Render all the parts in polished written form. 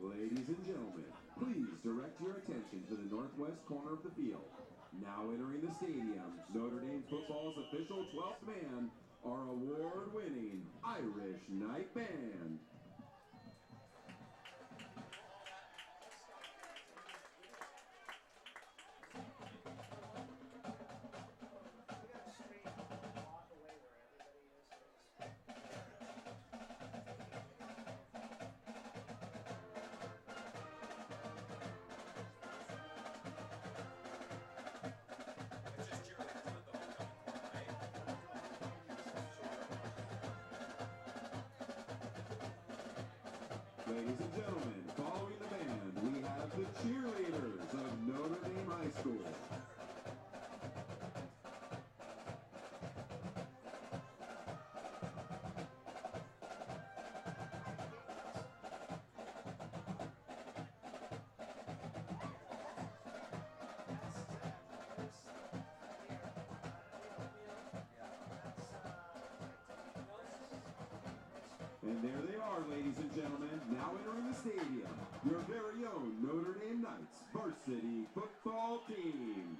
Ladies and gentlemen, please direct your attention to the northwest corner of the field. Now entering the stadium, Notre Dame football's official 12th man, our award-winning Irish Night Band. Ladies and gentlemen, following the band, we have the cheerleaders of Notre Dame High School. And there they are, ladies and gentlemen, now entering the stadium, your very own Notre Dame Knights varsity football team.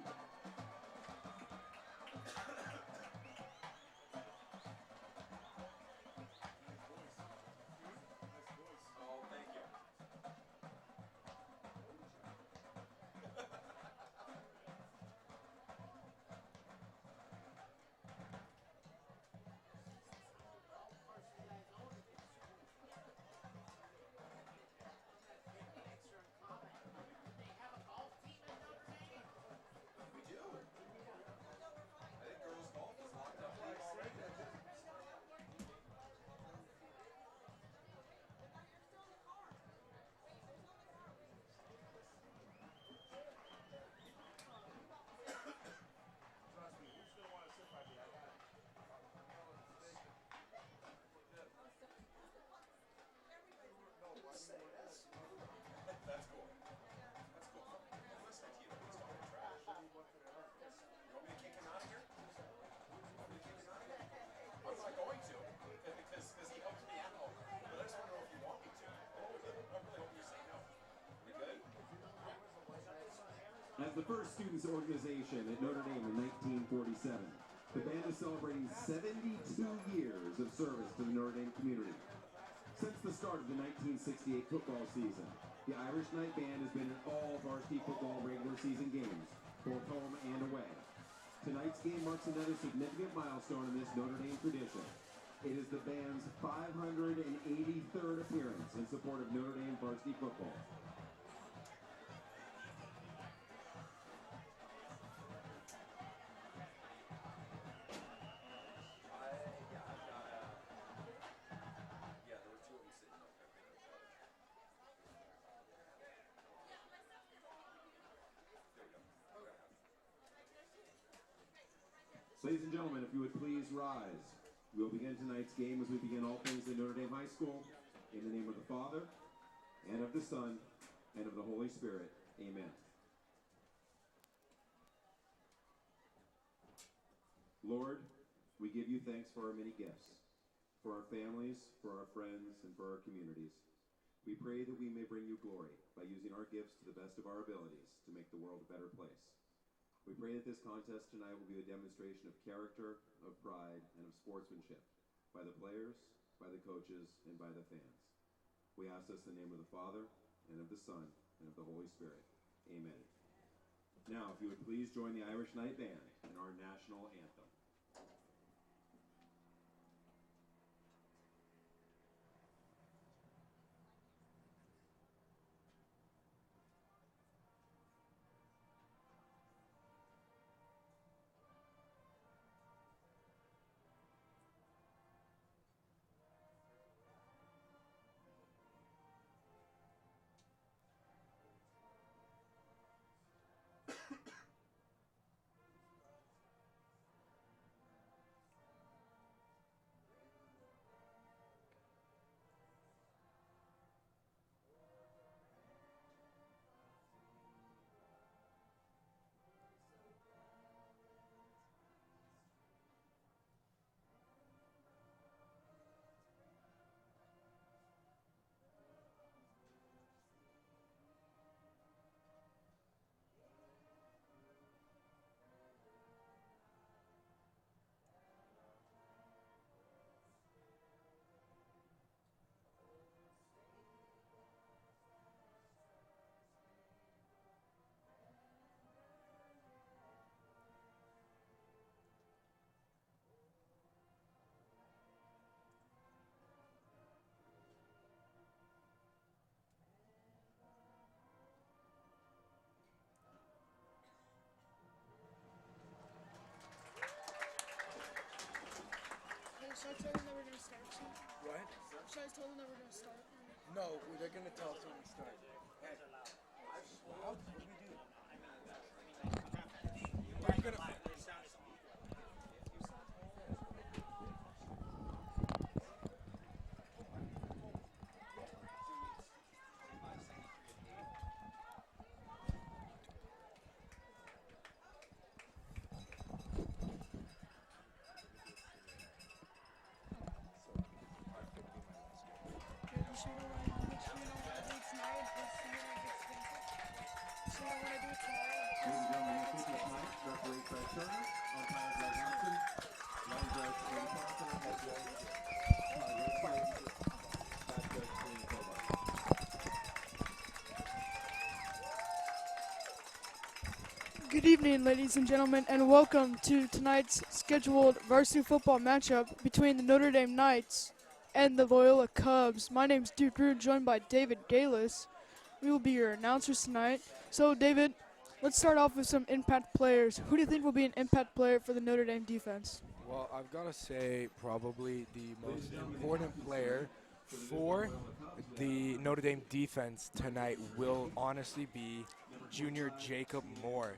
As the first students' organization at Notre Dame in 1947, the band is celebrating 72 years of service to the Notre Dame community. Since the start of the 1968 football season, the Irish Knight Band has been in all varsity football regular season games, both home and away. Tonight's game marks another significant milestone in this Notre Dame tradition. It is the band's 583rd appearance in support of Notre Dame varsity football. Ladies and gentlemen, if you would please rise. We will begin tonight's game as we begin all things at Notre Dame High School. In the name of the Father, and of the Son, and of the Holy Spirit. Amen. Lord, we give you thanks for our many gifts, for our families, for our friends, and for our communities. We pray that we may bring you glory by using our gifts to the best of our abilities to make the world a better place. We pray that this contest tonight will be a demonstration of character, of pride, and of sportsmanship by the players, by the coaches, and by the fans. We ask this in the name of the Father, and of the Son, and of the Holy Spirit. Amen. Now, if you would please join the Irish Knight Band in our national anthem. Should I tell them that we're going to start soon? What? Should I tell them that we're going to start? No, they're going to tell us when we start. Hey, what do we do? Are you going to... Ladies and gentlemen, the officials tonight, referee Fred Turner, umpire Greg Johnson, line judge Brady Thompson, head judge Todd Roscoe, back judge William Kovar. Good evening, ladies and gentlemen, and welcome to tonight's scheduled varsity football matchup between the Notre Dame Knights and the Loyola Cubs. My name's Duke Drew, joined by David Galis. We will be your announcers tonight. So, David, let's start off with some impact players. Who do you think will be an impact player for the Notre Dame defense? Well, I've got to say probably the most important player for the Notre Dame defense tonight will honestly be junior Jacob Moore.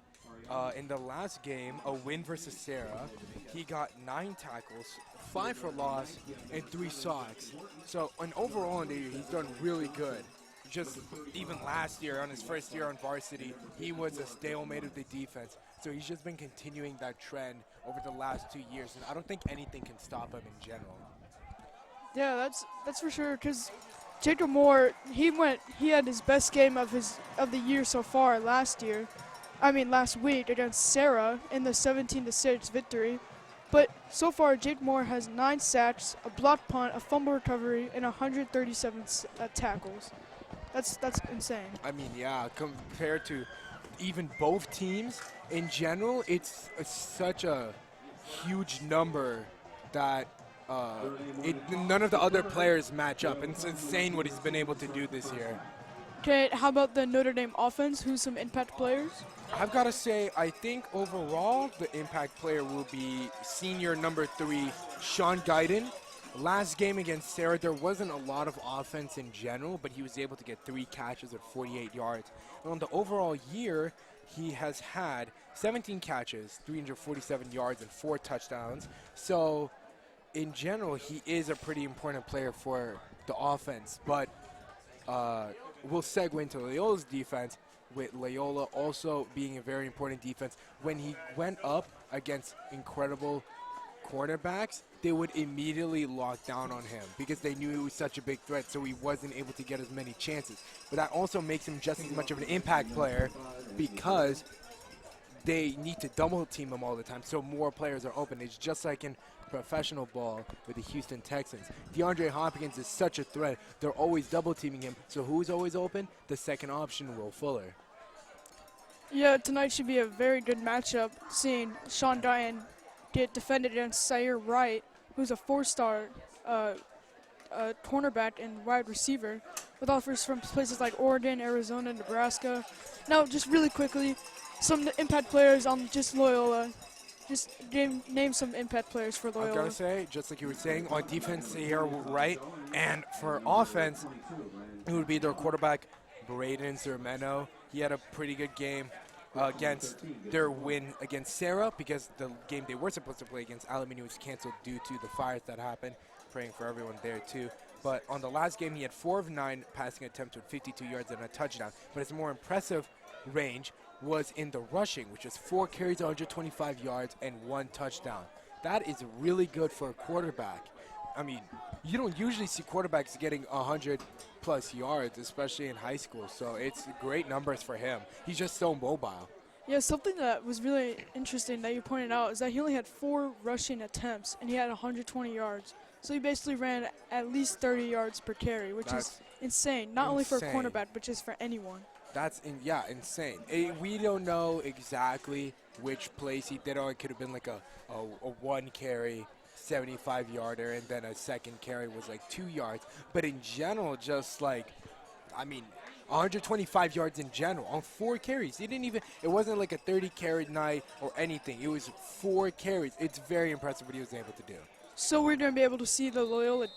In the last game, a win versus Sarah, he got 9 tackles, 5 for loss, and 3 sacks. So, overall in the year, he's done really good. Just even last year, on his first year on varsity, he was a stalemate of the defense. So he's just been continuing that trend over the last 2 years, and I don't think anything can stop him in general. Yeah, that's for sure. Because Jacob Moore, he had his best game of the year so far last week against Sarah in the 17-6 victory. But so far, Jake Moore has 9 sacks, a blocked punt, a fumble recovery, and 137 tackles. That's insane. I mean, yeah, compared to even both teams in general, it's such a huge number that none of the other players match up. It's insane what he's been able to do this year. Okay, how about the Notre Dame offense? Who's some impact players? I've got to say, I think overall the impact player will be senior number 3, Sean Guyton. Last game against Sarah, there wasn't a lot of offense in general, but he was able to get 3 catches at 48 yards. And on the overall year, he has had 17 catches, 347 yards, and 4 touchdowns. So, in general, he is a pretty important player for the offense. But we'll segue into Loyola's defense, with Loyola also being a very important defense. When he went up against incredible cornerbacks, they would immediately lock down on him because they knew he was such a big threat, so he wasn't able to get as many chances. But that also makes him just as much of an impact player because they need to double team him all the time, so more players are open. It's just like in professional ball with the Houston Texans. DeAndre Hopkins is such a threat. They're always double teaming him. So who's always open? The second option, Will Fuller. Yeah, tonight should be a very good matchup, seeing Sean Guyton get defended against Sayer Wright, who's a 4-star cornerback and wide receiver, with offers from places like Oregon, Arizona, Nebraska. Now, just really quickly, some impact players on just Loyola. Just name some impact players for Loyola. I've got to say, just like you were saying, on defense, Sayer Wright, and for offense, it would be their quarterback, Braden Zermeno. He had a pretty good game against their win against Sarah because the game they were supposed to play against Alameda was canceled due to the fires that happened. Praying for everyone there too. But on the last game, he had 4 of 9 passing attempts with 52 yards and a touchdown. But his more impressive range was in the rushing, which was 4 carries, 125 yards, and 1 touchdown. That is really good for a quarterback. I mean, you don't usually see quarterbacks getting 100-plus yards, especially in high school. So it's great numbers for him. He's just so mobile. Yeah, something that was really interesting that you pointed out is that he only had 4 rushing attempts, and he had 120 yards. So he basically ran at least 30 yards per carry, which is insane. Not only for a cornerback, but just for anyone. That's insane. We don't know exactly which place he did it on. It could have been like a 1 carry, 75-yarder, and then a second carry was like 2 yards. But in general, just like, 125 yards in general on 4 carries. It wasn't like a 30-carry night or anything. It was 4 carries. It's very impressive what he was able to do. So we're going to be able to see the Loyola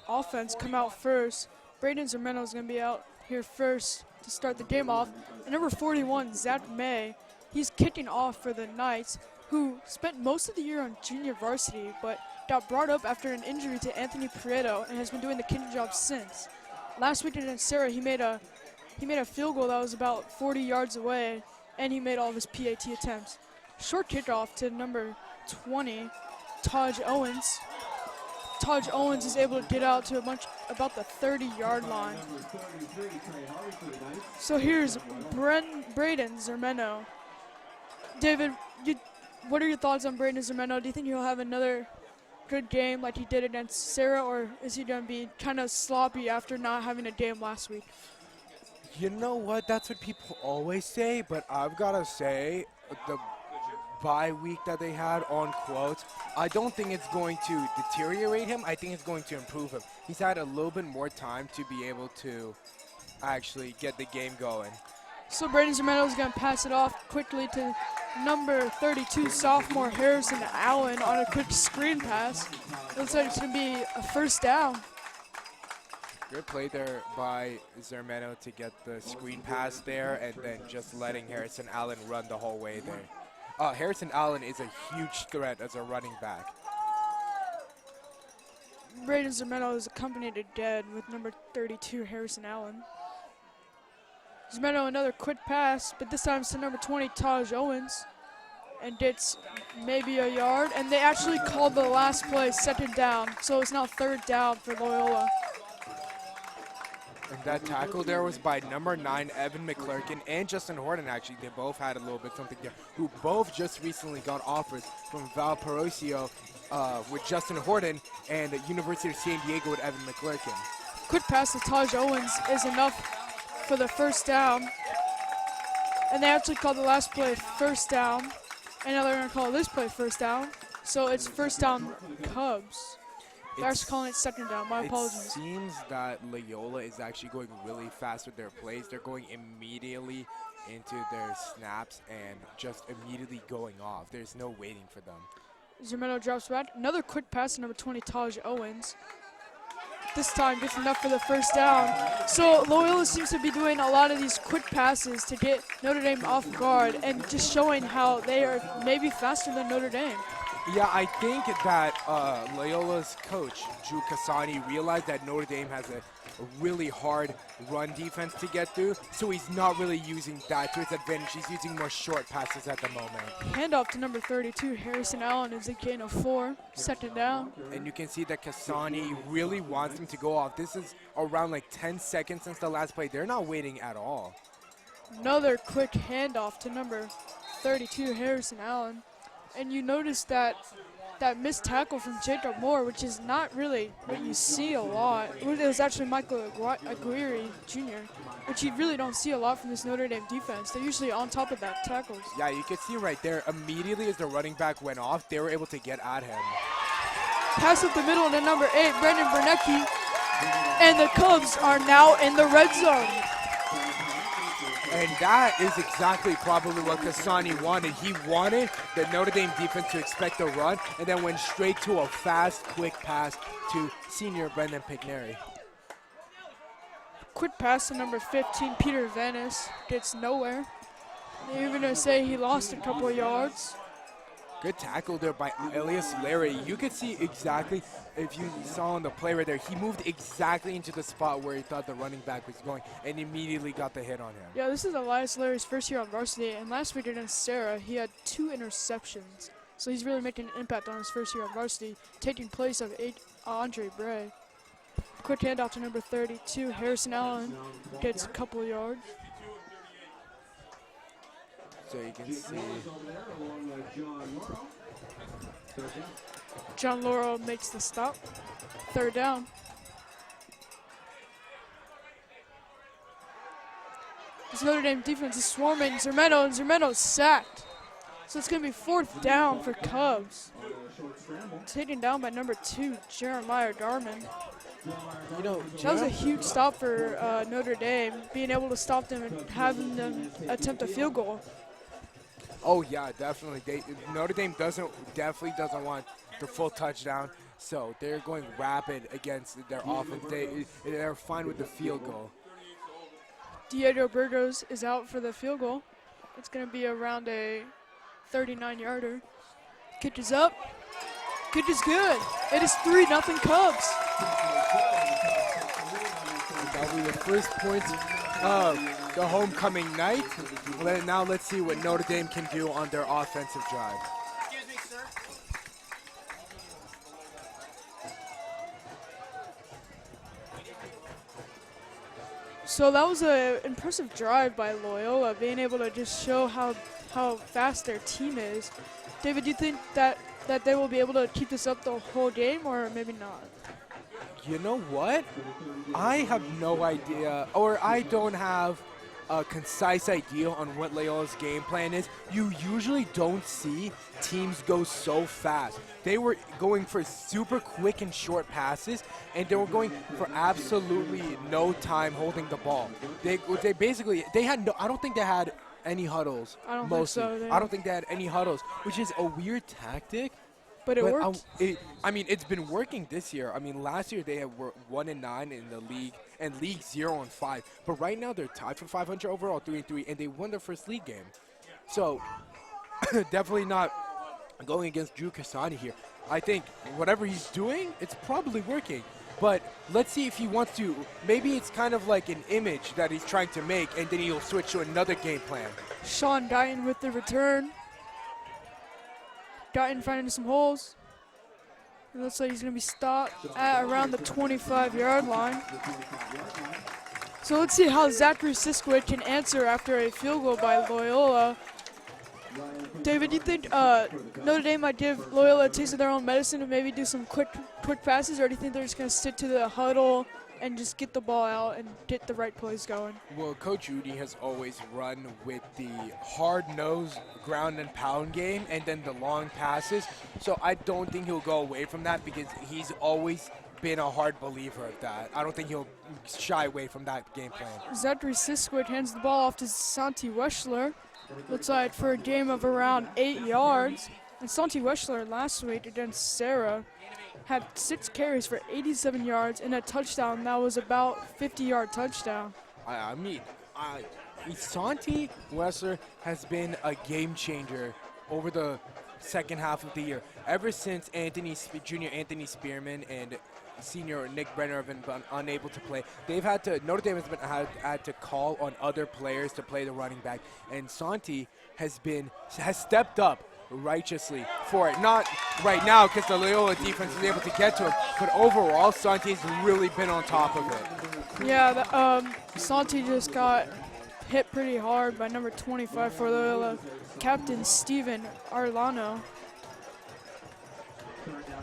offense come out first Braden Zermeno is going to be out here first to start the game off. And number 41, Zach May, he's kicking off for the Knights, who spent most of the year on junior varsity, but got brought up after an injury to Anthony Prieto and has been doing the kicking job since. Last week against Sarah, he made a field goal that was about 40 yards away, and he made all of his PAT attempts. Short kickoff to number 20, Taj Owens. Taj Owens is able to get out to about the 30-yard line. So here's Braden Zermeno. David, what are your thoughts on Braden Zermeno? Do you think he'll have another good game like he did against Sarah, or is he going to be kind of sloppy after not having a game last week? You know what? That's what people always say, but I've got to say the bye week that they had, on quotes, I don't think it's going to deteriorate him. I think it's going to improve him. He's had a little bit more time to be able to actually get the game going. So Braden Zermeno is going to pass it off quickly to number 32, sophomore Harrison Allen on a quick screen pass. Looks like it's going to be a first down. Good play there by Zermeno to get the screen pass there and then just letting Harrison Allen run the whole way there. Harrison Allen is a huge threat as a running back. Braden Zermeno is accompanied again with number 32, Harrison Allen. Zermeno another quick pass, but this time it's to number 20, Taj Owens, and gets maybe a yard. And they actually called the last play second down, so it's now third down for Loyola. And that tackle there was by number 9, Evan McClurkin, and Justin Horton, actually. They both had a little bit something there, who both just recently got offers from Valparaiso with Justin Horton and the University of San Diego with Evan McClurkin. Quick pass to Taj Owens is enough for the first down. And they actually called the last play first down, and now they're going to call this play first down. So it's first down Cubs. They're actually calling it second down. My apologies. It seems that Loyola is actually going really fast with their plays. They're going immediately into their snaps and just immediately going off. There's no waiting for them. Zermeno drops back. Another quick pass to number 20, Taj Owens. This time gets enough for the first down. So Loyola seems to be doing a lot of these quick passes to get Notre Dame off guard and just showing how they are maybe faster than Notre Dame. Yeah, I think that Loyola's coach, Drew Cassani, realized that Notre Dame has a really hard run defense to get through, so he's not really using that to his advantage. He's using more short passes at the moment. Handoff to number 32, Harrison Allen, is a gain of 4, second down. And you can see that Cassani really wants him to go off. This is around like 10 seconds since the last play. They're not waiting at all. Another quick handoff to number 32, Harrison Allen. And you notice that missed tackle from Jacob Moore, which is not really what you see a lot. It was actually Michael Aguirre Jr., which you really don't see a lot from this Notre Dame defense. They're usually on top of that tackles. Yeah, you can see right there, immediately as the running back went off, they were able to get at him. Pass up the middle to number 8, Brandon Bernecki. And the Cubs are now in the red zone. And that is exactly probably what Cassani wanted. He wanted the Notre Dame defense to expect a run and then went straight to a fast, quick pass to senior Brendan Pigneri. Quick pass to number 15, Peter Vanis. Gets nowhere. They're even going to say he lost a couple of yards. Good tackle there by Elias Larry. You could see exactly, if you saw on the play right there, he moved exactly into the spot where he thought the running back was going and immediately got the hit on him. Yeah, this is Elias Larry's first year on varsity, and last week against Sarah, he had 2 interceptions. So he's really making an impact on his first year on varsity, taking place of Andre Bray. Quick handoff to number 32, Harrison Allen, gets a couple of yards. So you can see John Laurel makes the stop. Third down. This Notre Dame defense is swarming Zermeno, and Zermeno's sacked. So it's going to be fourth down for Cubs. Taken down by number 2, Jeremiah Garman. You know, that was a huge stop for Notre Dame, being able to stop them and having them attempt a field goal. Oh yeah, definitely. Notre Dame definitely doesn't want the full touchdown. So they're going rapid against their offense. They're fine with the field goal. Diego Burgos is out for the field goal. It's going to be around a 39-yarder. Kick is up. Kick is good. It is 3-0 Cubs. That'll be the first points of the homecoming night. Now let's see what Notre Dame can do on their offensive drive. Excuse me, sir. So that was an impressive drive by Loyola, being able to just show how fast their team is. David, do you think that they will be able to keep this up the whole game, or maybe not? You know what? I have no idea, or I don't have a concise idea on what Loyola's game plan is. You usually don't see teams go so fast. They were going for super quick and short passes, and they were going for absolutely no time holding the ball. They had no, I don't think they had any huddles. I don't mostly. think so. I don't think they had any huddles, which is a weird tactic. But it worked. It's been working this year. I mean, last year they were 1-9 in the league, and league 0-5. But right now they're tied for 500 overall, 3-3, and they won their first league game. So definitely not going against Drew Kasani here. I think whatever he's doing, it's probably working. But let's see if he wants to. Maybe it's kind of like an image that he's trying to make, and then he'll switch to another game plan. Sean Dighton with the return. Dighton finding some holes. It looks like he's going to be stopped at around the 25-yard line. So let's see how Zachary Siskowitz can answer after a field goal by Loyola. David, do you think Notre Dame might give Loyola a taste of their own medicine and maybe do some quick passes, or do you think they're just going to stick to the huddle and just get the ball out and get the right plays going? Well, Coach Rudy has always run with the hard-nosed ground and pound game and then the long passes. So I don't think he'll go away from that because he's always been a hard believer of that. I don't think he'll shy away from that game plan. Zachary Siskowitz hands the ball off to Santi Weschler. Looks like for a game of around 8 yards. And Santi Weschler last week against Sarah had 6 carries for 87 yards and a touchdown that was about 50-yard touchdown. I mean, Santi Weschler has been a game changer over the second half of the year. Ever since Junior Anthony Spearman and senior Nick Brenner have been unable to play, Notre Dame has had to call on other players to play the running back, and Santi has stepped up righteously for it. Not right now because the Loyola defense is able to get to him, but overall Santi's really been on top of it. Yeah, Santi just got hit pretty hard by number 25 for Loyola, Captain Steven Arlano.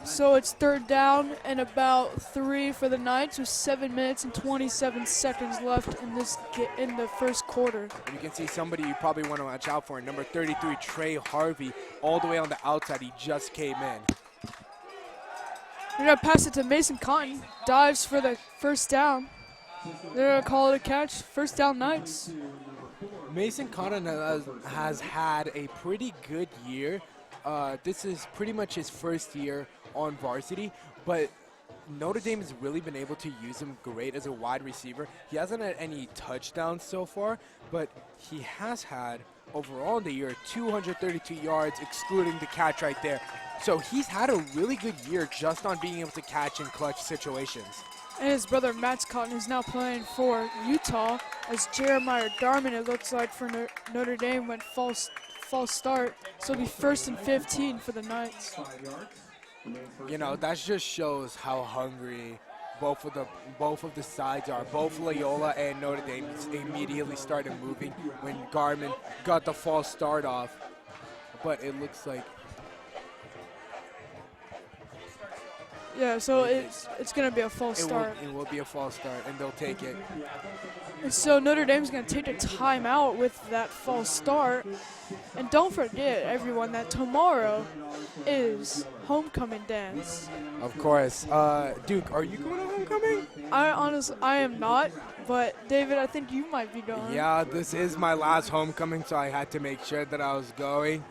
So it's 3rd down and about 3 for the Knights with 7 minutes and 27 seconds left in the first quarter. And you can see somebody you probably want to watch out for, number 33, Trey Harvey, all the way on the outside. He just came in. They're going to pass it to Mason Cotton. Dives for the first down. They're going to call it a catch. First down Knights. Mason Cotton has had a pretty good year. This is pretty much his first year on varsity, but Notre Dame has really been able to use him great as a wide receiver. He hasn't had any touchdowns so far, but he has had overall in the year 232 yards, excluding the catch right there. So he's had a really good year just on being able to catch in clutch situations. And his brother Matt Cotton is now playing for Utah as Jeremiah Darman, it looks like, for Notre Dame went false start. So it'll be 1st and 15 for the Knights. You know, that just shows how hungry both of the sides are. Both Loyola and Notre Dame immediately started moving when Garmin got the false start off. But it looks like, yeah, so it's going to be a false start. It will be a false start, and they'll take it. And so Notre Dame's going to take a timeout with that false start. And don't forget, everyone, that tomorrow is homecoming dance. Of course. Duke, are you going to homecoming? I am not, but David, I think you might be going. Yeah, this is my last homecoming, so I had to make sure that I was going.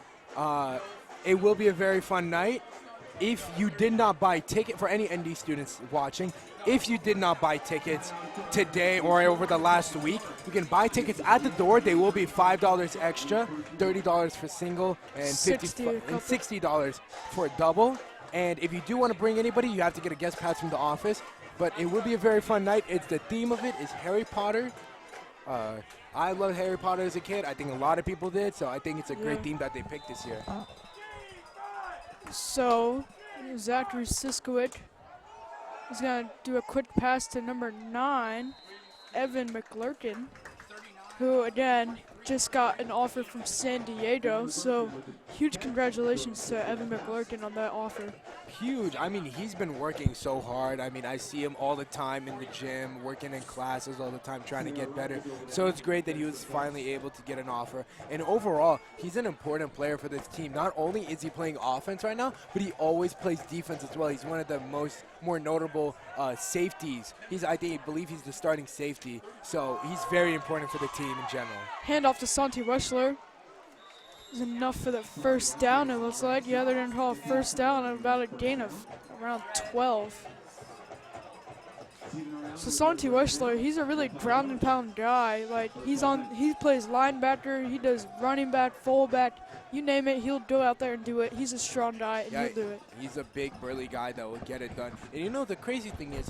It will be a very fun night. if you did not buy ticket, for any ND students watching, if you did not buy tickets today or over the last week, you can buy tickets at the door. They will be $5 extra, $30 for single, and $60 for double. And if you do want to bring anybody, you have to get a guest pass from the office. But it will be a very fun night. The theme of it is Harry Potter. I loved Harry Potter as a kid. I think a lot of people did, so I think it's a great theme that they picked this year. So, Zachary Siskowicz is going to do a quick pass to number 9, Evan McLurkin, who, again, just got an offer from San Diego. So, huge congratulations to Evan McLurkin on that offer. Huge. I mean, he's been working so hard. I mean, I see him all the time in the gym, working in classes all the time, trying to get better. So it's great that he was finally able to get an offer. And overall, he's an important player for this team. Not only is he playing offense right now, but he always plays defense as well. He's one of the more notable safeties. I believe he's the starting safety. So he's very important for the team in general. Handoff to Santi Weschler. Is enough for the first down, it looks like. Yeah, they're going to call a first down and about a gain of around 12. So Santi Weschler, he's a really ground and pound guy. Like, he plays linebacker, he does running back, fullback, you name it, he'll go out there and do it. He's a strong guy, and he'll do it. He's a big, burly guy that will get it done. And you know, the crazy thing is,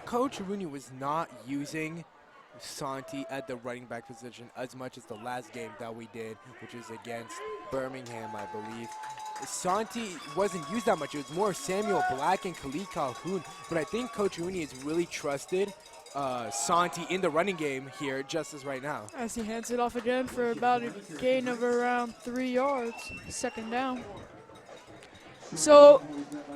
Coach Rooney was not using Santi at the running back position as much as the last game that we did, which was against Birmingham, I believe. Santi wasn't used that much. It was more Samuel Black and Khalid Calhoun. But I think Coach Rooney has really trusted Santi in the running game here, just as right now. As he hands it off again for about a gain of around 3 yards. Second down. So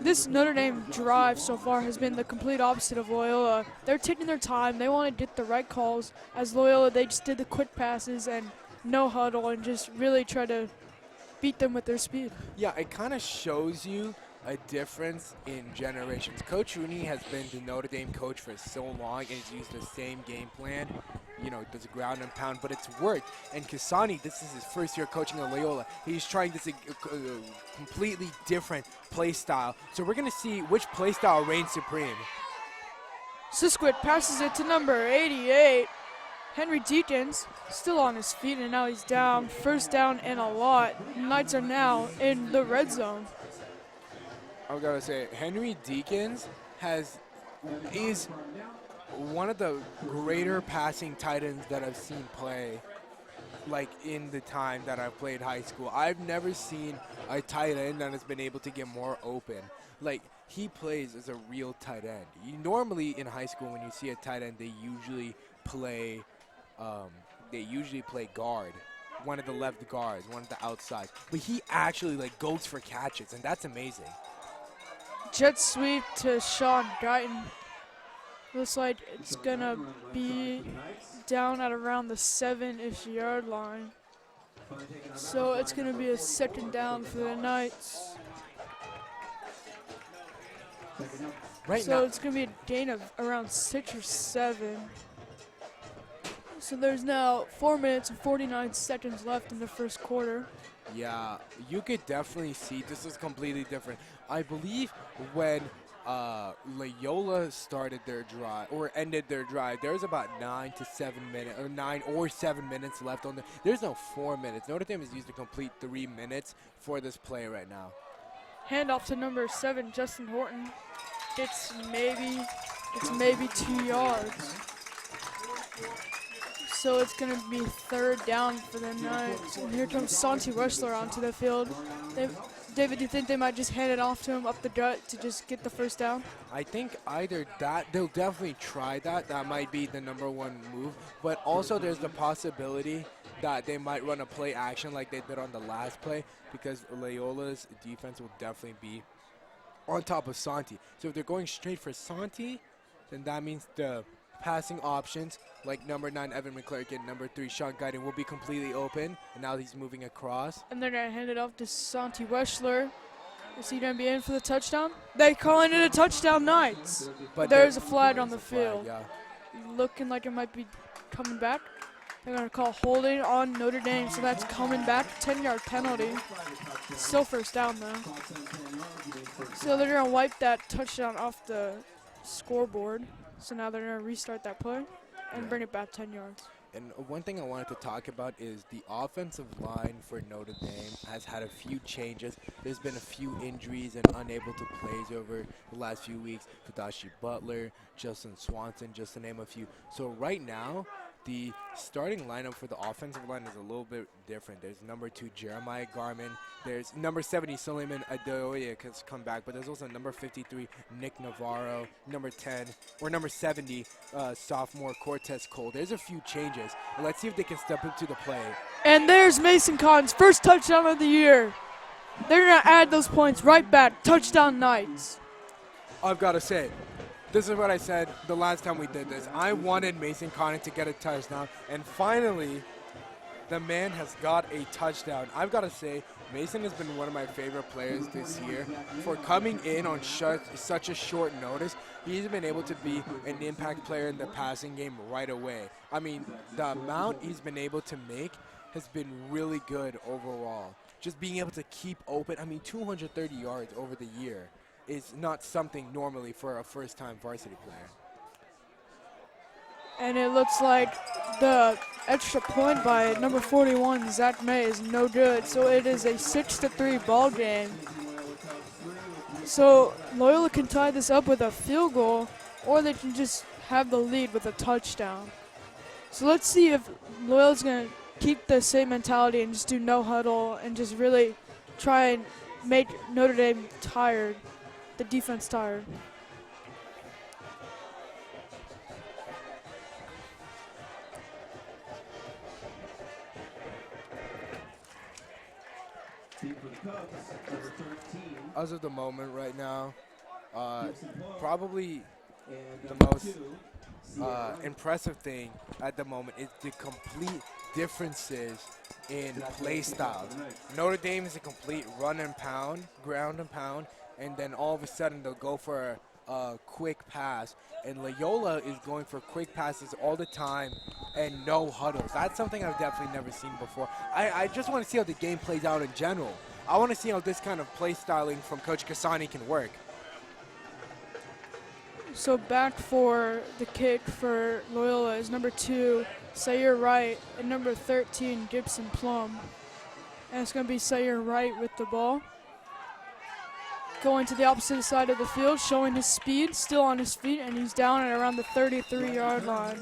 this Notre Dame drive so far has been the complete opposite of Loyola. They're taking their time. They want to get the right calls. As Loyola, they just did the quick passes and no huddle and just really try to beat them with their speed. Yeah, it kind of shows you a difference in generations. Coach Rooney has been the Notre Dame coach for so long and he's used the same game plan. You know, does ground and pound, but it's worked. And Kasani, this is his first year coaching at Loyola. He's trying this completely different play style. So we're going to see which play style reigns supreme. Siskowicz passes it to number 88. Henry Deacons still on his feet, and now he's down. First down and a lot. Knights are now in the red zone. I gotta say, Henry Deacons is one of the greater passing tight ends that I've seen play, like in the time that I've played high school. I've never seen a tight end that has been able to get more open. Like, he plays as a real tight end. Normally in high school, when you see a tight end, they usually play guard, one of the left guards, one of the outsides. But he actually goes for catches, and that's amazing. Jet sweep to Sean Guyton. Looks like it's going to be down at around the 7-ish yard line. So it's going to be a second down for the Knights. So it's going to be a gain of around 6 or 7. So there's now 4 minutes and 49 seconds left in the first quarter. Yeah, you could definitely see this is completely different. I believe when Loyola started their drive or ended their drive, there's about 9 or 7 minutes left on there's no 4 minutes. Notre Dame has used a complete 3 minutes for this play right now. Handoff to number 7, Justin Horton. It's maybe 2 yards. So it's going to be third down for the Knights. And here comes Santi Weschler onto the field. David, do you think they might just hand it off to him up the gut to just get the first down? I think either that, they'll definitely try that. That might be the number one move. But also there's the possibility that they might run a play action like they did on the last play, because Loyola's defense will definitely be on top of Santi. So if they're going straight for Santi, then that means the passing options like number 9 Evan McClurkin, number 3 Sean Guyton will be completely open, and now he's moving across. And they're going to hand it off to Santi Weschler. Is he going to be in for the touchdown? They're calling it a touchdown, Knights. But there's a flag on the field. Yeah. Looking like it might be coming back. They're going to call holding on Notre Dame, so that's coming back. 10-yard penalty. Still first down, though. So they're going to wipe that touchdown off the scoreboard. So now they're going to restart that play and bring it back 10 yards. And one thing I wanted to talk about is the offensive line for Notre Dame has had a few changes. There's been a few injuries and unable to play over the last few weeks. Tadashi Butler, Justin Swanson, just to name a few. So right now, the starting lineup for the offensive line is a little bit different. There's number 2, Jeremiah Garmin. There's number 70, Suleiman Adeoye has come back. But there's also number 53, Nick Navarro. Number 10, or number 70, sophomore Cortez Cole. There's a few changes. Let's see if they can step into the play. And there's Mason Cotton's first touchdown of the year. They're going to add those points right back. Touchdown Knights. I've got to say, this is what I said the last time we did this. I wanted Mason Cotton to get a touchdown, and finally, the man has got a touchdown. I've got to say, Mason has been one of my favorite players this year. For coming in on such a short notice, he's been able to be an impact player in the passing game right away. I mean, the amount he's been able to make has been really good overall. Just being able to keep open, 230 yards over the year is not something normally for a first-time varsity player. And it looks like the extra point by number 41, Zach May, is no good. So it is a 6-3 ball game. So Loyola can tie this up with a field goal, or they can just have the lead with a touchdown. So let's see if Loyola's going to keep the same mentality and just do no huddle and just really try and make Notre Dame tired, the defense tired. As of the moment right now, probably the most impressive thing at the moment is the complete differences in play style. Notre Dame is a complete run and pound, ground and pound, and then all of a sudden they'll go for a quick pass. And Loyola is going for quick passes all the time and no huddles. That's something I've definitely never seen before. I just want to see how the game plays out in general. I want to see how this kind of play styling from Coach Kasani can work. So back for the kick for Loyola is number 2, Sayer Wright, and number 13, Gibson Plum. And it's going to be Sayer Wright with the ball. Going to the opposite side of the field, showing his speed, still on his feet, and he's down at around the 33-yard line.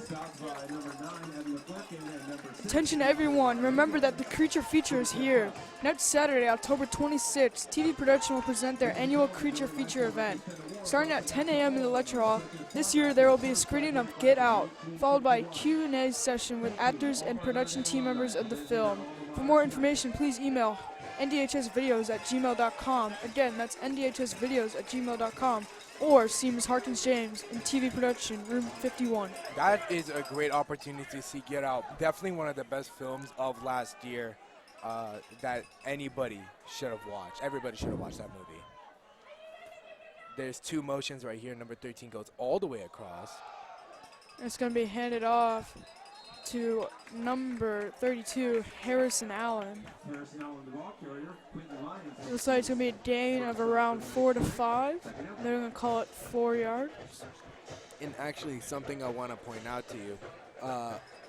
Attention everyone, remember that the Creature Feature is here. Next Saturday, October 26th, TV Production will present their annual Creature Feature event. Starting at 10 a.m. in the lecture hall, this year there will be a screening of Get Out, followed by a Q&A session with actors and production team members of the film. For more information, please email ndhsvideos@gmail.com. Again, that's ndhsvideos@gmail.com. Or see Ms. Harkins James in TV Production, room 51. That is a great opportunity to see Get Out. Definitely one of the best films of last year that anybody should have watched. Everybody should have watched that movie. There's 2 motions right here. Number 13 goes all the way across. It's going to be handed off to number 32, Harrison Allen. It looks like it's going to be a gain of around 4 to 5. They're going to call it 4 yards. And actually, something I want to point out to you,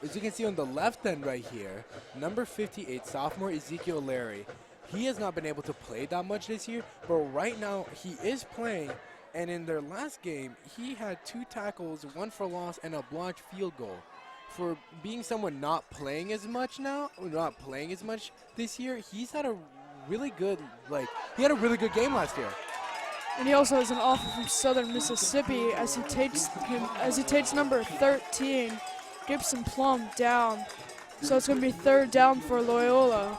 as you can see on the left end right here, number 58, sophomore Ezekiel Larry, he has not been able to play that much this year, but right now he is playing. And in their last game, he had 2 tackles, 1 for loss, and a blocked field goal. For being someone not playing as much this year, he's had a really good, he had a really good game last year. And he also has an offer from Southern Mississippi as he takes number 13, Gibson Plum, down. So it's going to be 3rd down for Loyola.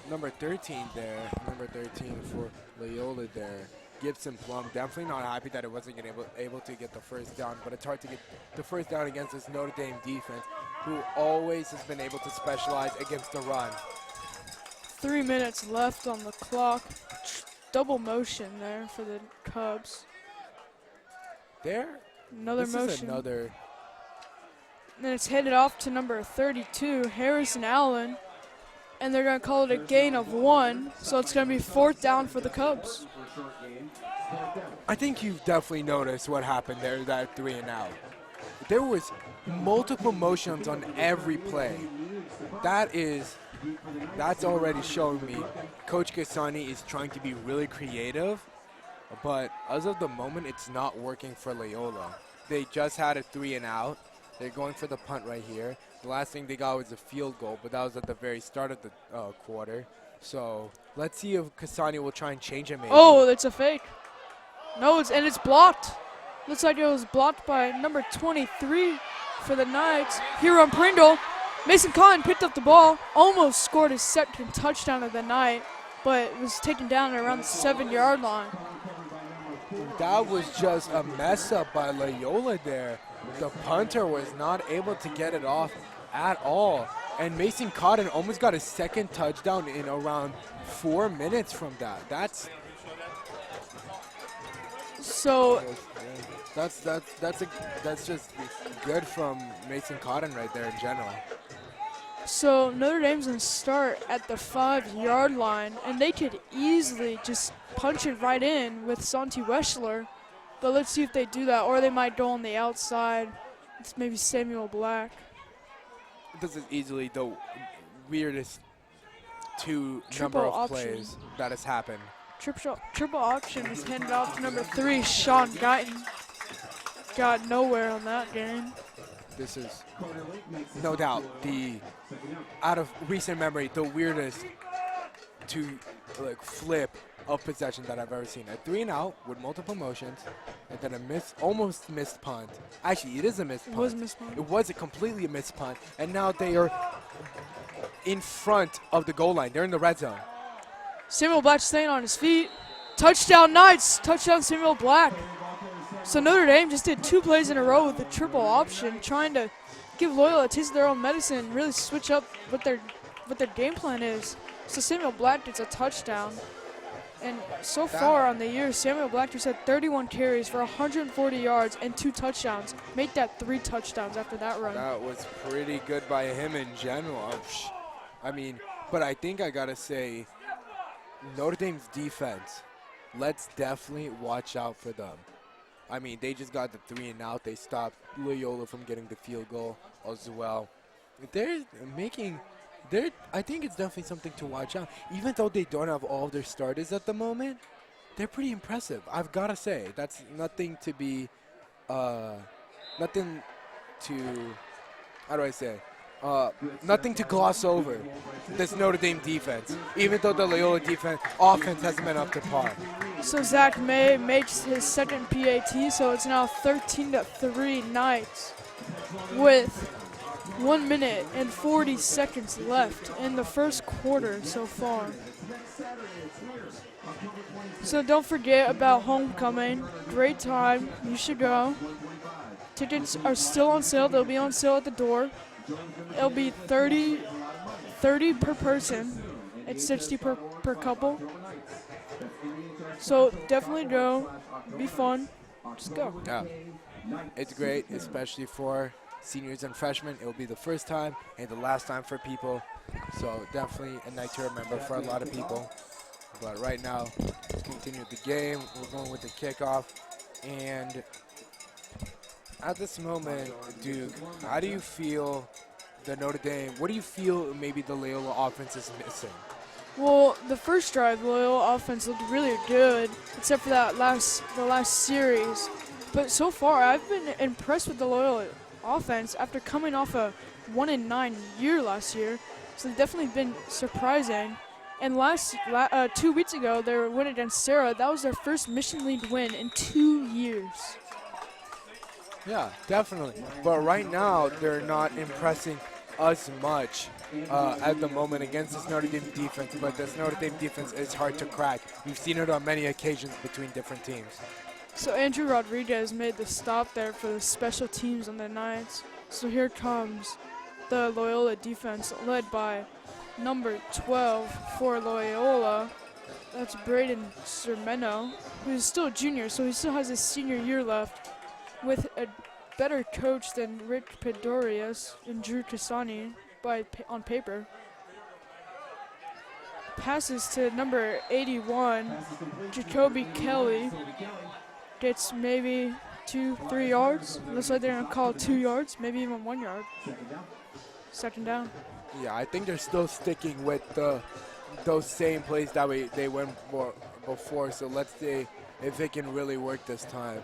Number 13 there, number 13 for Loyola there. Gibson Plum, definitely not happy that it wasn't able to get the first down, but it's hard to get the first down against this Notre Dame defense, who always has been able to specialize against the run. 3 minutes left on the clock. Double motion there for the Cubs. There. Another This motion. is another. Then it's handed off to number 32, Harrison Allen. And they're going to call it a gain of 1. So it's going to be 4th down for the Cubs. I think you've definitely noticed what happened there, that 3 and out. There was multiple motions on every play. That's already showing me Coach Gasani is trying to be really creative, but as of the moment, it's not working for Loyola. They just had a 3 and out. They're going for the punt right here. The last thing they got was a field goal, but that was at the very start of the quarter. So let's see if Kasani will try and change it maybe. Oh, that's a fake. No, it's blocked. Looks like it was blocked by number 23 for the Knights. Huron Pringle. Mason Cotton picked up the ball, almost scored his second touchdown of the night, but was taken down at around the 7-yard line. That was just a mess up by Loyola there. The punter was not able to get it off at all. And Mason Cotton almost got his second touchdown in around 4 minutes from that. That's just good from Mason Cotton right there in general. So Notre Dame's going to start at the 5-yard line, and they could easily just punch it right in with Santi Weschler. But let's see if they do that, or they might go on the outside. It's maybe Samuel Black. This is easily the weirdest Triple number of option. plays that has happened. Triple option is handed off to number 3, Sean Guyton. Got nowhere on that game. This is, no doubt, out of recent memory, the weirdest flip of possession that I've ever seen. A 3 and out with multiple motions, and then a almost missed punt. Actually, it is a missed punt. It was a missed punt. It was a completely missed punt, and now they are in front of the goal line. They're in the red zone. Samuel Black staying on his feet. Touchdown Knights. Touchdown Samuel Black. So Notre Dame just did 2 plays in a row with the triple option, trying to give Loyola a taste of their own medicine and really switch up what their game plan is. So Samuel Black gets a touchdown. And so far on the year, Samuel Black just had 31 carries for 140 yards and 2 touchdowns. Made that 3 touchdowns after that run. That was pretty good by him in general. I mean, but I think I got to say, Notre Dame's defense, let's definitely watch out for them. I mean, they just got the 3 and out. They stopped Loyola from getting the field goal as well. I think it's definitely something to watch out. Even though they don't have all their starters at the moment, they're pretty impressive. I've got to say, that's nothing to be, nothing to gloss over this Notre Dame defense, even though the Loyola offense hasn't been up to par. So Zach May makes his second PAT, so it's now 13-3 Knights with 1 minute and 40 seconds left in the first quarter so far. So don't forget about homecoming. Great time. You should go. Tickets are still on sale. They'll be on sale at the door. It'll be 30 per person. It's 60 per couple. So definitely go. Be fun. Just go. Yeah, it's great, especially for seniors and freshmen. It will be the first time and the last time for people. So definitely a night to remember for a lot of people. But right now, let's continue with the game. We're going with the kickoff. And at this moment, Duke, how do you feel the Notre Dame, what do you feel maybe the Loyola offense is missing? Well, the first drive, the Loyola offense looked really good, except for the last series. But so far, I've been impressed with the Loyola offense after coming off a 1-9 year last year. So they've definitely been surprising. And 2 weeks ago, their win against Sarah, that was their first Mission League win in 2 years. Yeah, definitely. But right now, they're not impressing us much at the moment against this Notre Dame defense. But this Notre Dame defense is hard to crack. We've seen it on many occasions between different teams. So Andrew Rodriguez made the stop there for the special teams on the Knights. So here comes the Loyola defense led by number 12 for Loyola. That's Braden Sermeno, who's still a junior, so he still has his senior year left. with a better coach than Rick Pedorius and Drew Cassani on paper. Passes to number 81, Jacoby Kelly. Gets maybe 2-3 yards. Looks like they're going to call it 2 yards, maybe even 1 yard. Second down. Yeah, I think they're still sticking with those same plays that they went for before. So let's see if it can really work this time.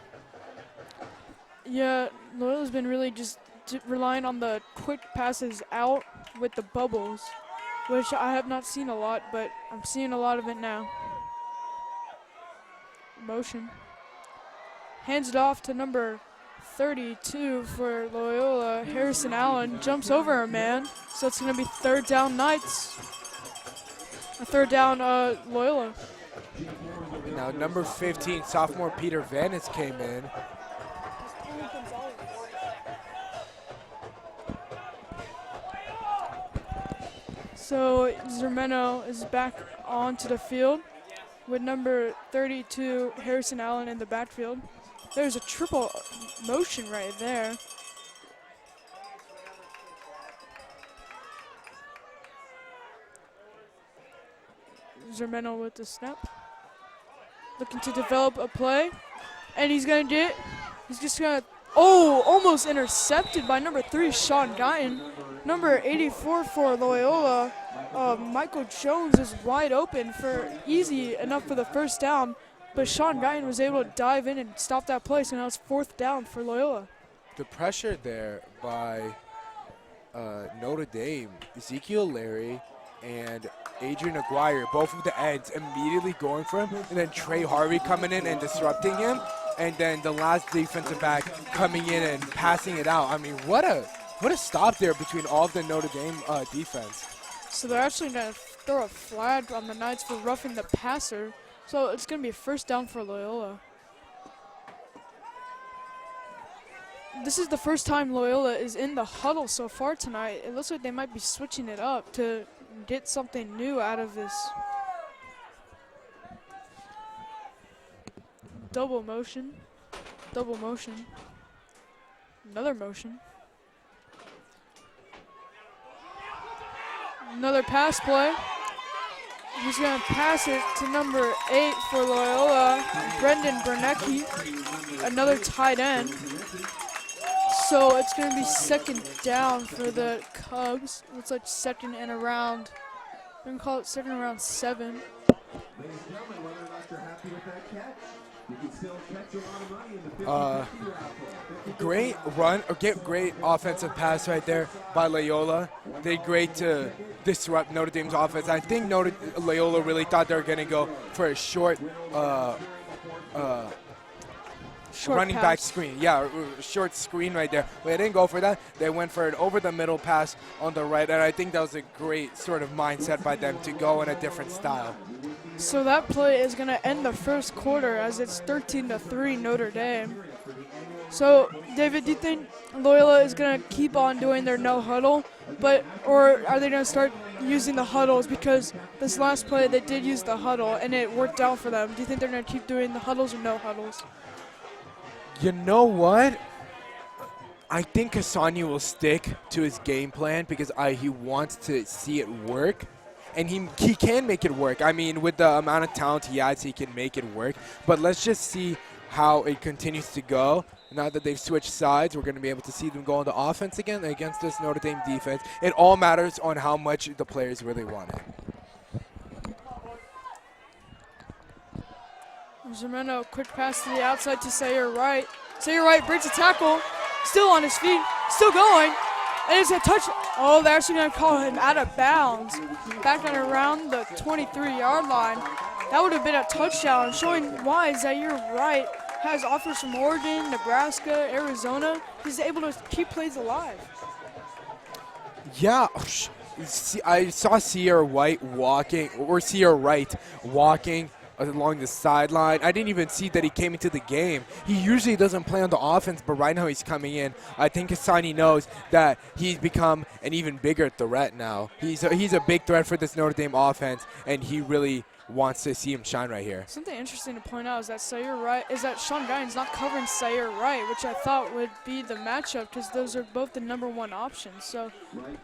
Yeah, Loyola's been really just relying on the quick passes out with the bubbles, which I have not seen a lot, but I'm seeing a lot of it now. Motion. Hands it off to number 32 for Loyola. Harrison Allen jumps over a man, so it's going to be third down Knights. A third down Loyola. Now number 15, sophomore Peter Vanis came in. So Zermeno is back onto the field with number 32, Harrison Allen, in the backfield. There's a triple motion right there. Zermeno with the snap. Looking to develop a play. And he's just going to, almost intercepted by number 3, Sean Guyton. Number 84 for Loyola, Michael Jones is wide open for easy enough for the first down, but Sean Guyton was able to dive in and stop that play, so now it's fourth down for Loyola. The pressure there by Notre Dame, Ezekiel Larry and Adrian Aguirre, both of the ends, immediately going for him, and then Trey Harvey coming in and disrupting him, and then the last defensive back coming in and passing it out. I mean, what a stop there between all of the Notre Dame defense. So they're actually going to throw a flag on the Knights for roughing the passer, so it's going to be a first down for Loyola. This is the first time Loyola is in the huddle so far tonight. It looks like they might be switching it up to get something new out of this. Double motion, another motion. Another pass play. He's going to pass it to number 8 for Loyola, Brendan Bernecki, another tight end. So it's going to be second down for the Cubs. Looks like second and around, we're going to call it second and around 7. Ladies and gentlemen, whether or not you're happy with that catch, you can still catch a lot of money in the 50-50 raffle. Great run, or great offensive pass right there by Loyola. They did great to disrupt Notre Dame's offense. I think Loyola really thought they were going to go for a short running pass. back screen. Yeah, short screen right there. But they didn't go for that. They went for an over-the-middle pass on the right, and I think that was a great sort of mindset by them to go in a different style. So that play is going to end the first quarter as it's 13-3 Notre Dame. So, David, do you think Loyola is going to keep on doing their no huddle, or are they going to start using the huddles? Because this last play they did use the huddle and it worked out for them. Do you think they're going to keep doing the huddles or no huddles? You know what? I think Cassani will stick to his game plan because he wants to see it work. And he can make it work. I mean, with the amount of talent he has, he can make it work. But let's just see how it continues to go. Now that they've switched sides, we're going to be able to see them go on the offense again against this Notre Dame defense. It all matters on how much the players really want it. Zermeno, quick pass to the outside to Sayer Wright. Sayer Wright breaks a tackle, still on his feet, still going, and it's a touch. Oh, they're actually going to call him out of bounds. Back on around the 23-yard line. That would have been a touchdown, showing why Zaire Wright has offers from Oregon, Nebraska, Arizona. He's able to keep plays alive. Yeah, I saw Sierra Wright walking along the sideline. I didn't even see that he came into the game. He usually doesn't play on the offense, but right now he's coming in. I think Hassani knows that he's become an even bigger threat now. He's a big threat for this Notre Dame offense, and he really wants to see him shine right here. Something interesting to point out is that Sean Guyton's not covering Sayer Wright, which I thought would be the matchup because those are both the #1 options. So,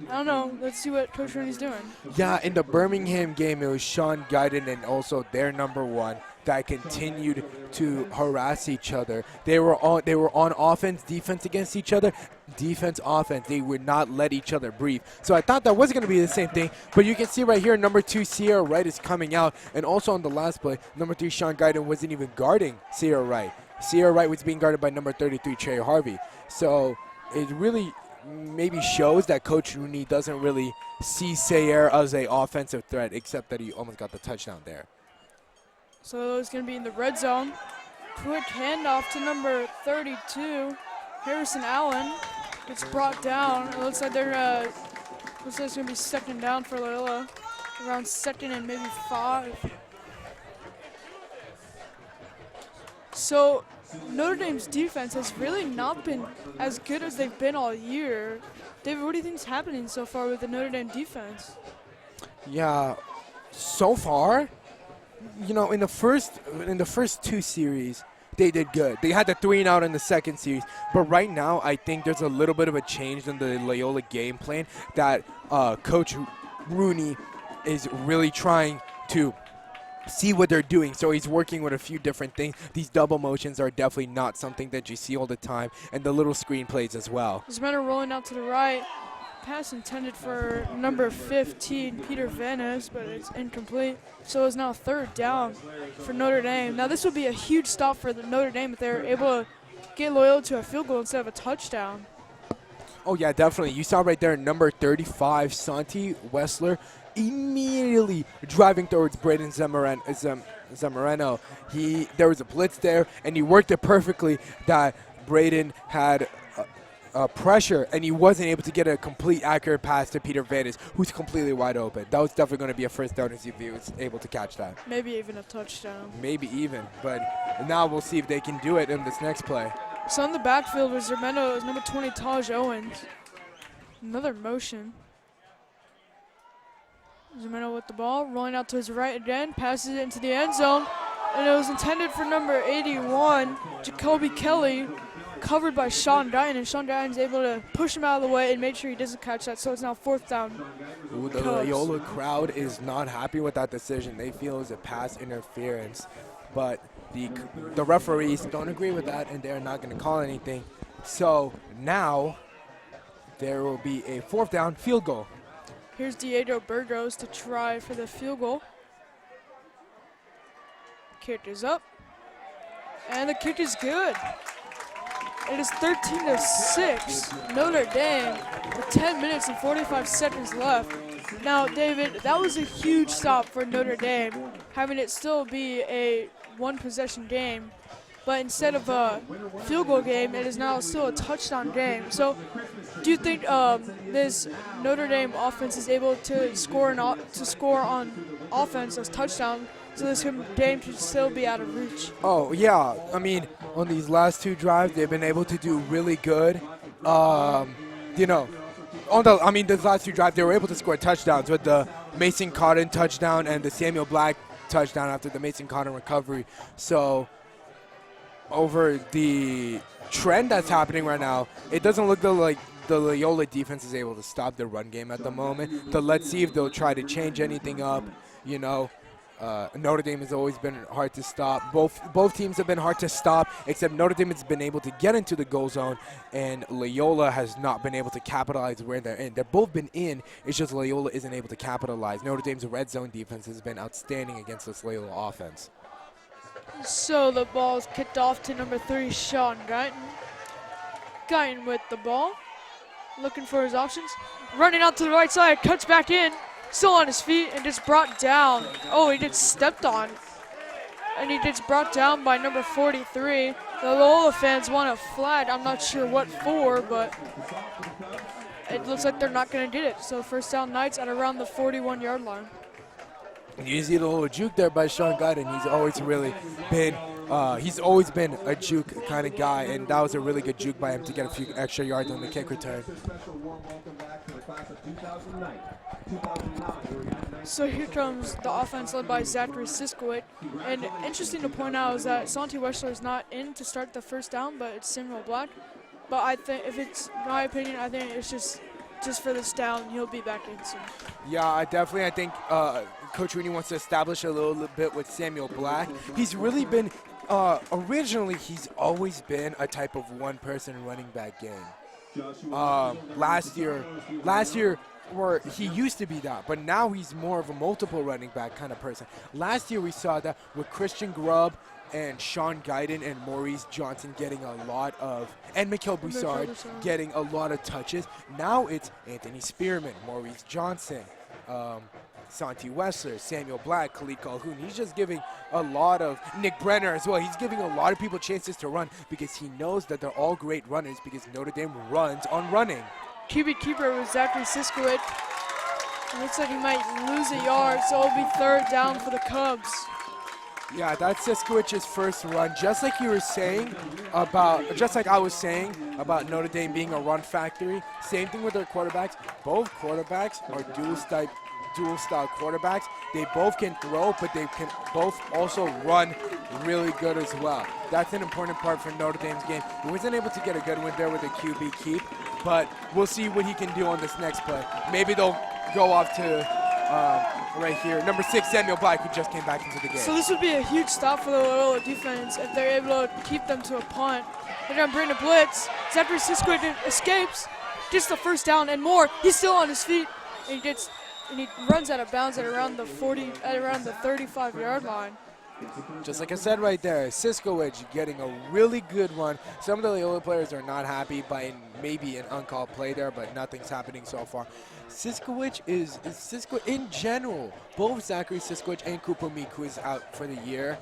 I don't know. Let's see what Coach Rooney's doing. Yeah, in the Birmingham game, it was Sean Guyton and also their #1 that continued to harass each other. They were on offense, defense against each other. Defense, offense, they would not let each other breathe. So I thought that was going to be the same thing. But you can see right here, #2, Sierra Wright is coming out. And also on the last play, #3, Sean Guyton wasn't even guarding Sierra Wright. Sierra Wright was being guarded by #33, Trey Harvey. So it really maybe shows that Coach Rooney doesn't really see Sayer as an offensive threat, except that he almost got the touchdown there. So it's going to be in the red zone. Quick handoff to #32, Harrison Allen. Gets brought down. It looks like it's going to be 2nd down for Loyola. Around 2nd and maybe 5. So Notre Dame's defense has really not been as good as they've been all year. David, what do you think is happening so far with the Notre Dame defense? Yeah, so far, you know, in the first 2 series, they did good. They had the 3-and-out in the second series. But right now, I think there's a little bit of a change in the Loyola game plan that Coach Rooney is really trying to see what they're doing. So he's working with a few different things. These double motions are definitely not something that you see all the time, and the little screen plays as well. Zemena rolling out to the right. Pass intended for #15, Peter Vanes, but it's incomplete. So it's now 3rd down for Notre Dame. Now this would be a huge stop for the Notre Dame if they're able to get Loyola to a field goal instead of a touchdown. Oh yeah, definitely. You saw right there #35, Santi Wessler, immediately driving towards Braden Zamorano. There was a blitz there, and he worked it perfectly that Braden had pressure, and he wasn't able to get a complete accurate pass to Peter Vanes, who's completely wide open. That was definitely going to be a 1st down if he was able to catch that. Maybe even a touchdown. Maybe even, but now we'll see if they can do it in this next play. So in the backfield was Zemena, #20, Taj Owens. Another motion. Zemena with the ball, rolling out to his right again, passes it into the end zone, and it was intended for #81, Jacoby Kelly, covered by Sean Guyton, and Sean Guyton's able to push him out of the way and make sure he doesn't catch that, so it's now 4th down. Ooh, the Loyola crowd is not happy with that decision. They feel it's a pass interference, but the referees don't agree with that, and they're not going to call anything. So now there will be a 4th down field goal. Here's Diego Burgos to try for the field goal. Kick is up, and the kick is good. It is 13-6, Notre Dame, with 10 minutes and 45 seconds left. Now, David, that was a huge stop for Notre Dame, having it still be a 1-possession game. But instead of a field goal game, it is now still a touchdown game. So, do you think this Notre Dame offense is able to score on offense as touchdown, so this game should still be out of reach? Oh yeah, I mean, on these last 2 drives, they've been able to do really good. You know, this last 2 drives, they were able to score touchdowns with the Mason Cotton touchdown and the Samuel Black touchdown after the Mason Cotton recovery. So, over the trend that's happening right now, it doesn't look like the Loyola defense is able to stop the run game at the moment. So let's see if they'll try to change anything up. You know, Notre Dame has always been hard to stop. Both teams have been hard to stop, except Notre Dame has been able to get into the goal zone, and Loyola has not been able to capitalize where they're in. They've both been in. It's just Loyola isn't able to capitalize. Notre Dame's red zone defense has been outstanding against this Loyola offense. So the ball is kicked off to #3, Sean Guyton. Guyton with the ball, looking for his options. Running out to the right side, cuts back in, still on his feet, and just brought down. Oh, he gets stepped on. And he gets brought down by #43. The Loyola fans want a flag. I'm not sure what for, but it looks like they're not going to get it. So 1st down Knights at around the 41-yard line. You see the little juke there by Sean Guyton. He's always been a juke kind of guy, and that was a really good juke by him to get a few extra yards on the kick return. So here comes the offense led by Zachary Siskowicz. And interesting to point out is that Santi Wessler is not in to start the first down, but it's Samuel Black. But I think, if it's my opinion, I think it's just for this down, he'll be back in soon. Yeah, I think Coach Rooney wants to establish a little bit with Samuel Black. He's really been, originally he's always been a type of one-person running back game. Last year, where he used to be that, but now he's more of a multiple running back kind of person. Last year we saw that with Christian Grubb and Sean Guyton and Maurice Johnson getting a lot of, and Mikhail Broussard getting a lot of touches. Now it's Anthony Spearman, Maurice Johnson, Santi Wessler, Samuel Black, Khalid Calhoun. He's just giving a lot of, Nick Brenner as well. He's giving a lot of people chances to run because he knows that they're all great runners because Notre Dame runs on running. QB keeper with Zachary Siskowicz. It looks like he might lose a yard, so it'll be third down for the Cubs. Yeah, that's Siskowicz's first run. Just like I was saying about Notre Dame being a run factory. Same thing with their quarterbacks. Both quarterbacks are dual style quarterbacks. They both can throw, but they can both also run really good as well. That's an important part for Notre Dame's game. He wasn't able to get a good one there with the QB keep, but we'll see what he can do on this next play. Maybe they'll go off to right here, number 6, Samuel Black, who just came back into the game. So this would be a huge stop for the Loyola defense if they're able to keep them to a punt. They're going to bring a blitz. Zachary Siskowicz escapes, gets the first down and more. He's still on his feet, and he runs out of bounds at around the 35-yard line. Just like I said right there, Siskowicz getting a really good run. Some of the Loyola players are not happy by maybe an uncalled play there, but nothing's happening so far. Siskowicz is in general, both Zachary Siskowicz and Cooper Meek, who is out for the year,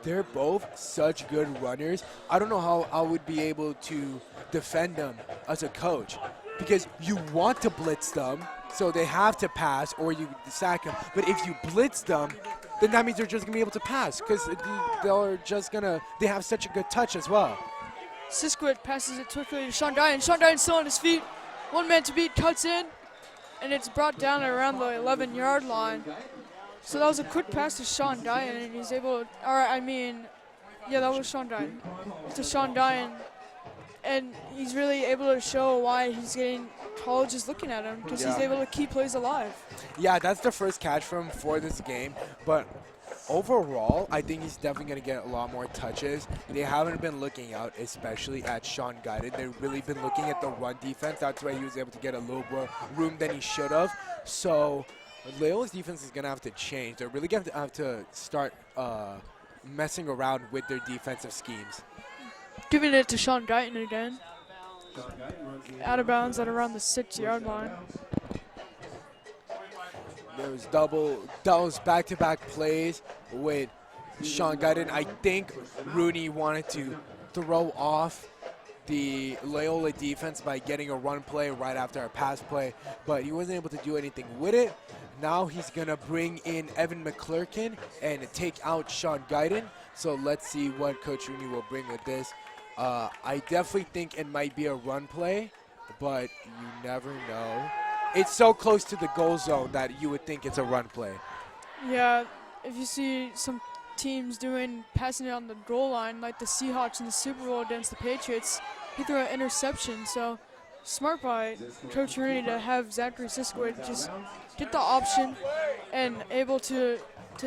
they're both such good runners. I don't know how I would be able to defend them as a coach because you want to blitz them, so they have to pass or you sack them. But if you blitz them, then that means they're just going to be able to pass because they have such a good touch as well. Siskowicz passes it quickly to Sean Guyton. Sean Guyton's still on his feet. One man to beat, cuts in, and it's brought down at around the 11-yard line. So that was a quick pass to Sean Guyton, and he's able to, that was Sean Guyton. To Sean Guyton, and he's really able to show why he's getting colleges looking at him because he's able to keep plays alive. Yeah, that's the first catch from him for this game, but overall, I think he's definitely going to get a lot more touches. They haven't been looking out, especially at Sean Guyton. They've really been looking at the run defense. That's why he was able to get a little more room than he should have. So Loyola's defense is going to have to change. They're really going to have to start messing around with their defensive schemes. Giving it to Sean Guyton again. Out of bounds at around the 6-yard line. There's those back-to-back plays with Sean Guyton. I think Rooney wanted to throw off the Loyola defense by getting a run play right after a pass play, but he wasn't able to do anything with it. Now he's going to bring in Evan McClurkin and take out Sean Guyton. So let's see what Coach Rooney will bring with this. I definitely think it might be a run play, but you never know. It's so close to the goal zone that you would think it's a run play. Yeah, if you see some teams passing it on the goal line, like the Seahawks in the Super Bowl against the Patriots, he threw an interception. So smart by Coach Rooney to have Zachary Siskowicz just get the option and able to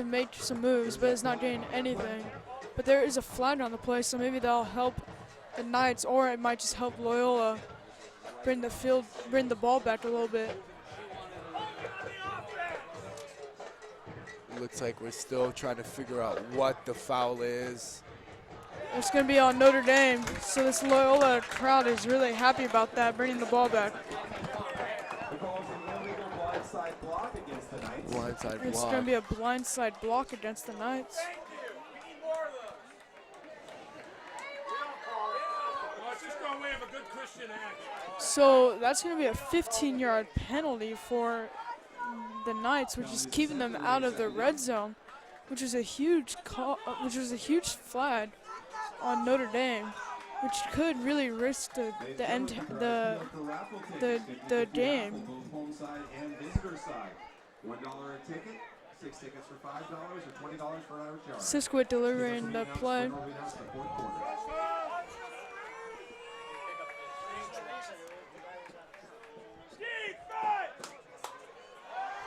make some moves, but it's not getting anything. But there is a flag on the play, so maybe that'll help the Knights, or it might just help Loyola bring the ball back a little bit. Looks like we're still trying to figure out what the foul is. It's going to be on Notre Dame, so this Loyola crowd is really happy about that, bringing the ball back. Blindside block. It's going to be a blindside block against the Knights. So that's going to be a 15-yard penalty for the Knights, which is keeping them out of the red zone, which was a huge flag on Notre Dame, which could really risk the game. $1 a ticket, 6 tickets for $5, or $20 for an hour charge. Sisquit delivering the play.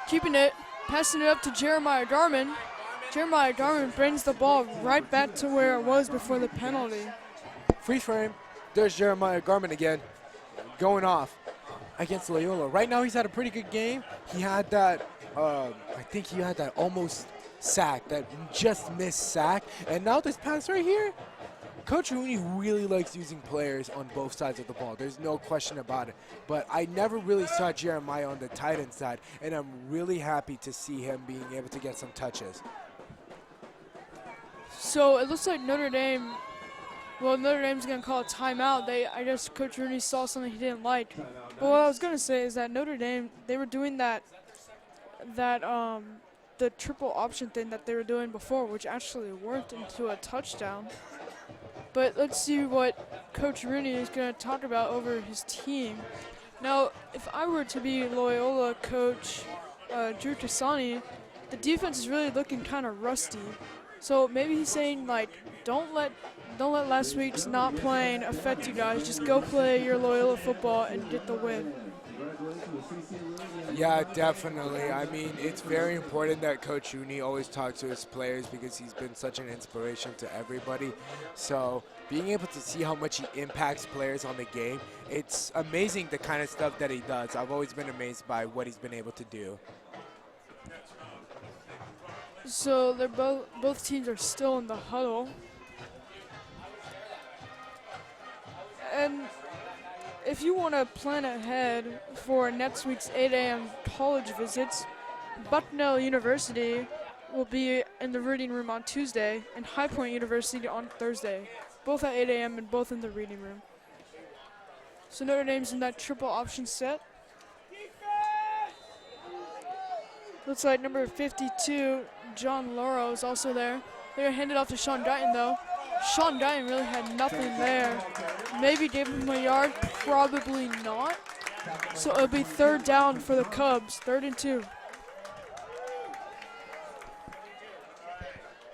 Keeping it, passing it up to Jeremiah Garman. Jeremiah Garman brings the ball right back to where it was before the penalty. Free frame. There's Jeremiah Garman again, going off against Loyola. Right now he's had a pretty good game. He had that, I think he had that almost sack, that just missed sack. And now this pass right here, Coach Rooney really likes using players on both sides of the ball. There's no question about it. But I never really saw Jeremiah on the tight end side, and I'm really happy to see him being able to get some touches. So it looks like Notre Dame's going to call a timeout. I guess Coach Rooney saw something he didn't like. But what I was going to say is that Notre Dame, they were doing the triple option thing that they were doing before, which actually worked into a touchdown. But let's see what Coach Rooney is going to talk about over his team. Now, if I were to be Loyola coach Drew Tassani, the defense is really looking kind of rusty. So maybe he's saying, like, don't let last week's not playing affect you guys. Just go play your Loyola football and get the win. Yeah, definitely. I mean, it's very important that Coach Rooney always talks to his players because he's been such an inspiration to everybody. So being able to see how much he impacts players on the game, it's amazing the kind of stuff that he does. I've always been amazed by what he's been able to do. So they're both teams are still in the huddle. And if you want to plan ahead for next week's 8 a.m. college visits, Bucknell University will be in the reading room on Tuesday and High Point University on Thursday, both at 8 a.m. and both in the reading room. So Notre Dame's in that triple option set. Looks like number 52, John Loro, is also there. They're going to hand it off to Sean Guyton, though. Sean Guyton really had nothing there. Maybe gave him a yard, probably not. So it'll be third down for the Cubs, 3rd and 2.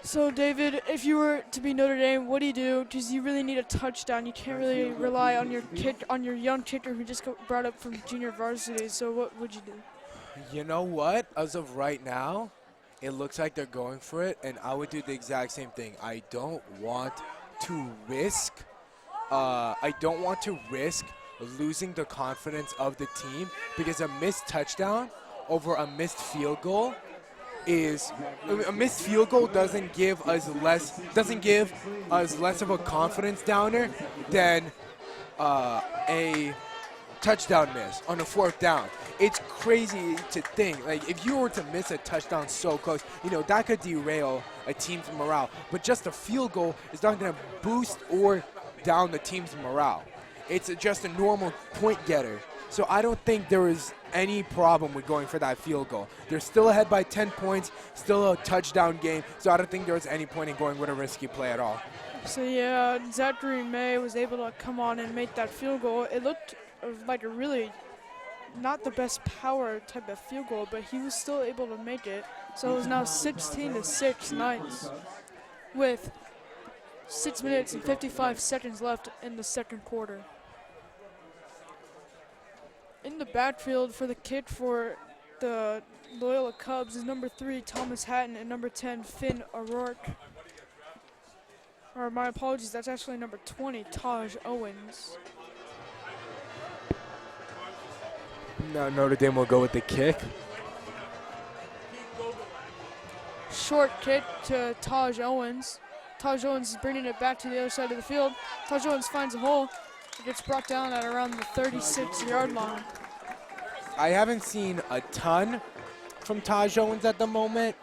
So David, if you were to be Notre Dame, what do you do? Because you really need a touchdown. You can't really rely on your young kicker who just got brought up from junior varsity. So what would you do? You know what? As of right now, it looks like they're going for it, and I would do the exact same thing. I don't want to risk losing the confidence of the team, because a missed touchdown over a missed field goal doesn't give us less of a confidence downer than a touchdown miss on a 4th down. It's crazy to think, like, if you were to miss a touchdown so close, that could derail a team's morale. But just a field goal is not going to boost or down the team's morale. It's just a normal point getter. So I don't think there is any problem with going for that field goal. They're still ahead by 10 points, still a touchdown game, so I don't think there was any point in going with a risky play at all. So yeah, Zachary May was able to come on and make that field goal. It looked like a really not the best power type of field goal, but he was still able to make it. So it was now 16-6 Knights with 6 minutes and 55 seconds left in the second quarter. In the backfield for the kick for the Loyola Cubs is number 3, Thomas Hatton, and number 10, Finn O'Rourke. Or my apologies, that's actually number 20, Taj Owens. Now Notre Dame will go with the kick. Short kick to Taj Owens. Taj Owens is bringing it back to the other side of the field. Taj Owens finds a hole. It gets brought down at around the 36-yard line. I haven't seen a ton from Taj Owens at the moment,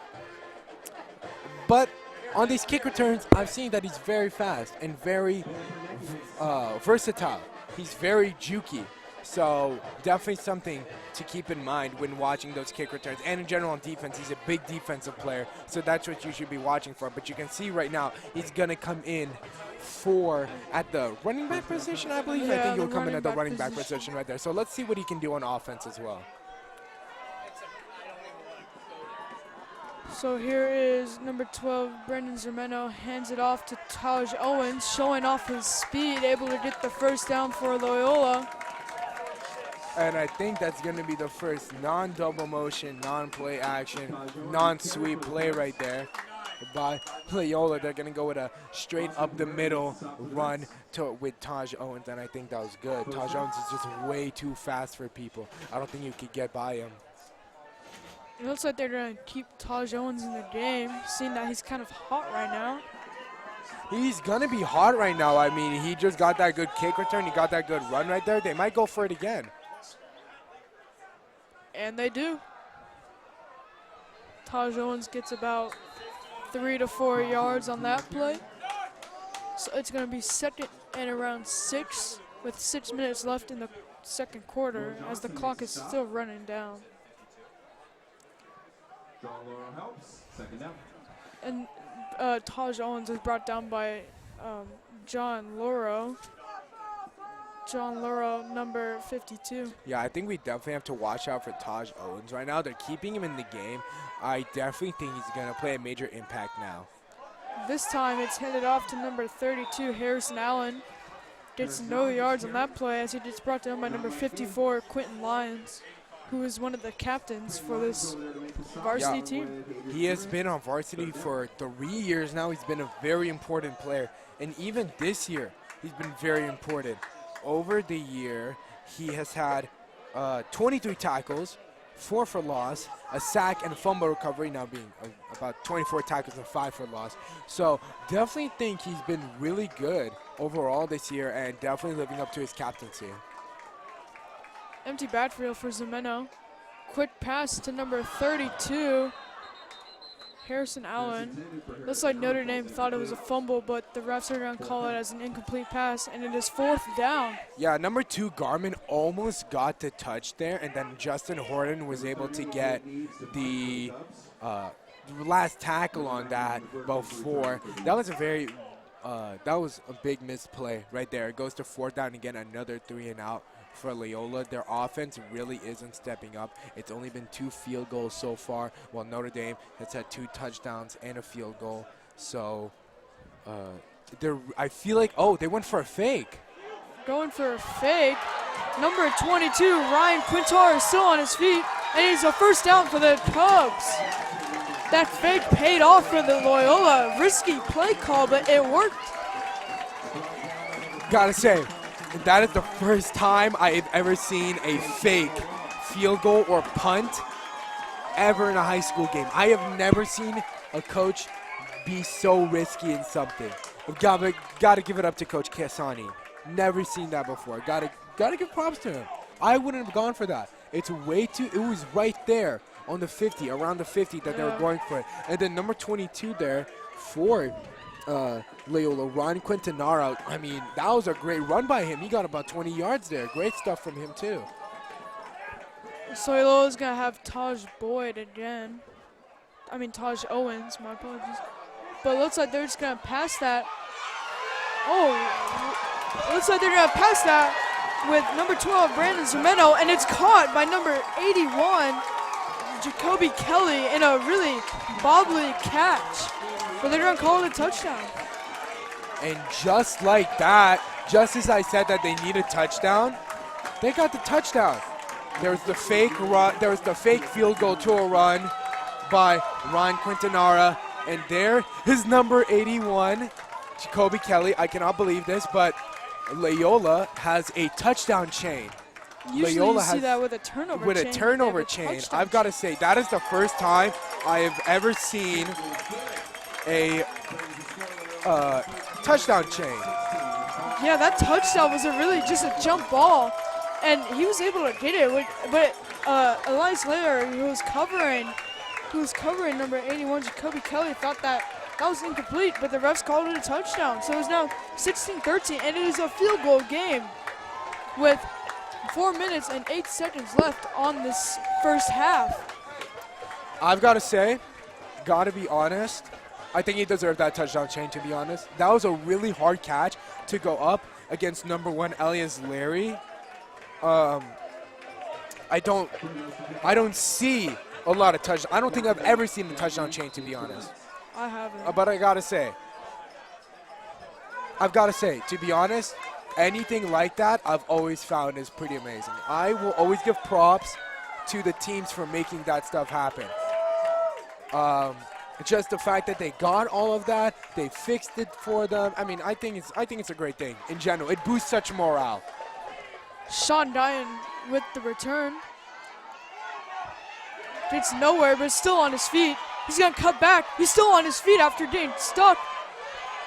but on these kick returns, I've seen that he's very fast and very versatile. He's very jukey. So definitely something to keep in mind when watching those kick returns. And in general on defense, he's a big defensive player. So that's what you should be watching for. But you can see right now he's going to come in at the running back position, I believe. Yeah, I think he'll the come in at the running running back back position right there. So let's see what he can do on offense as well. So here is number 12, Brendan Zermeno, hands it off to Taj Owens, showing off his speed, able to get the first down for Loyola. And I think that's going to be the first non-double motion, non-play action, non-sweep play right there by Loyola. They're going to go with a straight up the middle run with Taj Owens, and I think that was good. Taj Owens is just way too fast for people. I don't think you could get by him. It looks like they're going to keep Taj Owens in the game, seeing that he's kind of hot right now. He's going to be hot right now. I mean, he just got that good kick return. He got that good run right there. They might go for it again. And they do. Taj Owens gets about 3 to 4 yards on that play. So it's going to be second and around 6 with 6 minutes left in the second quarter as the clock is still running down. John Laura helps. Second down. And Taj Owens is brought down by John Loro. John Loro, number 52. Yeah, I think we definitely have to watch out for Taj Owens right now. They're keeping him in the game. I definitely think he's going to play a major impact now. This time it's handed off to number 32, Harrison Allen. Gets no yards on that play as he gets brought down by number 54, Quentin Lyons, who is one of the captains for this varsity team. He has been on varsity for 3 years now. He's been a very important player. And even this year, he's been very important. Over the year, he has had 23 tackles, 4 for loss, a sack, and a fumble recovery, now being about 24 tackles and 5 for loss. So definitely think he's been really good overall this year and definitely living up to his captaincy. Empty backfield for Zermeno. Quick pass to number 32, Harrison Allen. Looks like Notre Dame thought it was a fumble, but the refs are going to call it as an incomplete pass, and it is 4th down. Yeah, number 2, Garmin almost got to touch there, and then Justin Horton was able to get the last tackle on that before. That was a big misplay right there. It goes to 4th down again, another 3 and out for Loyola. Their offense really isn't stepping up. It's only been 2 field goals so far, while Notre Dame has had 2 touchdowns and a field goal. So I feel like, they went for a fake. Going for a fake. Number 22, Ryan Quintar, is still on his feet, and it's a first down for the Cubs. That fake paid off for the Loyola. Risky play call, but it worked. Gotta say, that is the first time I've ever seen a fake field goal or punt ever in a high school game. I have never seen a coach be so risky in something. Gotta give it up to Coach Cassani. Never seen that before. Gotta give props to him. I wouldn't have gone for that. It was right there on the 50, around the 50 that they were going for it. And then number 22 there for Loyola, Ron Quintanaro. I mean, that was a great run by him. He got about 20 yards there. Great stuff from him, too. So Loyola's going to have Taj Owens, my apologies. But it looks like they're just going to pass that. It looks like they're going to pass that with number 12, Brandon Zermeno, and it's caught by number 81, Jacoby Kelly, in a really bobbly catch. But they're going to call it a touchdown. And just like that, just as I said that they need a touchdown, they got the touchdown. There was the fake run. There was the fake field goal to a run by Ryan Quintanara, and there is number 81, Jacoby Kelly. I cannot believe this, but Loyola has a touchdown chain. Usually Loyola you see that with a turnover chain. With a turnover chain, I've got to say that is the first time I have ever seen a touchdown chain. Yeah, that touchdown was just a jump ball, and he was able to get it. But Elias Layer, who was covering number 81, Jacoby Kelly, thought that was incomplete, but the refs called it a touchdown. So it's now 16-13, and it is a field goal game with 4 minutes and 8 seconds left on this first half. I've got to say, got to be honest, I think he deserved that touchdown chain, to be honest. That was a really hard catch to go up against number 1 Elias Larry. I don't see a lot of touchdowns. I don't think I've ever seen a touchdown chain, to be honest. I haven't. But I've got to say, to be honest, anything like that I've always found is pretty amazing. I will always give props to the teams for making that stuff happen. Just the fact that they got all of that, they fixed it for them. I mean, I think it's a great thing in general. It boosts such morale. Sean Dyan with the return. Gets nowhere, but still on his feet. He's gonna cut back. He's still on his feet after getting stuck.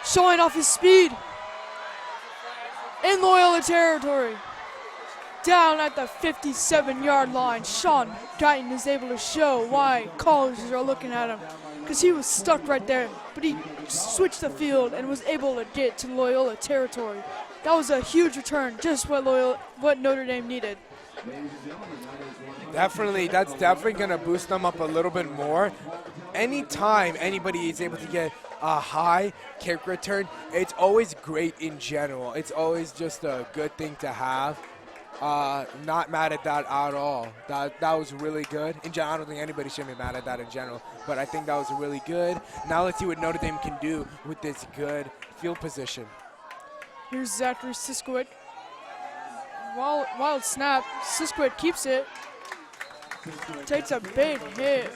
Showing off his speed. In Loyola territory. Down at the 57-yard line, Sean Guyton is able to show why colleges are looking at him. Because he was stuck right there, but he switched the field and was able to get to Loyola territory. That was a huge return, just what Notre Dame needed. Definitely, that's definitely going to boost them up a little bit more. Anytime anybody is able to get a high kick return, it's always great in general. It's always just a good thing to have. Not mad at that at all. That was really good. In general, I don't think anybody should be mad at that in general, but I think that was really good. Now let's see what Notre Dame can do with this good field position. Here's Zachary Siskowit. Wild snap. Siskowit keeps it. Takes a big hit.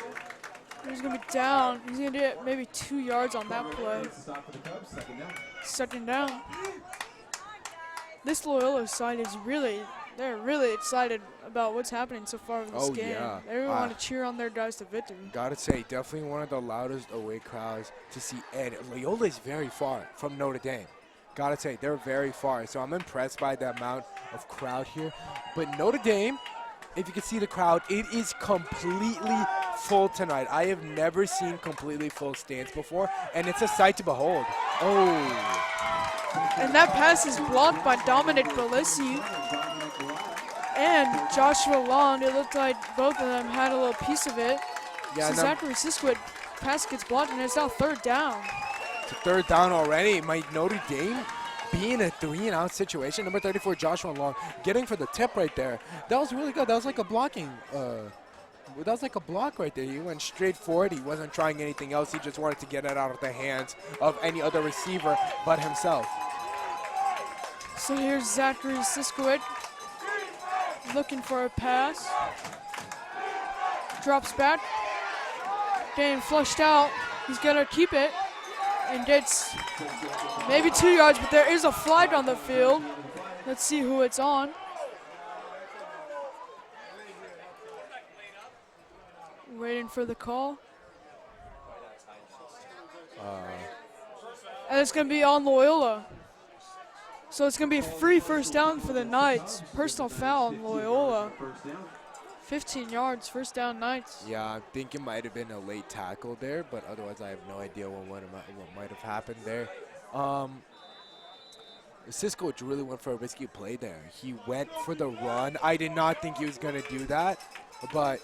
He's going to be down. He's going to get maybe 2 yards on that play. Second down. This Loyola side is they're really excited about what's happening so far in this game. Yeah. They really want to cheer on their guys to victory. Gotta say, definitely one of the loudest away crowds to see. And Loyola is very far from Notre Dame. Gotta say, they're very far. So I'm impressed by the amount of crowd here. But Notre Dame, if you can see the crowd, it is completely full tonight. I have never seen completely full stands before, and it's a sight to behold. Oh. And that pass is blocked by Dominic Belissi and Joshua Long. It looked like both of them had a little piece of it. Yeah, so Zachary Siskowit pass gets blocked, and it's now third down. It's a third down already. Might Notre Dame be in a 3-and-out situation? Number 34, Joshua Long, getting for the tip right there. That was really good. That was like a blocking. That was like a block right there. He went straight forward. He wasn't trying anything else. He just wanted to get it out of the hands of any other receiver but himself. So here's Zachary Siskowit looking for a pass. Drops back. Getting flushed out. He's going to keep it and gets maybe 2 yards, but there is a flag on the field. Let's see who it's on. Waiting for the call. And it's going to be on Loyola. So it's going to be a free first down for the Knights. Personal foul on Loyola. 15 yards, first down Knights. Yeah, I think it might have been a late tackle there, but otherwise I have no idea what might have happened there. Cisco really went for a risky play there. He went for the run. I did not think he was going to do that, but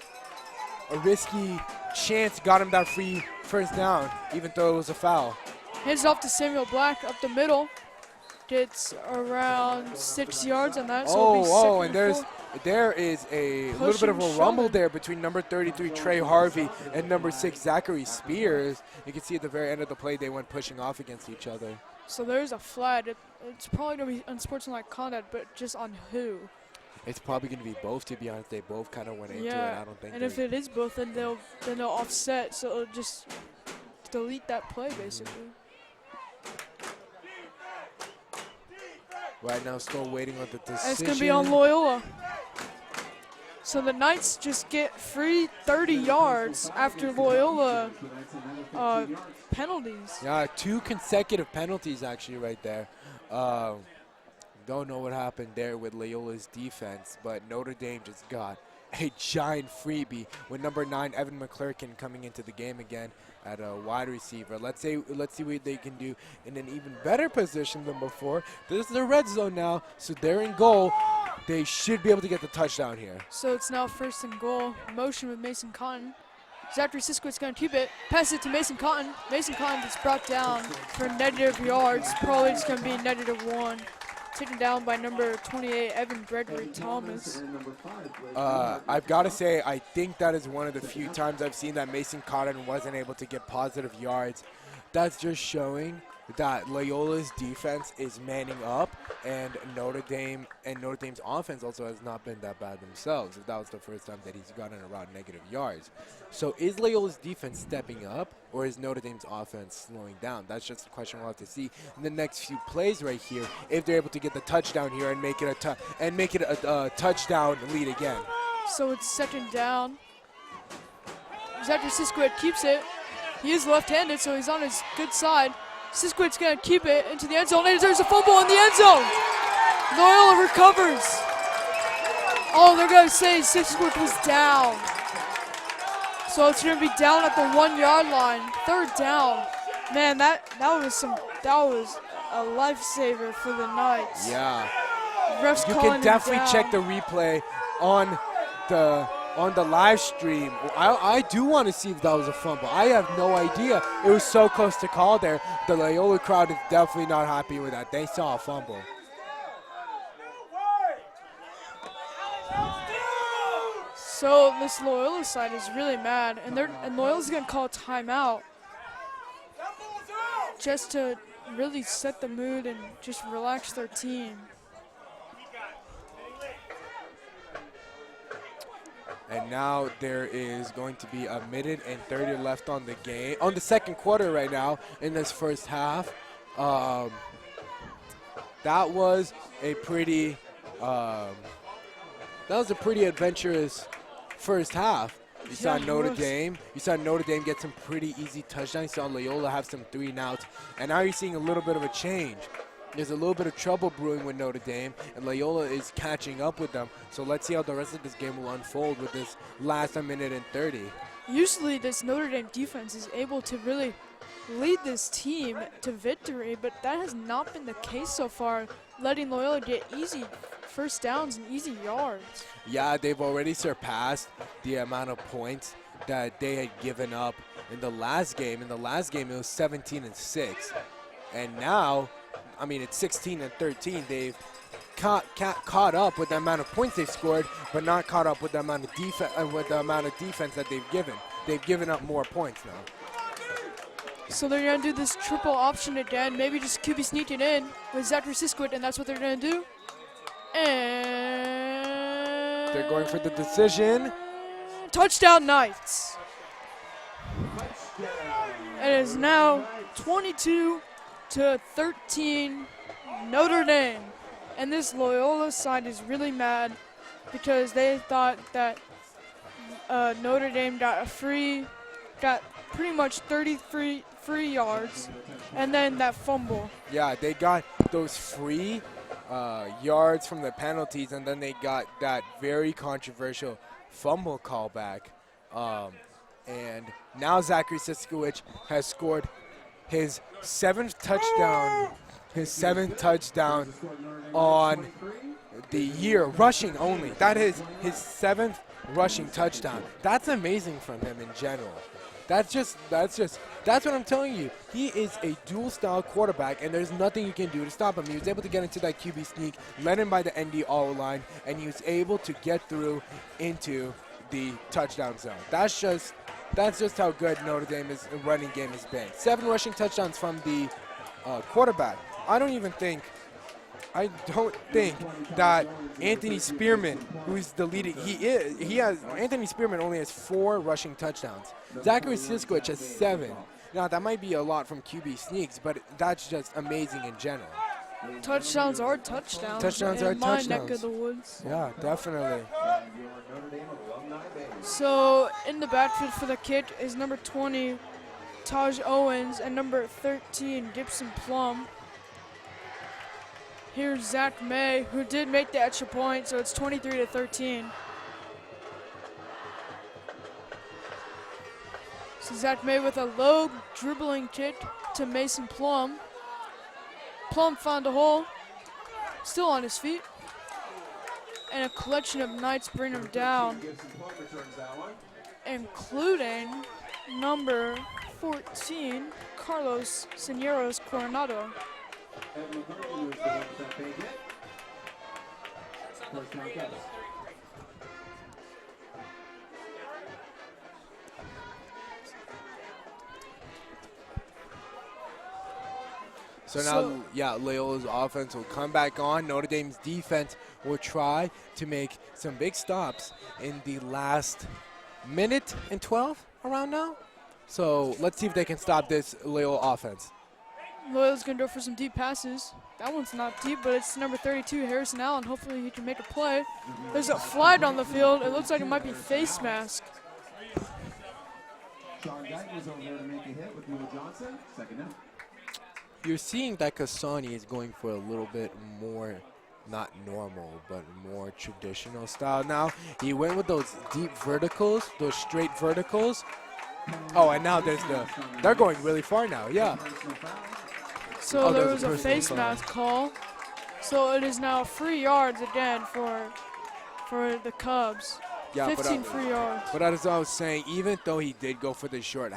a risky chance got him that free first down, even though it was a foul. Hands off to Samuel Black up the middle. Gets around 6 yards on that. So and there is a little bit of a rumble there between number 33, Trey Harvey, and number 6, Zachary Spears. You can see at the very end of the play, they went pushing off against each other. So there's a flag. It's probably going to be unsportsmanlike conduct, but just on who? It's probably going to be both, to be honest. They both kind of went into it. I don't think. And if it is both, then they'll offset. So it'll just delete that play, basically. Right now, still waiting on the decision. And it's going to be on Loyola. So the Knights just get free 30 yards after Loyola penalties. Yeah, 2 consecutive penalties actually right there. Don't know what happened there with Loyola's defense, but Notre Dame just got a giant freebie with number 9, Evan McClurkin, coming into the game again at a wide receiver. Let's see what they can do in an even better position than before. This is the red zone now, so they're in goal. They should be able to get the touchdown here. So it's now 1st and goal. Motion with Mason Cotton. Zachary Siskowitz going to keep it. Pass it to Mason Cotton. Mason Cotton gets brought down for negative yards. Probably just going to be -1. Taken down by number 28, Evan Gregory Thomas. I've got to say, I think that is one of the few times I've seen that Mason Cotton wasn't able to get positive yards. That's just showing that Loyola's defense is manning up, and Notre Dame's offense also has not been that bad themselves. If that was the first time that he's gotten around negative yards. So is Loyola's defense stepping up, or is Notre Dame's offense slowing down? That's just a question we'll have to see in the next few plays right here, if they're able to get the touchdown here and make it a touchdown lead again. So it's 2nd down. Zachary Siskowitz keeps it. He is left-handed, so he's on his good side. Siskowitz going to keep it into the end zone, and there's a fumble in the end zone. Loyola recovers. Oh, they're going to say Siskowitz was down. So it's going to be down at the 1-yard line. 3rd down. Man, that was a lifesaver for the Knights. Yeah. Refs You calling can him definitely down. check the replay on the live stream. I do want to see if that was a fumble. I have no idea. It was so close to call there. The Loyola crowd is definitely not happy with that. They saw a fumble. So this Loyola side is really mad, and Loyola's going to call a timeout just to really set the mood and just relax their team. And now there is going to be 1:30 left on the game, on the second quarter right now in this first half. That was a pretty adventurous first half. You saw Notre Dame get some pretty easy touchdowns. You saw Loyola have some 3-and-outs, and now you're seeing a little bit of a change. There's a little bit of trouble brewing with Notre Dame, and Loyola is catching up with them. So let's see how the rest of this game will unfold with this last 1:30. Usually this Notre Dame defense is able to really lead this team to victory, but that has not been the case so far, letting Loyola get easy first downs and easy yards. Yeah, they've already surpassed the amount of points that they had given up in the last game. In the last game, it was 17-6. And now, I mean, it's 16-13. They've caught up with the amount of points they've scored, but not caught up with the amount of defense that they've given. They've given up more points now. So they're going to do this triple option again, maybe just QB sneak it in with Zachary Siskowitz, and that's what they're going to do. And they're going for the decision. Touchdown Knights. It is now 22-13 Notre Dame. And this Loyola side is really mad because they thought that Notre Dame got pretty much 30 free yards, and then that fumble. Yeah, they got those free yards from the penalties, and then they got that very controversial fumble callback. And now Zachary Siskowitz has scored his seventh touchdown on the year, rushing only. That is his 7th rushing touchdown. That's amazing from him in general. That's what I'm telling you. He is a dual-style quarterback, and there's nothing you can do to stop him. He was able to get into that QB sneak, led in by the ND all line, and he was able to get through into the touchdown zone. That's just how good Notre Dame's running game has been. 7 rushing touchdowns from the quarterback. I don't think that Anthony Spearman, who's the leading, Anthony Spearman only has 4 rushing touchdowns. Zachary Siskowitz has 7. Now, that might be a lot from QB sneaks, but that's just amazing in general. Touchdowns are touchdowns. Touchdowns are in my touchdowns. neck of the woods. Yeah, definitely. So in the backfield for the kick is number 20, Taj Owens, and number 13, Gibson Plum. Here's Zach May, who did make the extra point, so it's 23-13. So Zach May with a low dribbling kick to Mason Plum. Plum found a hole, still on his feet. and a collection of Knights bring him down, including number 14, Carlos Señeros Coronado. So now, yeah, Loyola's offense will come back on. Notre Dame's defense will try to make some big stops in the last minute and 12 around now. So let's see if they can stop this Loyola offense. Loyola's going to go for some deep passes. That one's not deep, but it's number 32, Harrison Allen. Hopefully he can make a play. There's a flag on the field. It looks like it might be face mask. Sean Guyton is over there to make a hit with Will Johnson. Second down. You're seeing that Kasani is going for a little bit more, not normal, but more traditional style now. He went with those deep verticals, those straight verticals. Oh, and now they're going really far now, yeah. So there was a face mask call. So it is now 3 yards again for the Cubs. Yeah, 15 free yards. But as I was saying, even though he did go for the short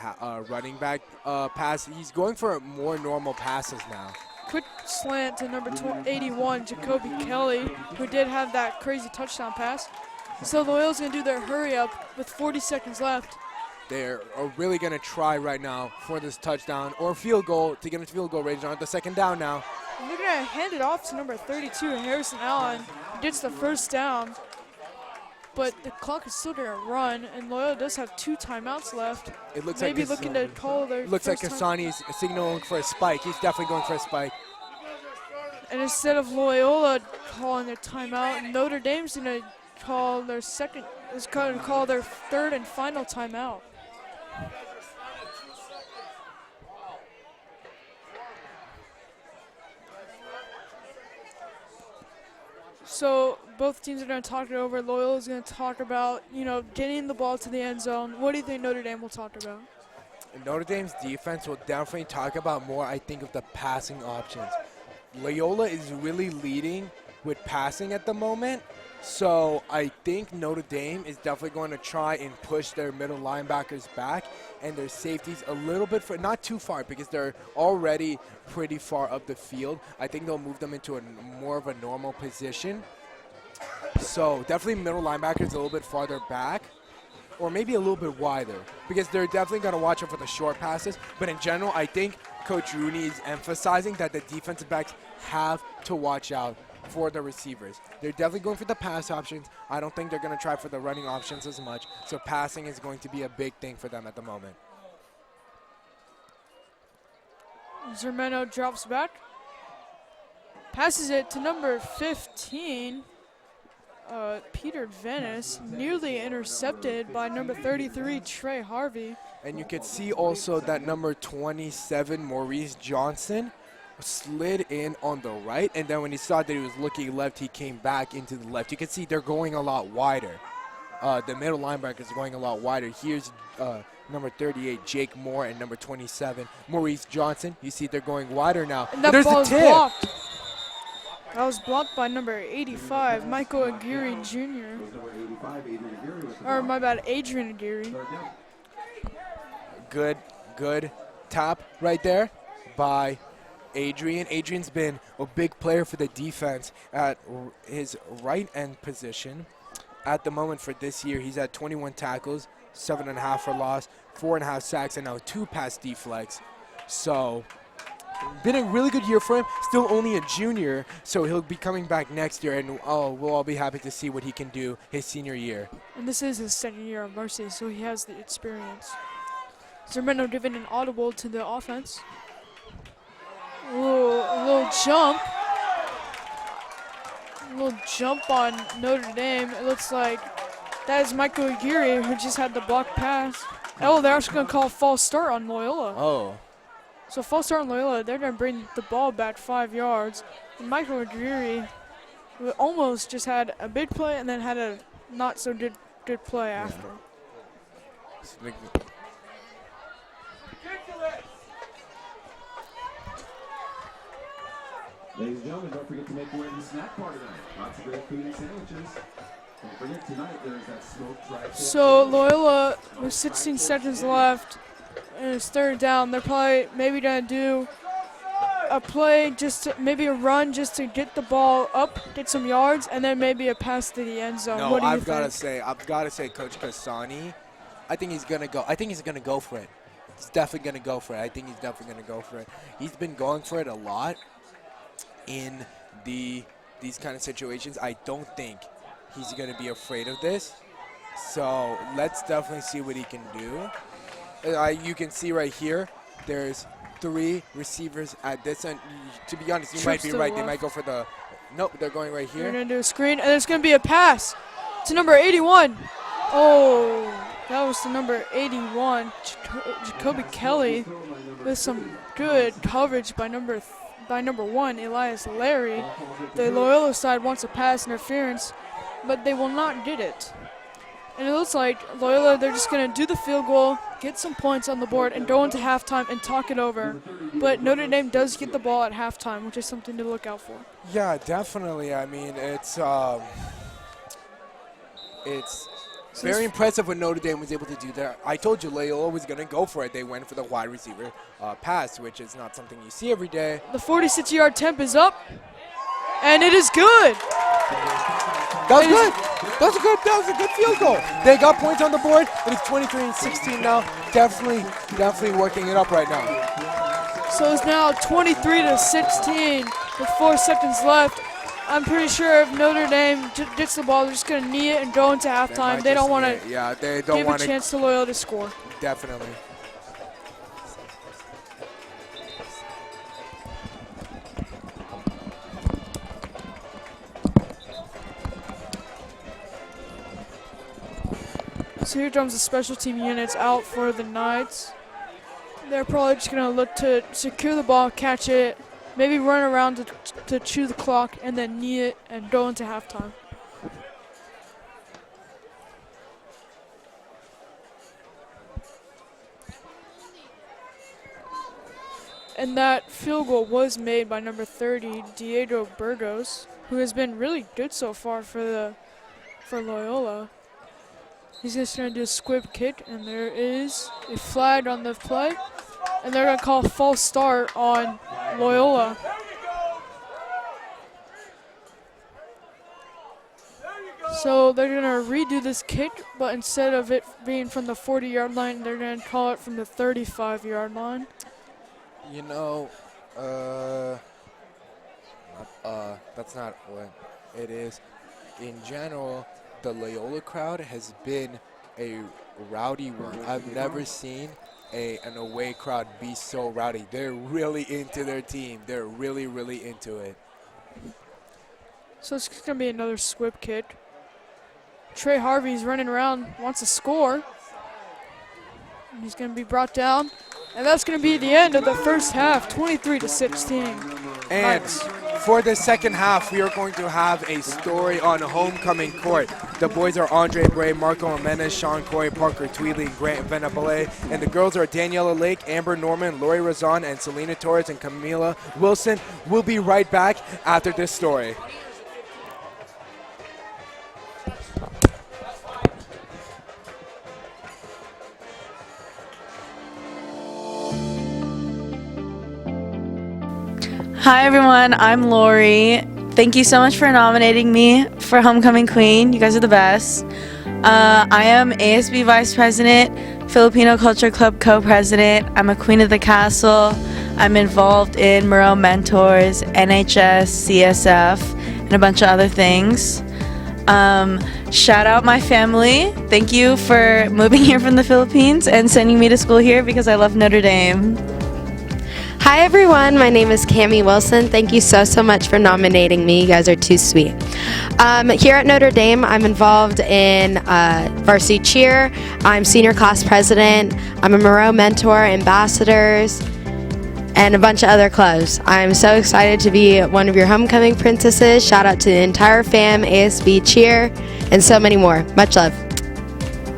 running back pass, he's going for more normal passes now. Quick slant to number 81, Jacoby Kelly, who did have that crazy touchdown pass. So Loyola's going to do their hurry up with 40 seconds left. They're really going to try right now for this touchdown or field goal to get into field goal range on the second down now. And they're going to hand it off to number 32, Harrison Allen, who gets the first down. But the clock is still going to run, and Loyola does have 2 timeouts left. It looks Maybe like looking to call their it looks like Kasani's signaling for a spike. He's definitely going for a spike. And instead of Loyola calling their timeout, Notre Dame's going to call their third and final timeout. So both teams are going to talk it over. Loyola's going to talk about, getting the ball to the end zone. What do you think Notre Dame will talk about? Notre Dame's defense will definitely talk about more, I think, of the passing options. Loyola is really leading with passing at the moment. So I think Notre Dame is definitely going to try and push their middle linebackers back and their safeties a little bit, not too far because they're already pretty far up the field. I think they'll move them into more of a normal position. So definitely middle linebackers a little bit farther back or maybe a little bit wider because they're definitely going to watch out for the short passes. But in general, I think Coach Rooney is emphasizing that the defensive backs have to watch out for the receivers. They're definitely going for the pass options. I don't think they're going to try for the running options as much. So passing is going to be a big thing for them at the moment. Zermeno drops back. Passes it to number 15, Peter Venice, nearly intercepted by number 33, Trey Harvey. And you can see also that number 27, Maurice Johnson, slid in on the right, and then when he saw that he was looking left, he came back into the left. You can see they're going a lot wider. The middle linebackers are going a lot wider. Here's number 38, Jake Moore, and number 27, Maurice Johnson. You see they're going wider now. And that ball is blocked. That was blocked by number 85, Michael Aguirre Jr. Or my bad, Adrian Aguirre. Good tap right there by Adrian. Adrian's been a big player for the defense at his right end position. At the moment for this year, he's at 21 tackles, 7.5 for loss, 4.5 sacks, and now 2 pass deflects. So, been a really good year for him. Still only a junior, so he'll be coming back next year, and we'll all be happy to see what he can do his senior year. And this is his second year at Varsity, so he has the experience. Zermeno giving an audible to the offense. A little jump. A little jump on Notre Dame. It looks like that is Michael Aguirre who just had the block pass. Oh, they're actually going to call a false start on Loyola. Oh. So false start on Loyola, they're going to bring the ball back 5 yards. And Michael Aguirre almost just had a big play and then had a not so good play after. Ladies and gentlemen, don't forget to make your way to the snack bar tonight. Lots of great food and sandwiches. Don't forget tonight there's that smoked dry fish. So Loyola with 16 seconds left and it's third down. They're probably maybe gonna do a play, maybe a run just to get the ball up, get some yards, and then maybe a pass to the end zone. No, What do you I've think? got to say, Coach Kasani, I think he's gonna go for it. He's definitely gonna go for it. I think he's definitely gonna go for it. He's been going for it a lot in these kind of situations. I don't think he's gonna be afraid of this. So let's definitely see what he can do. You can see right here, there's 3 receivers at this end. To be honest, you might be right. They might go for the. Nope, they're going right here. They're gonna do a screen, and there's gonna be a pass to number 81. Oh, that was the number 81, Jacoby Kelly, with some good coverage by number 1, Elias Larry. The Loyola side wants a pass interference, but they will not get it. And it looks like Loyola, they're just going to do the field goal, get some points on the board, and go into halftime and talk it over. But Notre Dame does get the ball at halftime, which is something to look out for. Yeah, definitely. I mean, it's very impressive what Notre Dame was able to do there. I told you Loyola was going to go for it. They went for the wide receiver pass, which is not something you see every day. The 46-yard temp is up, and it is good. That was good. That was a good field goal. They got points on the board. It is 23-16 now. Definitely working it up right now. So it's now 23-16 with 4 seconds left. I'm pretty sure if Notre Dame gets the ball, they're just going to knee it and go into halftime. They don't want to give a chance to Loyola to score. Definitely. So here comes the special team units out for the Knights. They're probably just going to look to secure the ball, catch it, maybe run around to chew the clock, and then knee it and go into halftime. And that field goal was made by number 30, Diego Burgos, who has been really good so far for Loyola. He's just going to do a squib kick, and there is a flag on the play. And they're going to call a false start on Loyola. So they're going to redo this kick, but instead of it being from the 40-yard line, they're going to call it from the 35-yard line. You know, that's not what it is. In general, the Loyola crowd has been a rowdy one. I've never seen an away crowd be so rowdy. They're really into their team. They're really into it. So it's going to be another squib kick. Trey Harvey's running around, wants to score. And he's going to be brought down. And that's going to be the end of the first half, 23-16. And for the second half, we are going to have a story on homecoming court. The boys are Andre Bray, Marco Jimenez, Sean Corey, Parker Tweedley, Grant Venabale. And the girls are Daniela Lake, Amber Norman, Lori Razan, and Selena Torres and Camila Wilson. We'll be right back after this story. Hi everyone, I'm Lori. Thank you so much for nominating me for Homecoming Queen. You guys are the best. I am ASB Vice President, Filipino Culture Club Co-President. I'm a Queen of the Castle. I'm involved in Moreau Mentors, NHS, CSF, and a bunch of other things. Shout out my family. Thank you for moving here from the Philippines and sending me to school here because I love Notre Dame. Hi everyone, my name is Cammie Wilson. Thank you so much for nominating me. You guys are too sweet. Here at Notre Dame, I'm involved in Varsity Cheer. I'm senior class president. I'm a Moreau Mentor, ambassadors, and a bunch of other clubs. I'm so excited to be one of your homecoming princesses. Shout out to the entire fam, ASB Cheer, and so many more. Much love.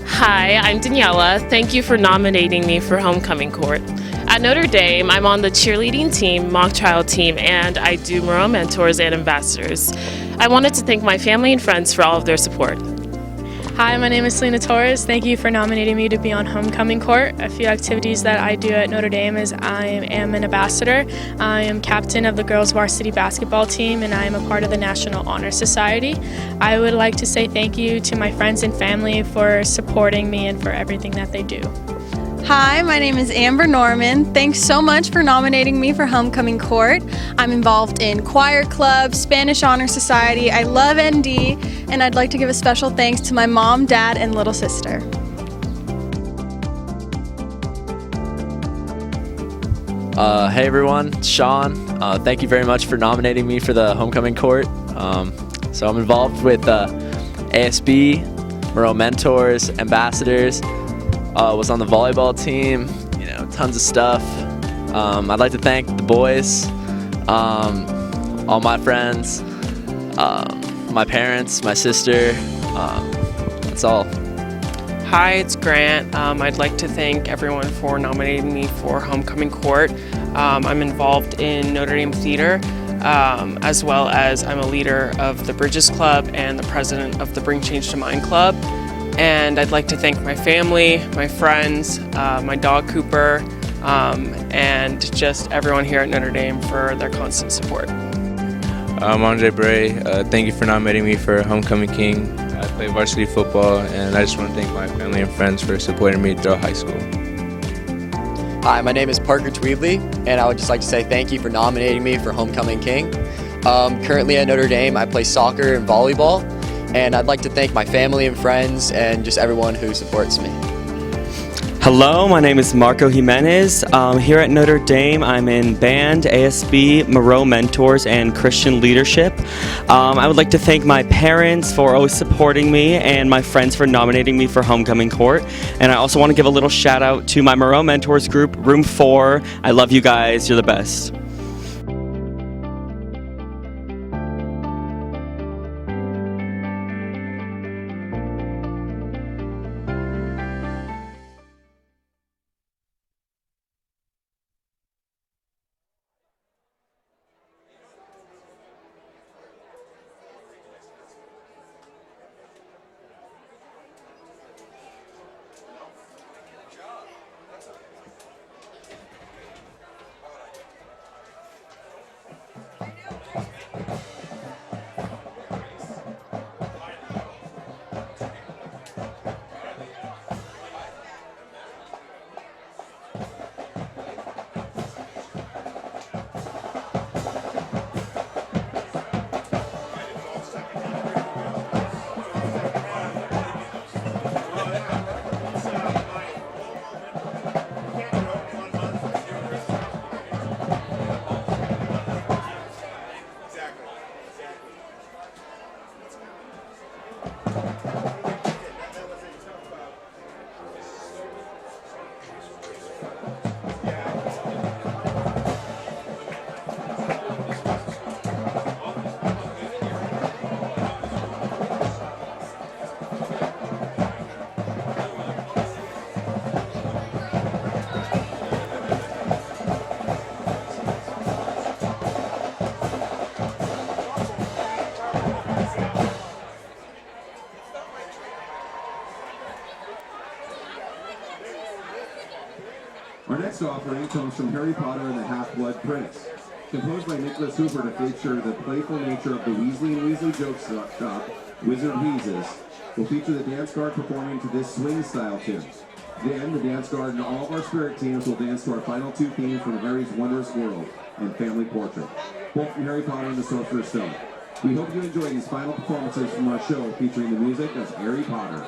Hi, I'm Daniela. Thank you for nominating me for Homecoming Court. At Notre Dame, I'm on the cheerleading team, mock trial team, and I do Morale Mentors and Ambassadors. I wanted to thank my family and friends for all of their support. Hi, my name is Selena Torres. Thank you for nominating me to be on homecoming court. A few activities that I do at Notre Dame is I am an ambassador. I am captain of the girls varsity basketball team, and I am a part of the National Honor Society. I would like to say thank you to my friends and family for supporting me and for everything that they do. Hi, my name is Amber Norman. Thanks so much for nominating me for Homecoming Court. I'm involved in choir club, Spanish Honor Society. I love ND, and I'd like to give a special thanks to my mom, dad, and little sister. Hey everyone, it's Sean. Thank you very much for nominating me for the Homecoming Court. So I'm involved with ASB, Morale Mentors, Ambassadors. Was on the volleyball team, tons of stuff. I'd like to thank the boys, all my friends, my parents, my sister. That's all. Hi, it's Grant. I'd like to thank everyone for nominating me for Homecoming Court. I'm involved in Notre Dame Theater, as well as I'm a leader of the Bridges Club and the president of the Bring Change to Mind Club. And I'd like to thank my family, my friends, my dog Cooper, and just everyone here at Notre Dame for their constant support. I'm Andre Bray. Thank you for nominating me for Homecoming King. I play varsity football, and I just want to thank my family and friends for supporting me throughout high school. Hi, my name is Parker Tweedley, and I would just like to say thank you for nominating me for Homecoming King. Currently at Notre Dame, I play soccer and volleyball. And I'd like to thank my family and friends and just everyone who supports me. Hello, my name is Marco Jimenez. Here at Notre Dame, I'm in band, ASB, Morale Mentors, and Christian Leadership. I would like to thank my parents for always supporting me and my friends for nominating me for Homecoming Court. And I also want to give a little shout out to my Morale Mentors group, Room 4. I love you guys. You're the best. Our next offering comes from Harry Potter and the Half-Blood Prince. Composed by Nicholas Hooper to feature the playful nature of the Weasley and Weasley Joke Shop, Wizard Wheezes, will feature the dance guard performing to this swing-style tune. Then, the dance guard and all of our spirit teams will dance to our final two themes from Harry's Wondrous World and Family Portrait, both from Harry Potter and the Sorcerer's Stone. We hope you enjoy these final performances from our show featuring the music of Harry Potter.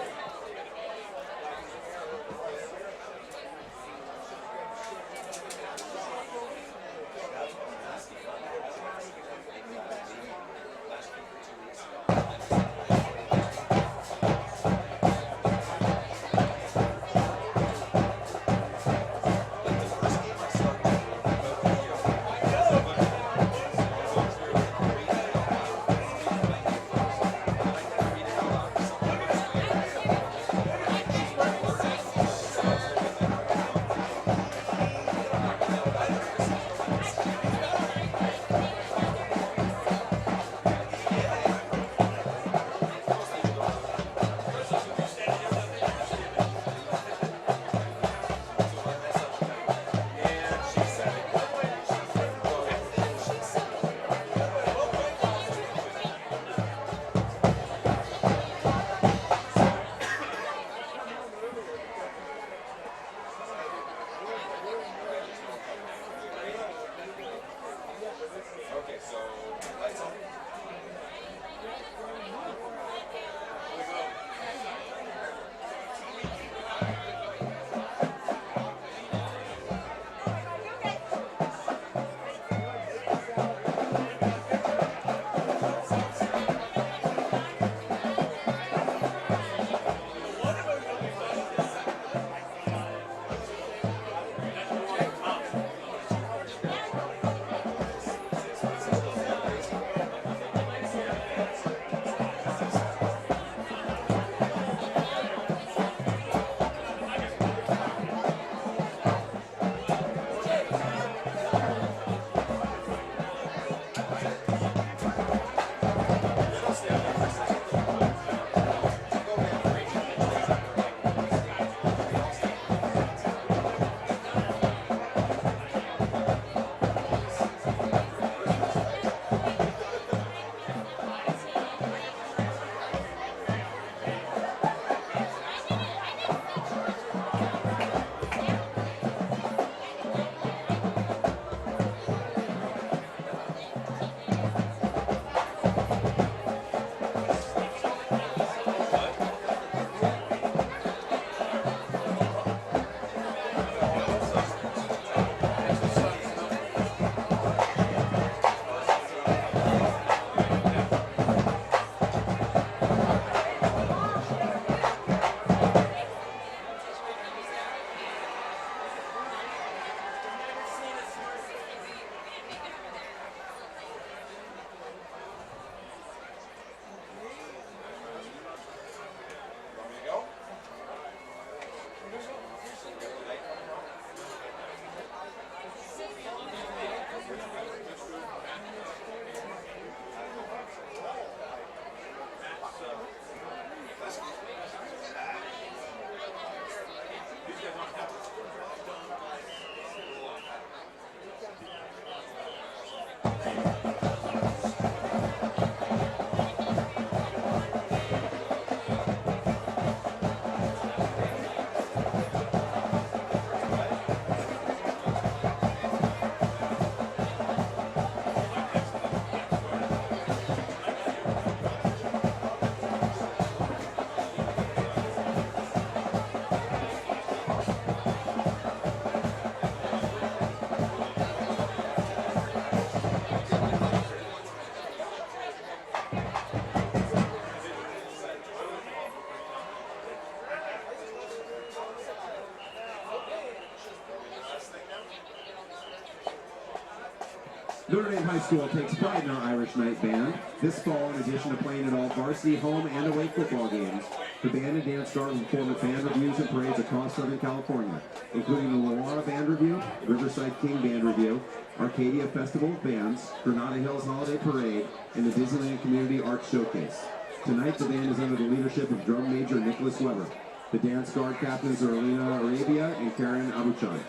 Notre Dame High School takes pride in our Irish Night Band. This fall, in addition to playing at all varsity home and away football games, the band and dance guard will perform at band reviews and parades across Southern California, including the Loyola Band Review, Riverside King Band Review, Arcadia Festival of Bands, Granada Hills Holiday Parade, and the Disneyland Community Arts Showcase. Tonight, the band is under the leadership of drum major Nicholas Weber. The dance guard captains are Alina Arabia and Karen Abuchan.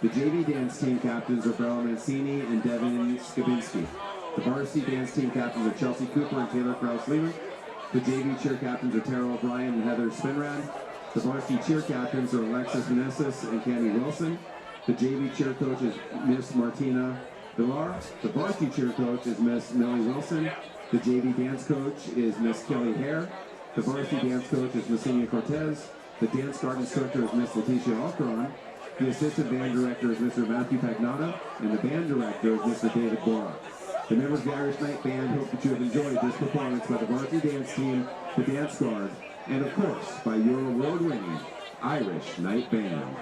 The JV dance team captains are Beryl Mancini and Devin Skabinski. The varsity dance team captains are Chelsea Cooper and Taylor Krause-Lehman. The JV cheer captains are Tara O'Brien and Heather Spinrad. The varsity cheer captains are Alexis Meneses and Candy Wilson. The JV cheer coach is Miss Martina Villar. The varsity cheer coach is Miss Millie Wilson. The JV dance coach is Miss Kelly Hare. The varsity dance coach is Messinia Cortez. The dance guard instructor is Miss Leticia Alcaron. The assistant band director is Mr. Matthew Pagnata, and the band director is Mr. David Bora. The members of the Irish Night Band hope that you have enjoyed this performance by the varsity dance team, the dance guard, and of course, by your award-winning Irish Night Band.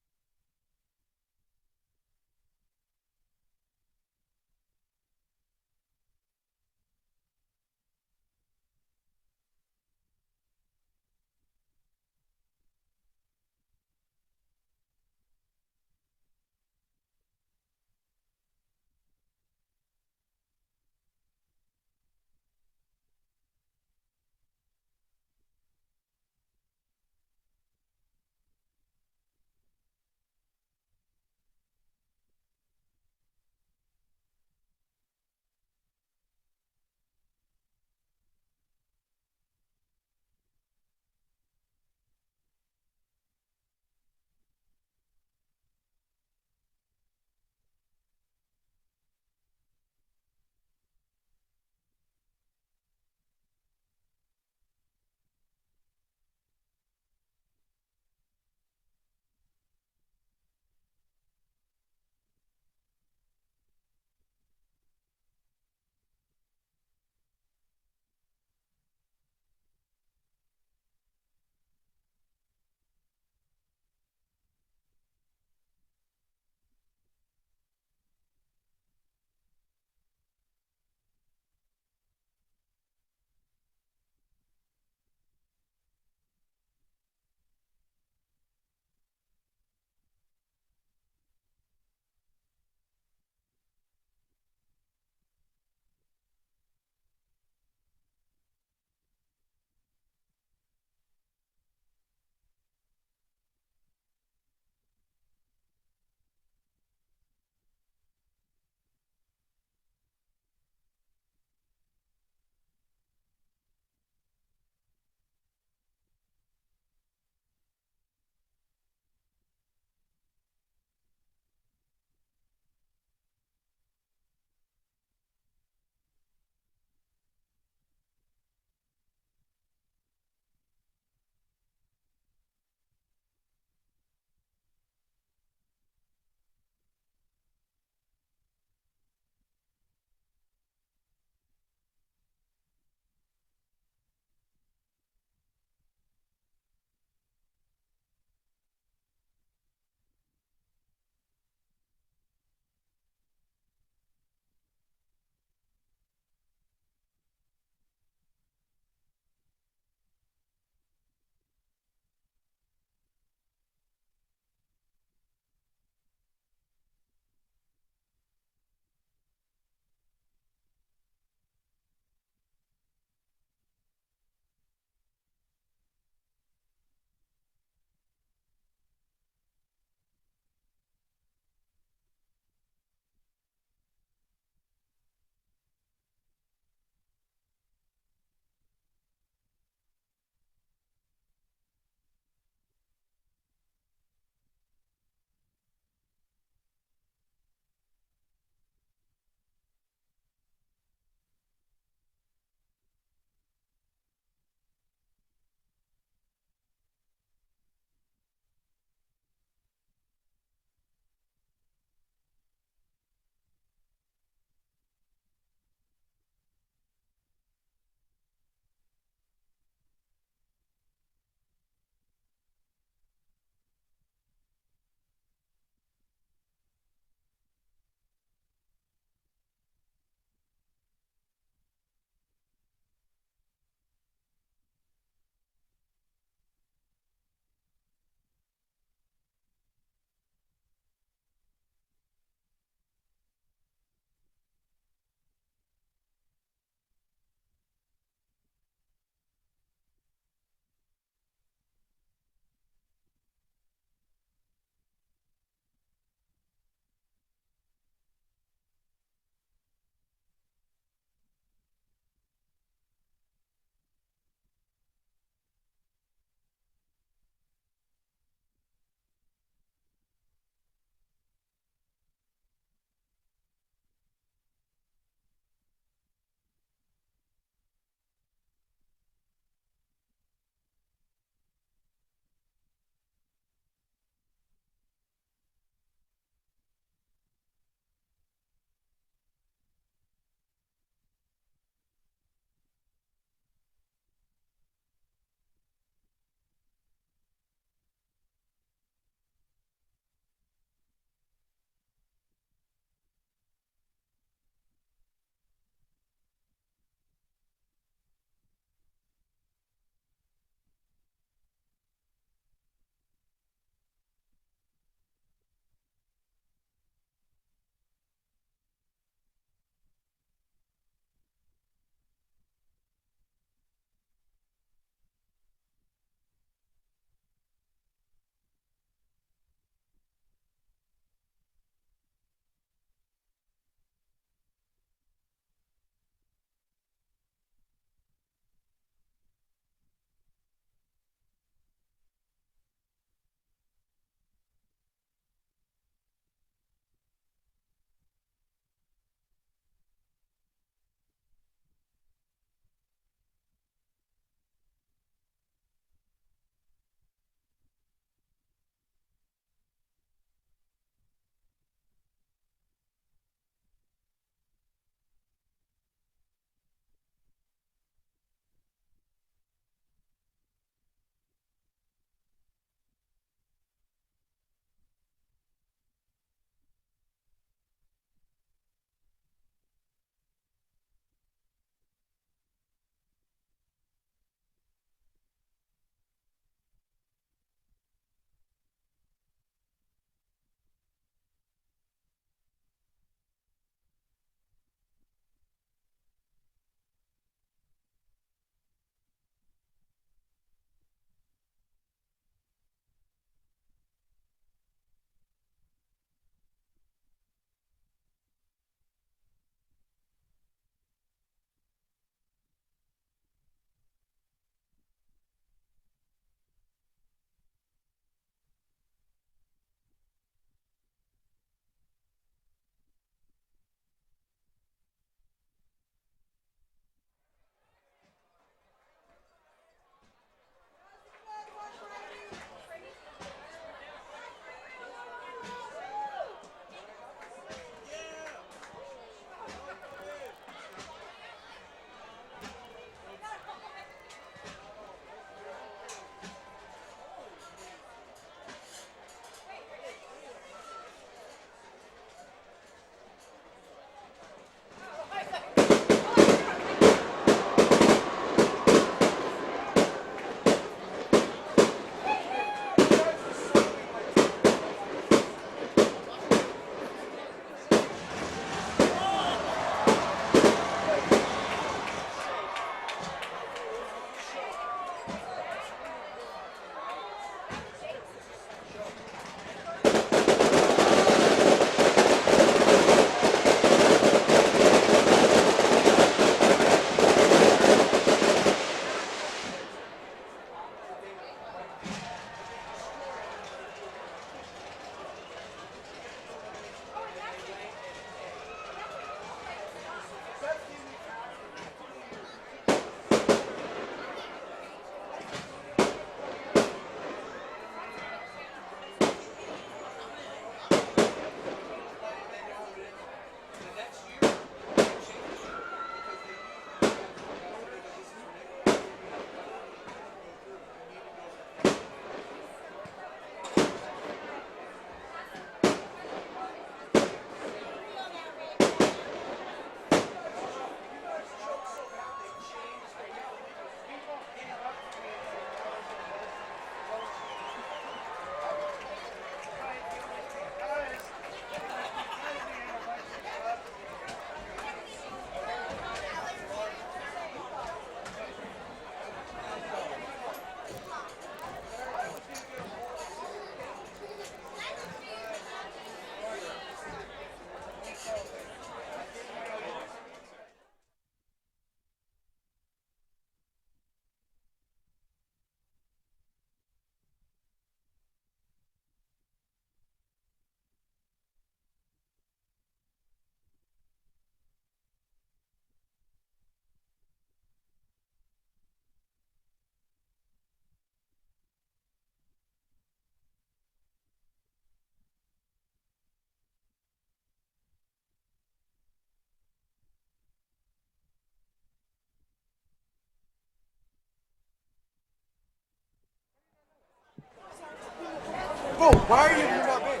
Whoa, why are you not big?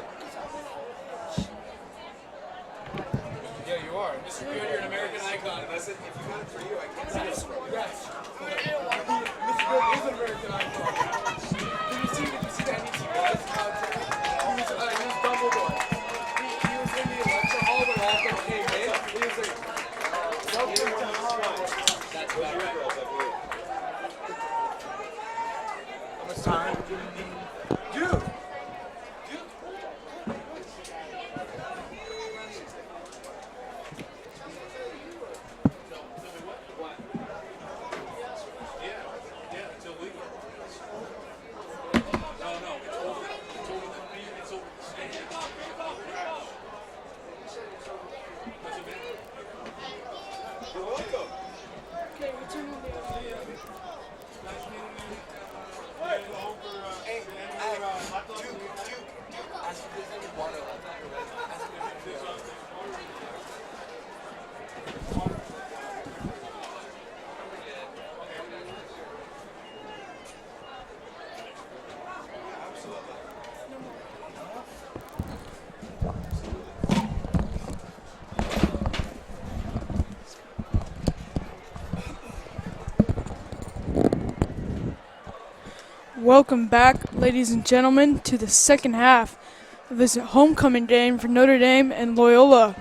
Yeah, you are. Mr. Beard, you're an American icon. And I said, if you got it for you, I can't say it. Yes. Mr. Beard is an American icon. Did you see that? He was Dumbledore. He was in the lecture hall when all of them came in. He was like, welcome to Hogwarts. That's about right. How much time do you need? Dude! Welcome back, ladies and gentlemen, to the second half of this homecoming game for Notre Dame and Loyola.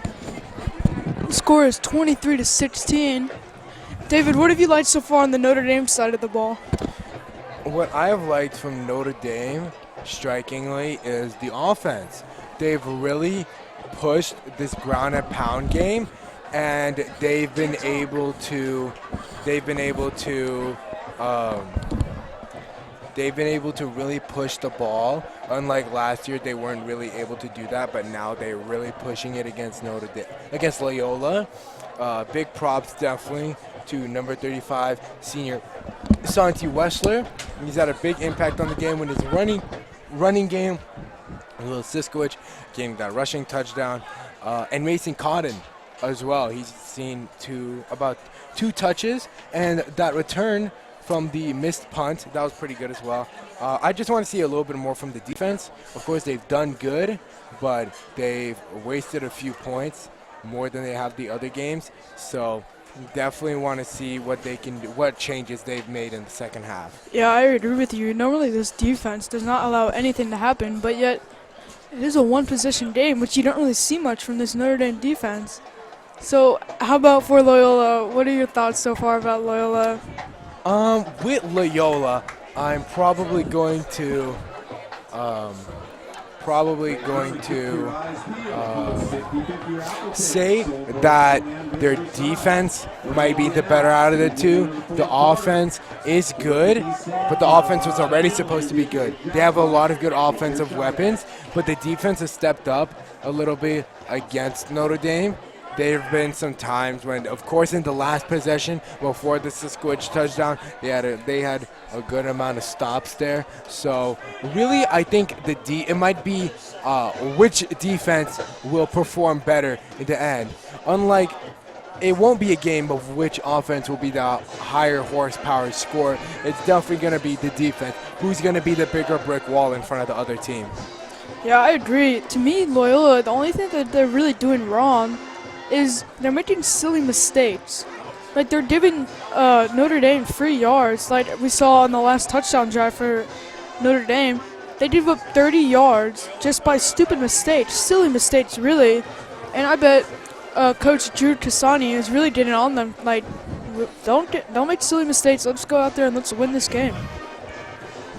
The score is 23-16. David, what have you liked so far on the Notre Dame side of the ball? What I have liked from Notre Dame, strikingly, is the offense. They've really pushed this ground and pound game, and they've been able to really push the ball. Unlike last year, they weren't really able to do that, but now they're really pushing it against against Loyola. Big props definitely to number 35 senior Santi Wessler. He's had a big impact on the game when his running game. Will Siskowicz getting that rushing touchdown, and Mason Cotton as well. He's seen about two touches, and that return from the missed punt, that was pretty good as well. I just want to see a little bit more from the defense. Of course, they've done good, but they've wasted a few points more than they have the other games. So definitely want to see what they can do, what changes they've made in the second half. Yeah, I agree with you. Normally this defense does not allow anything to happen, but yet it is a one-possession game, which you don't really see much from this Notre Dame defense. So how about for Loyola? What are your thoughts so far about Loyola? With Loyola, I'm probably going to say that their defense might be the better out of the two. The offense is good, but the offense was already supposed to be good. They have a lot of good offensive weapons, but the defense has stepped up a little bit against Notre Dame. There have been some times when, of course, in the last possession before the Siskowicz touchdown, they had a good amount of stops there. So really, I think it might be which defense will perform better in the end. Unlike, it won't be a game of which offense will be the higher horsepower score. It's definitely going to be the defense. Who's going to be the bigger brick wall in front of the other team? Yeah, I agree. To me, Loyola, the only thing that they're really doing wrong is they're making silly mistakes. Like, they're giving Notre Dame free yards, like we saw on the last touchdown drive for Notre Dame. They gave up 30 yards just by stupid mistakes, silly mistakes, really. And I bet Coach Drew Cassani is really getting on them. Like, don't make silly mistakes. Let's go out there and let's win this game.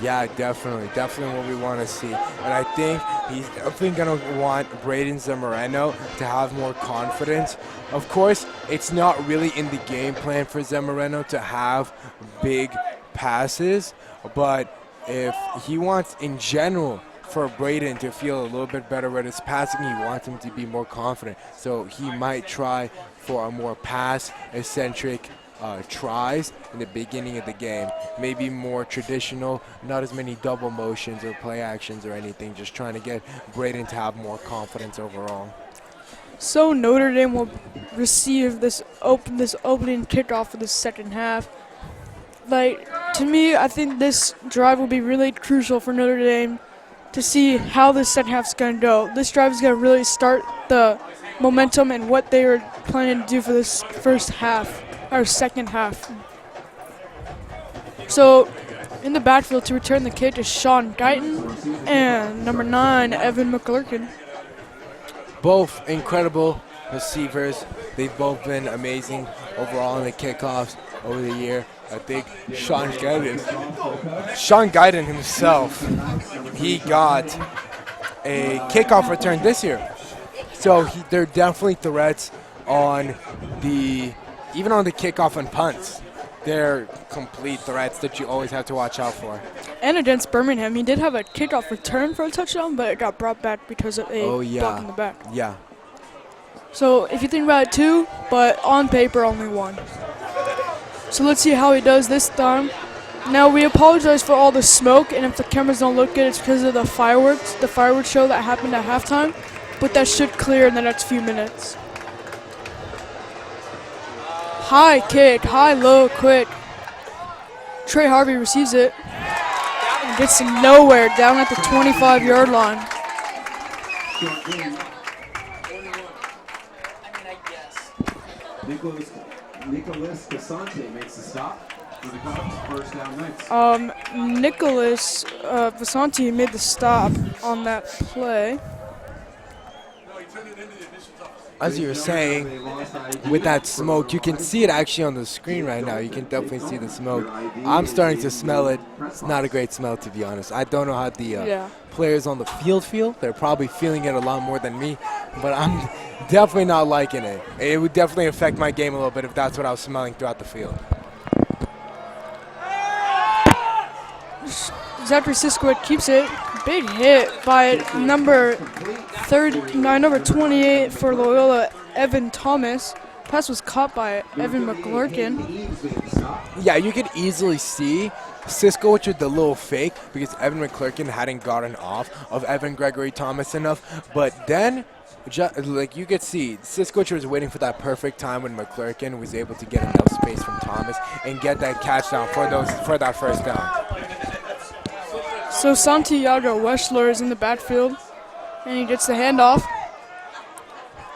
Yeah, definitely what we want to see. And I think he's definitely going to want Braden Zamorano to have more confidence. Of course, it's not really in the game plan for Zamorano to have big passes, but if he wants, in general, for Braden to feel a little bit better with his passing, he wants him to be more confident. So he might try for a more pass-eccentric tries in the beginning of the game. Maybe more traditional, not as many double motions or play actions or anything, just trying to get Braden to have more confidence overall. So Notre Dame will receive this opening kickoff for the second half. Like, to me, I think this drive will be really crucial for Notre Dame. to see how this second half is going to go. This drive is going to really start the momentum and what they are planning to do for this first half, or second half. So, in the backfield to return the kick is Sean Guyton and number 9, Evan McClurkin. Both incredible receivers. They've both been amazing overall in the kickoffs over the year. I think Sean Guyton himself, he got a kickoff return this year. So they're definitely threats on even on the kickoff and punts. They're complete threats that you always have to watch out for. And against Birmingham, he did have a kickoff return for a touchdown, but it got brought back because of a block in the back. Yeah. So if you think about it, 2, but on paper, only 1. So let's see how he does this time. Now, we apologize for all the smoke, and if the cameras don't look good, it's because of the fireworks show that happened at halftime, but that should clear in the next few minutes. High kick, high, low, quick. Trey Harvey receives it and gets him nowhere, down at the 25-yard line. Nicholas Casante makes the stop for the Cubs. First down next. Nicholas Vasanti made the stop on that play. As you were saying, with that smoke, you can see it actually on the screen right now. You can definitely see the smoke. I'm starting to smell it. It's not a great smell, to be honest. I don't know how the players on the field feel. They're probably feeling it a lot more than me, but I'm definitely not liking it. It would definitely affect my game a little bit if that's what I was smelling throughout the field. Zachary Siskowitz keeps it. Big hit by number 28 for Loyola, Evan Thomas. Pass was caught by Evan McClurkin. Yeah, you could easily see Siskowitz with the little fake because Evan McClurkin hadn't gotten off of Evan Gregory Thomas enough. But then, like you could see, Siskowitz was waiting for that perfect time when McClurkin was able to get enough space from Thomas and get that catch down for that first down. So Santiago Weschler is in the backfield, and he gets the handoff.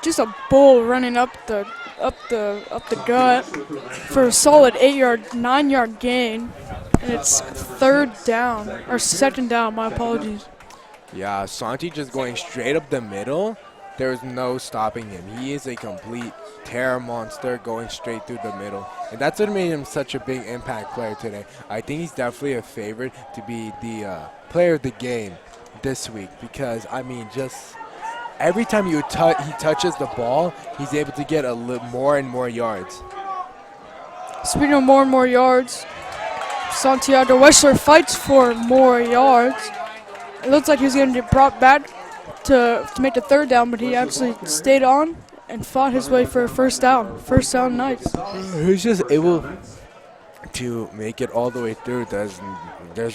Just a bull running up the gut for a solid 9-yard gain, and it's second down. My apologies. Yeah, Santi just going straight up the middle. There's no stopping him. He is a complete terror monster going straight through the middle. And that's what made him such a big impact player today. I think he's definitely a favorite to be the player of the game this week because, I mean, just every time he touches the ball, he's able to get more and more yards. Speaking of more and more yards, Santiago Weschler fights for more yards. It looks like he's going to get brought back to make the third down, but he actually stayed on and fought his way for a first down. First down nice. He's just able to make it all the way through. There's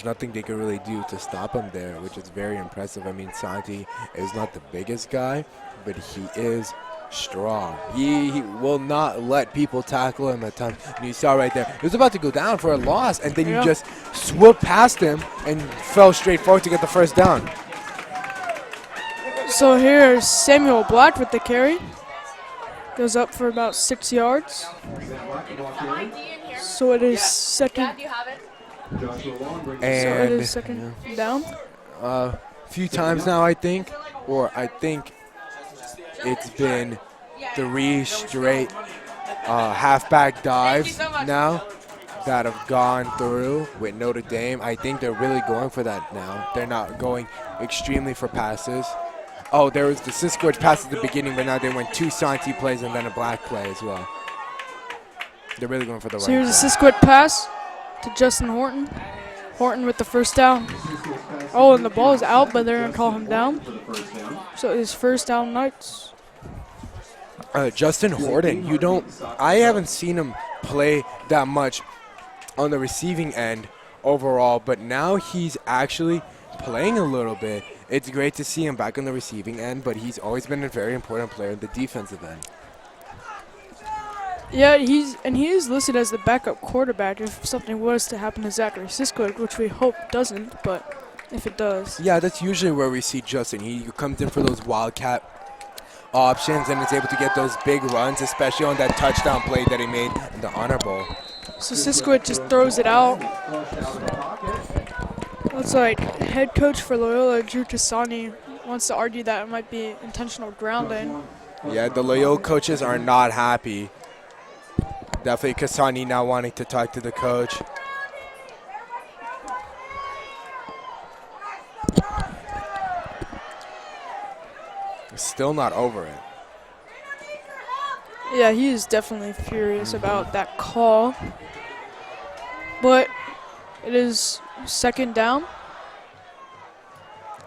nothing they can really do to stop him there, which is very impressive. I mean, Santi is not the biggest guy, but he is strong. He will not let people tackle him at times. And you saw right there, he was about to go down for a loss, and then you just swooped past him and fell straight forward to get the first down. So here's Samuel Black with the carry. Goes up for about 6 yards. So it is second. Down. A few times now, I think. Or I think it's been 3 straight halfback dives now that have gone through with Notre Dame. I think they're really going for that now. They're not going extremely for passes. Oh, there was the Siskowitz pass at the beginning, but now they went 2 Santi plays and then a Black play as well. They're really going for the right. So here's a Siskowitz pass to Justin Horton. Horton with the first down. Oh, and the ball is out, but they're going to call him down. So it's first down Knights. Justin Horton, I haven't seen him play that much on the receiving end overall, but now he's actually playing a little bit. It's great to see him back on the receiving end, but he's always been a very important player in the defensive end. Yeah, he is listed as the backup quarterback if something was to happen to Zachary Siskowitz, which we hope doesn't, but if it does. Yeah, that's usually where we see Justin. He comes in for those wildcat options and is able to get those big runs, especially on that touchdown play that he made in the Honor Bowl. So Siskowitz just throws it out. Looks like head coach for Loyola, Drew Tassani, wants to argue that it might be intentional grounding. Yeah, the Loyola coaches are not happy. Definitely Cassani now wanting to talk to the coach. Still not over it. Yeah, he is definitely furious about that call. But it is second down.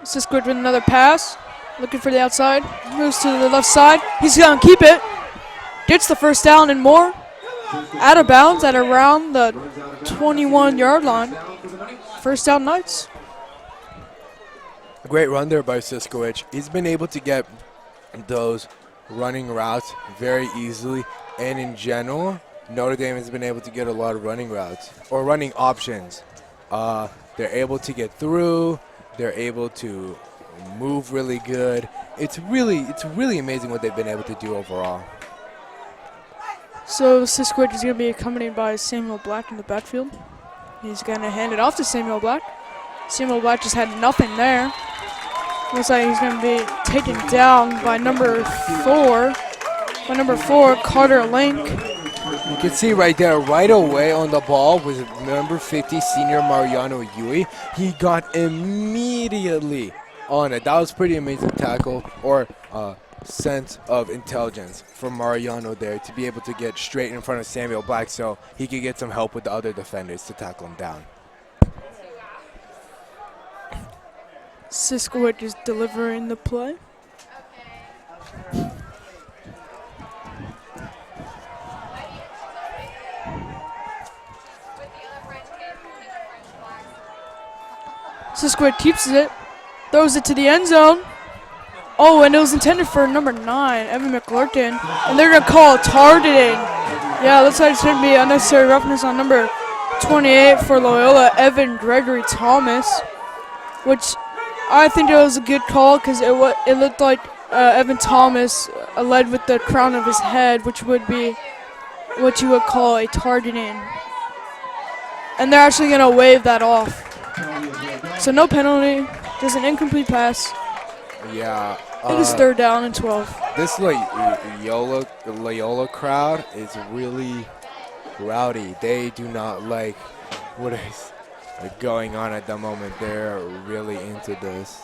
Siskowitz with another pass. Looking for the outside. Moves to the left side. He's going to keep it. Gets the first down and more. Out of bounds at around the 21-yard line. First down Knights. Great run there by Siskowitz. He's been able to get those running routes very easily. And in general, Notre Dame has been able to get a lot of running routes or running options. They're able to get through. They're able to move really good. It's really amazing what they've been able to do overall. So Siskowitz is going to be accompanied by Samuel Black in the backfield. He's going to hand it off to Samuel Black. Samuel Black just had nothing there. Looks like he's going to be taken down by number 4. Carter Link. You can see right there, right away on the ball was number 50, senior Mariano Yui. He got immediately on it. That was pretty amazing tackle or sense of intelligence from Mariano there to be able to get straight in front of Samuel Black so he could get some help with the other defenders to tackle him down. Siskowitz is delivering the play. Siskowitz keeps it, throws it to the end zone. Oh, and it was intended for number 9, Evan McClurkin. And they're going to call targeting. Yeah, looks like it's going to be unnecessary roughness on number 28 for Loyola, Evan Gregory Thomas, which I think it was a good call because it looked like Evan Thomas led with the crown of his head, which would be what you would call a targeting. And they're actually going to wave that off. So no penalty, just an incomplete pass. Yeah. It is third down and 12. This Loyola crowd is really rowdy. They do not like what is going on at the moment. They're really into this.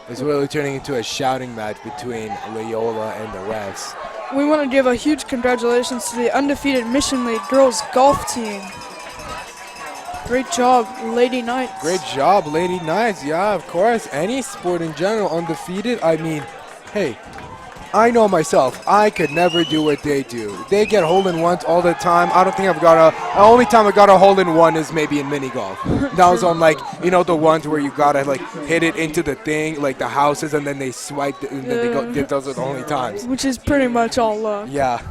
It's really turning into a shouting match between Loyola and the refs. We want to give a huge congratulations to the undefeated Mission League girls golf team. Great job, Lady Knights. Great job, Lady Knights. Yeah, of course. Any sport in general, undefeated. I mean, hey, I know myself. I could never do what they do. They get hole-in-ones all the time. I don't think I've got the only time I got a hole-in-one is maybe in mini golf. That was on, like, you know, the ones where you gotta, like, hit it into the thing, like the houses, and then they swipe it, and then they go. Those are the only times. Which is pretty much all luck. Yeah.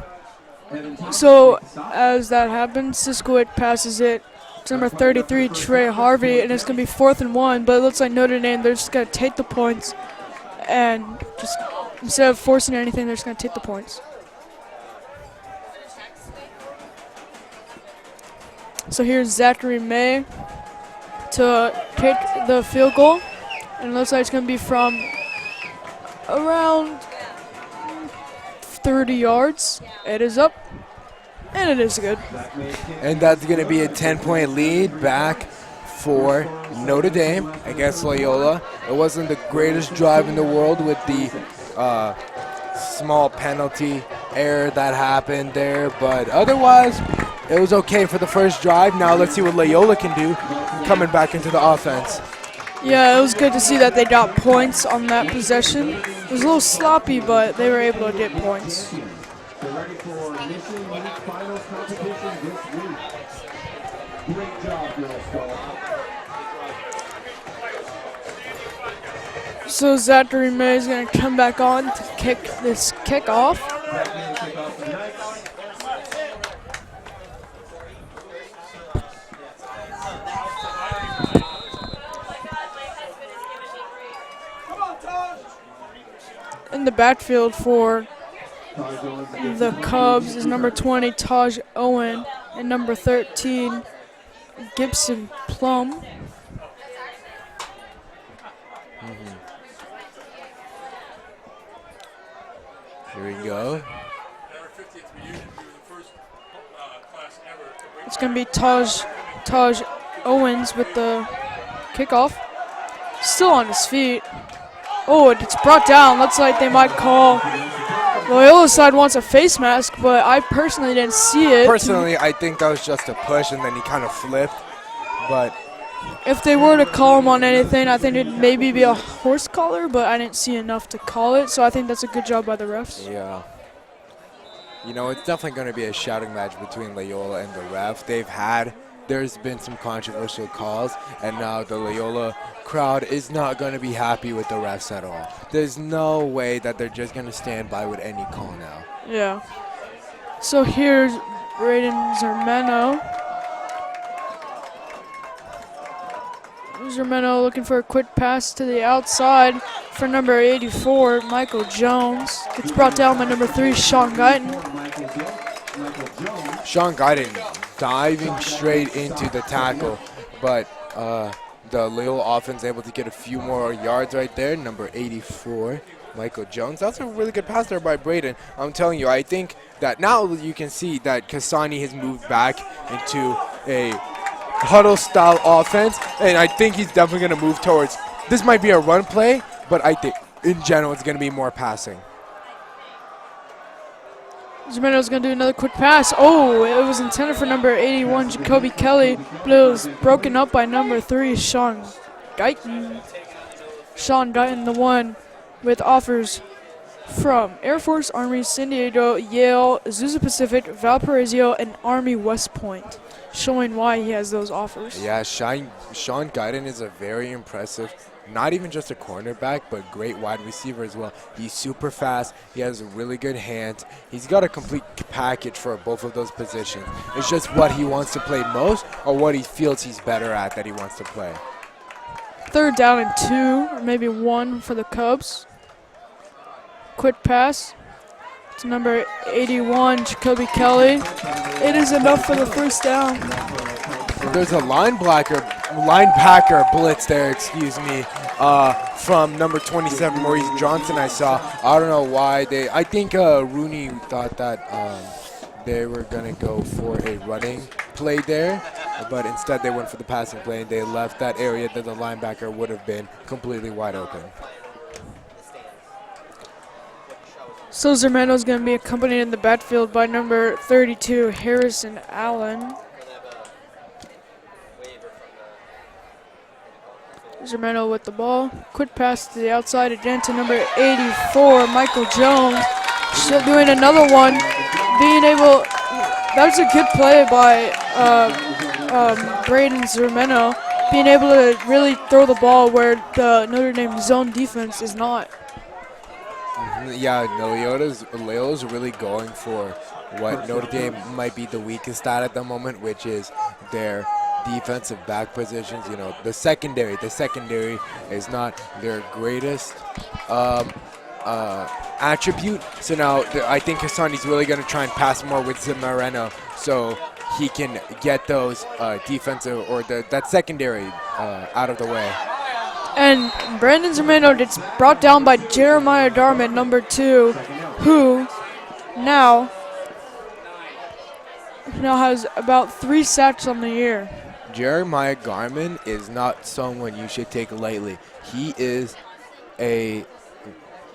So, as that happens, Siskowitz passes it to number 33, Trey Harvey, and it's going to be 4th and 1, but it looks like Notre Dame, they're just going to take the points, and just instead of forcing anything, they're just going to take the points. So here's Zachary May to kick the field goal, and it looks like it's going to be from around 30 yards. It is up. And it is good. And that's going to be a 10-point lead back for Notre Dame against Loyola. It wasn't the greatest drive in the world with the small penalty error that happened there, but otherwise it was okay for the first drive. Now let's see what Loyola can do coming back into the offense. Yeah, it was good to see that they got points on that possession. It was a little sloppy, but they were able to get points. They're ready for Mission League Finals competition this week. Great job, girls golf. So Zachary May is going to come back on to kick this kickoff. in the backfield for the Cubs is number 20, Taj Owen, and number 13, Gibson Plum. Here we go. It's going to be Taj Owens with the kickoff. Still on his feet. Oh, it's brought down. Looks like they might call. Loyola side wants a face mask, but I personally didn't see it. Personally, I think that was just a push, and then he kind of flipped. But if they were to call him on anything, I think it'd maybe be a horse collar, but I didn't see enough to call it, so I think that's a good job by the refs. yeah. You know, it's definitely going to be a shouting match between Loyola and the ref. There's been some controversial calls, and now the Loyola crowd is not going to be happy with the refs at all. There's no way that they're just going to stand by with any call now. Yeah. So here's Braden Zermeno. Zermeno looking for a quick pass to the outside for number 84, Michael Jones. Gets brought down by number 3, Sean Guyton. Sean Guyton diving straight into the tackle, but the Loyola offense able to get a few more yards right there. Number 84, Michael Jones. That's a really good pass there by Braden. I'm telling you, I think that now you can see that Kasani has moved back into a huddle-style offense, and I think he's definitely going to move towards, this might be a run play, but I think in general it's going to be more passing. Zermeno's going to do another quick pass. Oh, it was intended for number 81, Jacoby Kelly, but it was broken up by number 3, Sean Guyton. Sean Guyton, the one with offers from Air Force, Army, San Diego, Yale, Azusa Pacific, Valparaiso, and Army West Point, showing why he has those offers. Yeah, Sean Guyton is a very impressive, not even just a cornerback, but great wide receiver as well. He's super fast. He has really good hands. He's got a complete package for both of those positions. It's just what he wants to play most or what he feels he's better at that he wants to play. 3rd down and 2, or maybe 1 for the Cubs. Quick pass to number 81, Jacoby Kelly. It is enough for the 1st down. There's a linebacker blitz there, from number 27, Maurice Johnson, I saw. I don't know why I think Rooney thought that they were going to go for a running play there, but instead they went for the passing play, and they left that area that the linebacker would have been completely wide open. So Zermeno's going to be accompanied in the backfield by number 32, Harrison Allen. Zermeno with the ball. Quick pass to the outside again to number 84, Michael Jones. Still doing another one. Being able, that's a good play by Braden Zermeno. Being able to really throw the ball where the Notre Dame zone defense is not. Yeah, Loyola's really going for what Notre Dame might be the weakest at the moment, which is their defensive back positions. You know, the secondary is not their greatest attribute. So now I think Hassani's really going to try and pass more with Zermeno so he can get those defensive or that secondary out of the way. And Brandon Zermeno gets brought down by Jeremiah Darman, number 2, who now has about 3 sacks on the year. Jeremiah Garman is not someone you should take lightly. He is a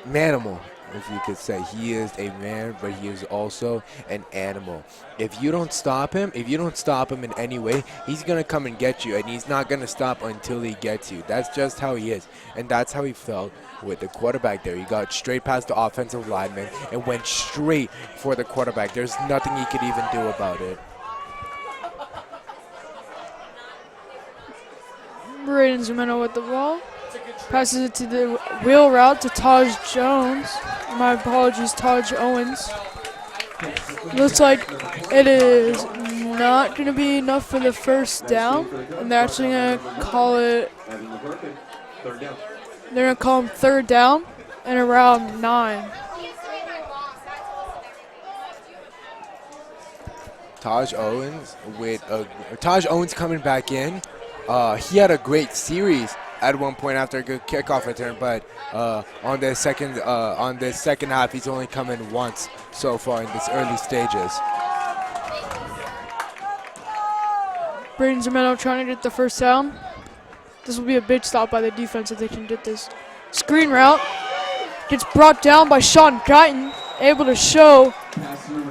manimal, if you could say. He is a man, but he is also an animal. If you don't stop him in any way, he's going to come and get you, and he's not going to stop until he gets you. That's just how he is, and that's how he felt with the quarterback there. He got straight past the offensive lineman and went straight for the quarterback. There's nothing he could even do about it. Braden Zermeno with the ball. Passes it to the wheel route to Taj Jones. My apologies, Taj Owens. Looks like it is not going to be enough for the 1st down. And they're actually going to call it. They're going to call him 3rd down. in around 9. Taj Owens coming back in. He had a great series at one point after a good kickoff return, but on the second half, he's only come in once so far in these early stages. Braden Zimeno trying to get the first down. This will be a big stop by the defense if they can get this. Screen route gets brought down by Sean Guyton, able to show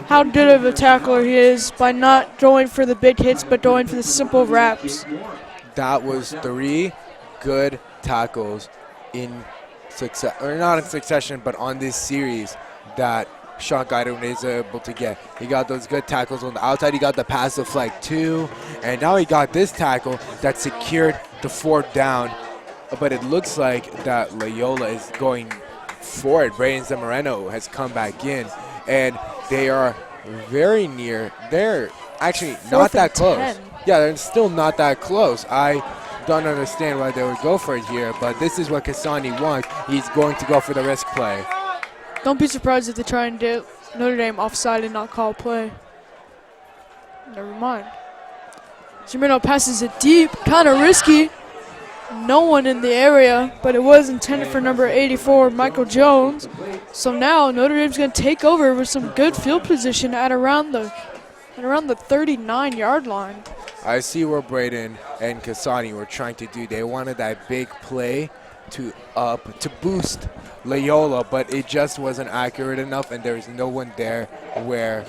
how good of a tackler he is by not going for the big hits but going for the simple wraps. That was 3 good tackles in success, or not in succession, but on this series that Sean Guyton is able to get. He got those good tackles on the outside. He got the passive flag too, and now he got this tackle that secured the 4th down. But it looks like that Loyola is going for it. Braden Zamorano has come back in, and they are very near. They're actually not that close. 10. Yeah, they're still not that close. I don't understand why they would go for it here, but this is what Kasani wants. He's going to go for the risk play. Don't be surprised if they try and get Notre Dame offside and not call play. Never mind. Zimeno passes it deep, kind of risky. No one in the area, but it was intended for number 84, Michael Jones. So now Notre Dame's going to take over with some good field position at around the 39-yard line. I see where Braden and Kasani were trying to do. They wanted that big play to boost Loyola, but it just wasn't accurate enough, and there was no one there where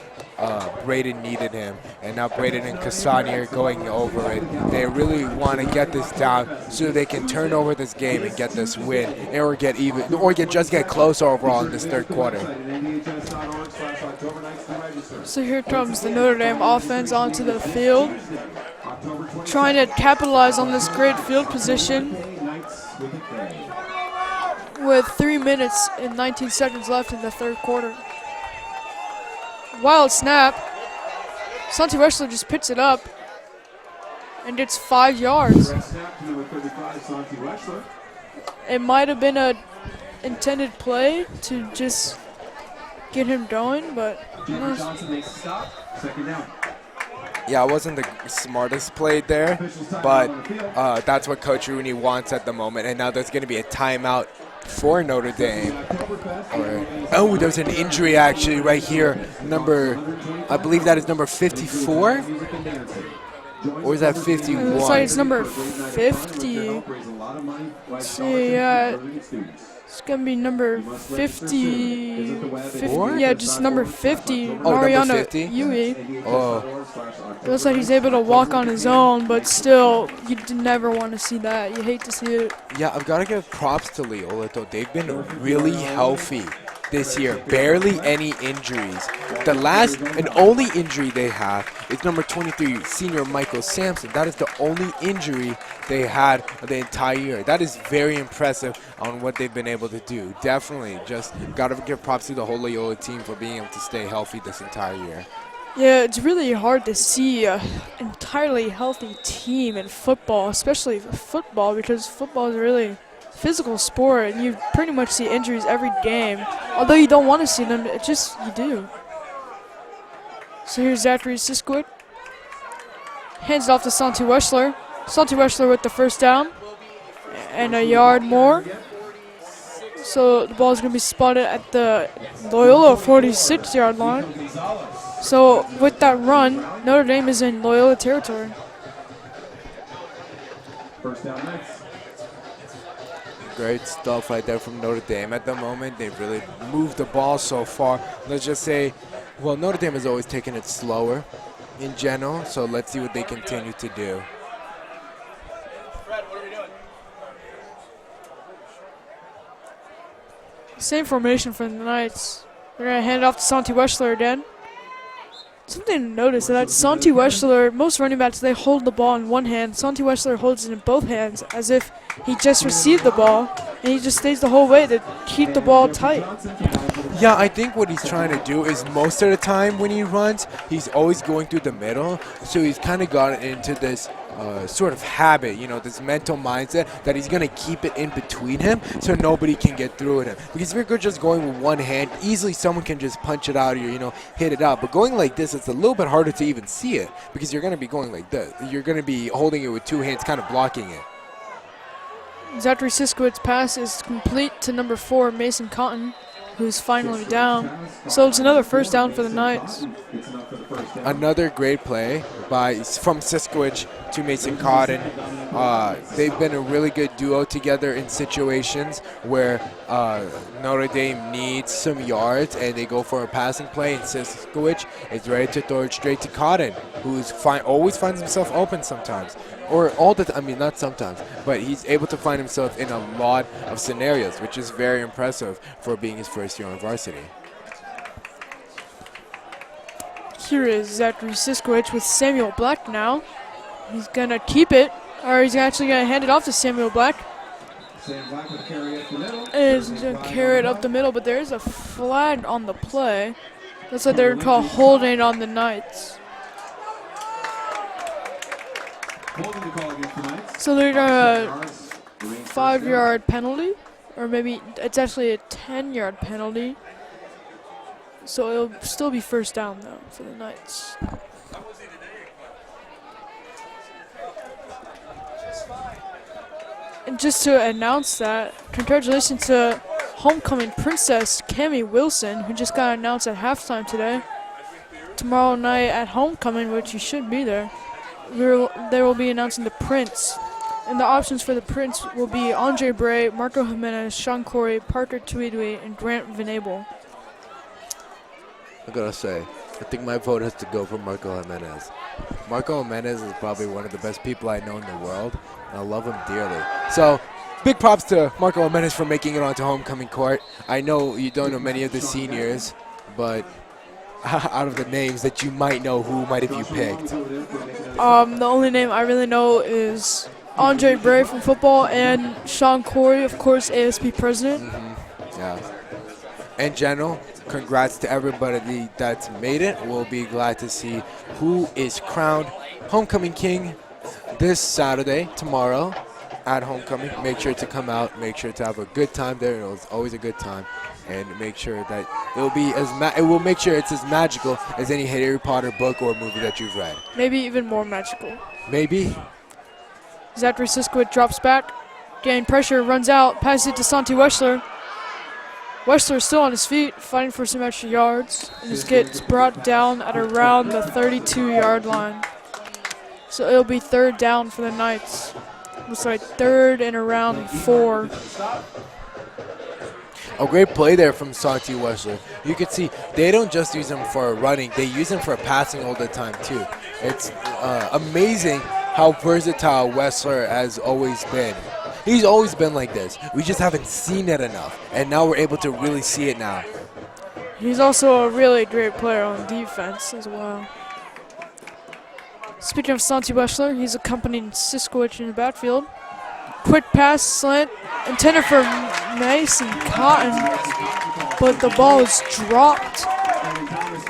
Braden needed him. And now Braden and Kasani are going over it. They really want to get this down so they can turn over this game and get this win, or get even, or just get close overall in this 3rd quarter. So here comes the Notre Dame offense onto the field, trying to capitalize on this great field position with 3 minutes and 19 seconds left in the 3rd quarter. Wild snap. Santi Wexler just picks it up and gets 5 yards. It might have been a intended play to just get him going, but yeah, it wasn't the smartest play there, but that's what Coach Rooney wants at the moment. And now there's going to be a timeout for Notre Dame. Oh, there's an injury actually right here. I believe that is number 54? Or is that 51? It looks like it's number 50. Let's see, it's going to be number 50. Yeah, just number 50. Mariano number 50? Yui. Oh. It looks like he's able to walk on his own, but still, you never want to see that. You hate to see it. Yeah, I've got to give props to Loyola, though. They've been really healthy this year. Barely any injuries. The last and only injury they have is number 23, senior Michael Sampson. That is the only injury they had the entire year. That is very impressive on what they've been able to do. Definitely just got to give props to the whole Loyola team for being able to stay healthy this entire year. Yeah, it's really hard to see an entirely healthy team in football, especially football, because football is a really physical sport, and you pretty much see injuries every game. Although you don't want to see them, it just, you do. So here's Zachary Siskwood. Hands it off to Santi Wexler. Santi Wexler with the first down and a yard more. So the ball is going to be spotted at the Loyola 46-yard line. So with that run, Notre Dame is in Loyola territory. First down next. Great stuff right there from Notre Dame. At the moment, they've really moved the ball so far. Let's just say, well, Notre Dame has always taken it slower in general, so let's see what they continue to do. Same formation for the Knights. They're going to hand it off to Santi Wexler again. Something to notice that Santi Wexler, most running backs, they hold the ball in one hand. Santi Wexler holds it in both hands as if he just received the ball, and he just stays the whole way to keep the ball tight. Yeah, I think what he's trying to do is most of the time when he runs, he's always going through the middle. So he's kind of gotten into this sort of habit, this mental mindset that he's going to keep it in between him so nobody can get through at him. Because if you're just going with one hand, easily someone can just punch it out or, hit it out. But going like this, it's a little bit harder to even see it because you're going to be going like this. You're going to be holding it with two hands, kind of blocking it. Zachary Siskowitz's pass is complete to number 4, Mason Cotton, who's finally down. So it's another first down for the Knights. Another great play from Siskowicz to Mason Cotton. They've been a really good duo together in situations where Notre Dame needs some yards and they go for a passing play, and Siskowicz is ready to throw it straight to Cotton, who's always finds himself open sometimes. Or all the time, not sometimes, but he's able to find himself in a lot of scenarios, which is very impressive for being his first year on varsity. Here is Zachary Siskowicz with Samuel Black now. He's going to keep it, or he's actually going to hand it off to Samuel Black. And he's going to carry it up the middle, but there is a flag on the play. That's what they're going to call holding on the Knights. So they're going to 5-yard penalty, or maybe it's actually a 10-yard penalty. So it'll still be first down, though, for the Knights. And just to announce that, congratulations to homecoming princess Cammie Wilson, who just got announced at halftime today. Tomorrow night at homecoming, which you should be there, they will be announcing the prince. And the options for the prince will be Andre Bray, Marco Jimenez, Sean Corey, Parker Tweedley, and Grant Venable. I gotta say, I think my vote has to go for Marco Jimenez. Marco Jimenez is probably one of the best people I know in the world, and I love him dearly. So, big props to Marco Jimenez for making it onto homecoming court. I know you don't know many of the seniors, but out of the names that you might know, who might have you picked? The only name I really know is Andre Bray from football and Sean Corey, of course, ASP president. Yeah. In general, congrats to everybody that's made it. We'll be glad to see who is crowned homecoming king this Saturday, tomorrow, at homecoming. Make sure to come out. Make sure to have a good time there. It's always a good time, and make sure that it will make sure it's as magical as any Harry Potter book or movie that you've read. Maybe even more magical. Maybe. Zachary Siskowitz drops back, gain pressure, runs out, passes it to Santi Weschler. Weschler is still on his feet, fighting for some extra yards, and just gets brought down at around the 32-yard line. So it'll be third down for the Knights. Looks like third and around 4. A great play there from Santi Weschler. You can see they don't just use him for running, they use him for passing all the time too. It's amazing how versatile Weschler has always been. He's always been like this. We just haven't seen it enough, and now we're able to really see it now. He's also a really great player on defense as well. Speaking of Santi Weschler, he's accompanying Siskowicz in the backfield. Quick pass, slant, intended for Mason Cotton, but the ball is dropped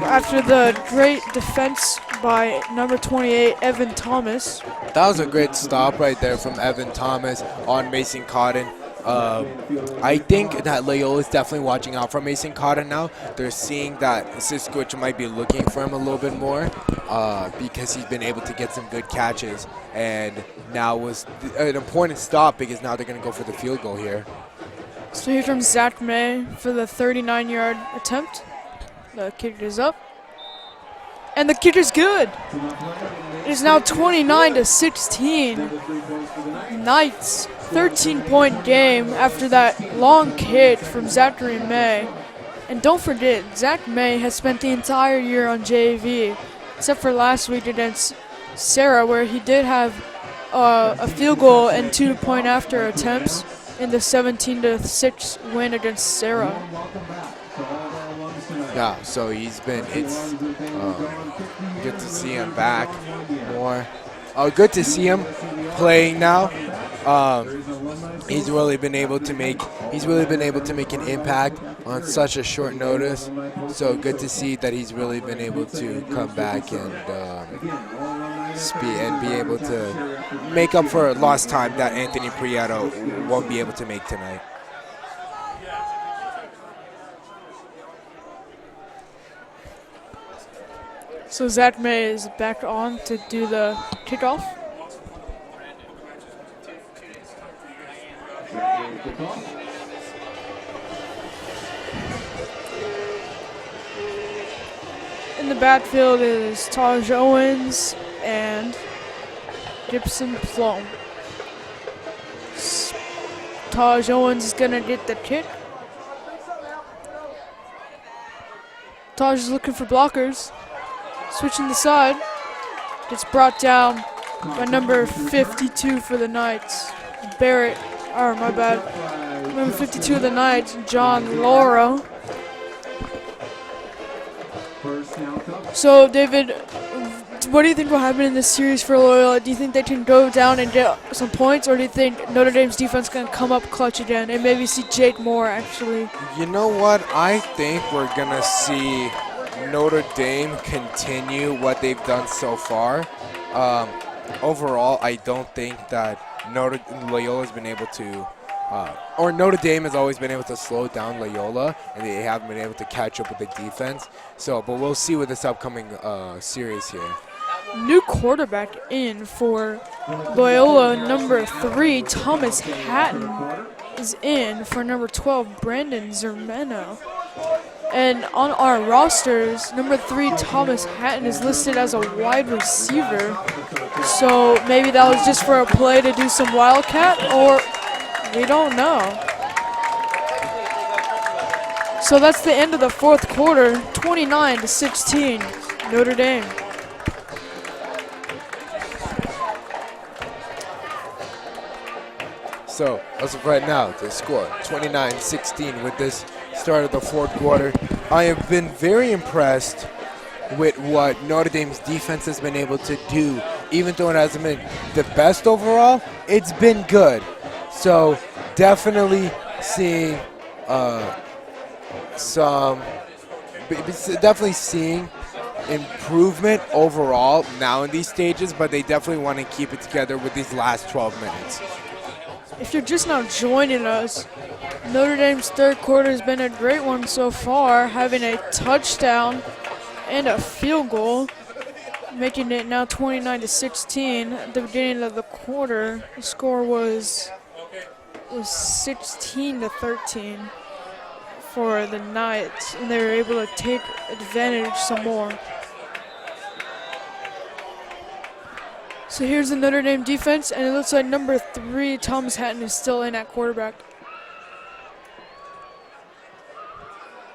after the great defense by number 28, Evan Thomas. That was a great stop right there from Evan Thomas on Mason Cotton. I think that Loyola is definitely watching out for Mason Cotton now. They're seeing that Siskowicz might be looking for him a little bit more because he's been able to get some good catches. And now was an important stop because now they're going to go for the field goal here. So here comes Zach May for the 39-yard attempt. The kick is up. And the kick is good. It is now 29-16. Knights, 13-point game after that long kick from Zachary May. And don't forget, Zach May has spent the entire year on JV, except for last week against Sarah, where he did have a field goal and 2-point-after attempts in the 17-6 win against Sarah. Yeah, so it's good to see him back more. Good to see him playing now. He's really been able to make an impact on such a short notice. So good to see that he's really been able to come back and and be able to make up for lost time that Anthony Prieto won't be able to make tonight. So Zach May is back on to do the kickoff. In the backfield is Taj Owens and Gibson Plum. Taj Owens is going to get the kick. Taj is looking for blockers. Switching the side. Gets brought down by number 52 for the Knights. Barrett, or my bad. Number 52 of the Knights, John Laura. So, David, what do you think will happen in this series for Loyola? Do you think they can go down and get some points, or do you think Notre Dame's defense can come up clutch again and maybe see Jake Moore actually? You know what? I think we're going to see Notre Dame continue what they've done so far. Overall, I don't think that Loyola's been able to, or Notre Dame has always been able to slow down Loyola, and they haven't been able to catch up with the defense. So, but we'll see with this upcoming series here. New quarterback in for Loyola, number 3, Thomas Hatton, is in for number 12, Brandon Zermeno. And on our rosters, number 3, Thomas Hatton, is listed as a wide receiver. So maybe that was just for a play to do some wildcat, or we don't know. So that's the end of the fourth quarter, 29-16, Notre Dame. So, as of right now, the score 29-16 with this start of the fourth quarter. I have been very impressed with what Notre Dame's defense has been able to do. Even though it hasn't been the best overall, it's been good. So, definitely seeing improvement overall now in these stages, but they definitely want to keep it together with these last 12 minutes. If you're just now joining us, Notre Dame's third quarter has been a great one so far, having a touchdown and a field goal, making it now 29-16. At the beginning of the quarter, the score was 16-13 for the Knights, and they were able to take advantage some more. So here's the Notre Dame defense, and it looks like number 3, Thomas Hatton, is still in at quarterback.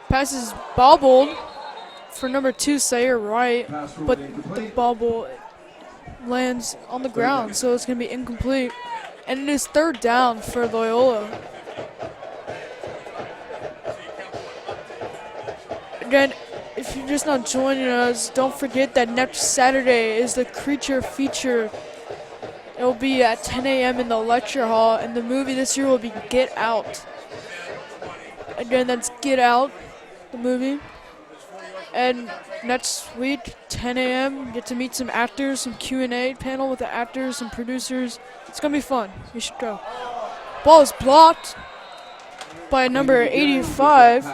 Pass is bobbled for number 2, Sayer Wright, but the bobble lands on the ground, so it's going to be incomplete. And it is third down for Loyola. Again, if you're just not joining us, don't forget that next Saturday is the Creature Feature. It will be at 10 a.m. in the lecture hall, and the movie this year will be Get Out. Again, that's Get Out, the movie. And next week, 10 a.m., get to meet some actors, some Q&A panel with the actors, some producers. It's going to be fun. You should go. Ball is blocked by number 85,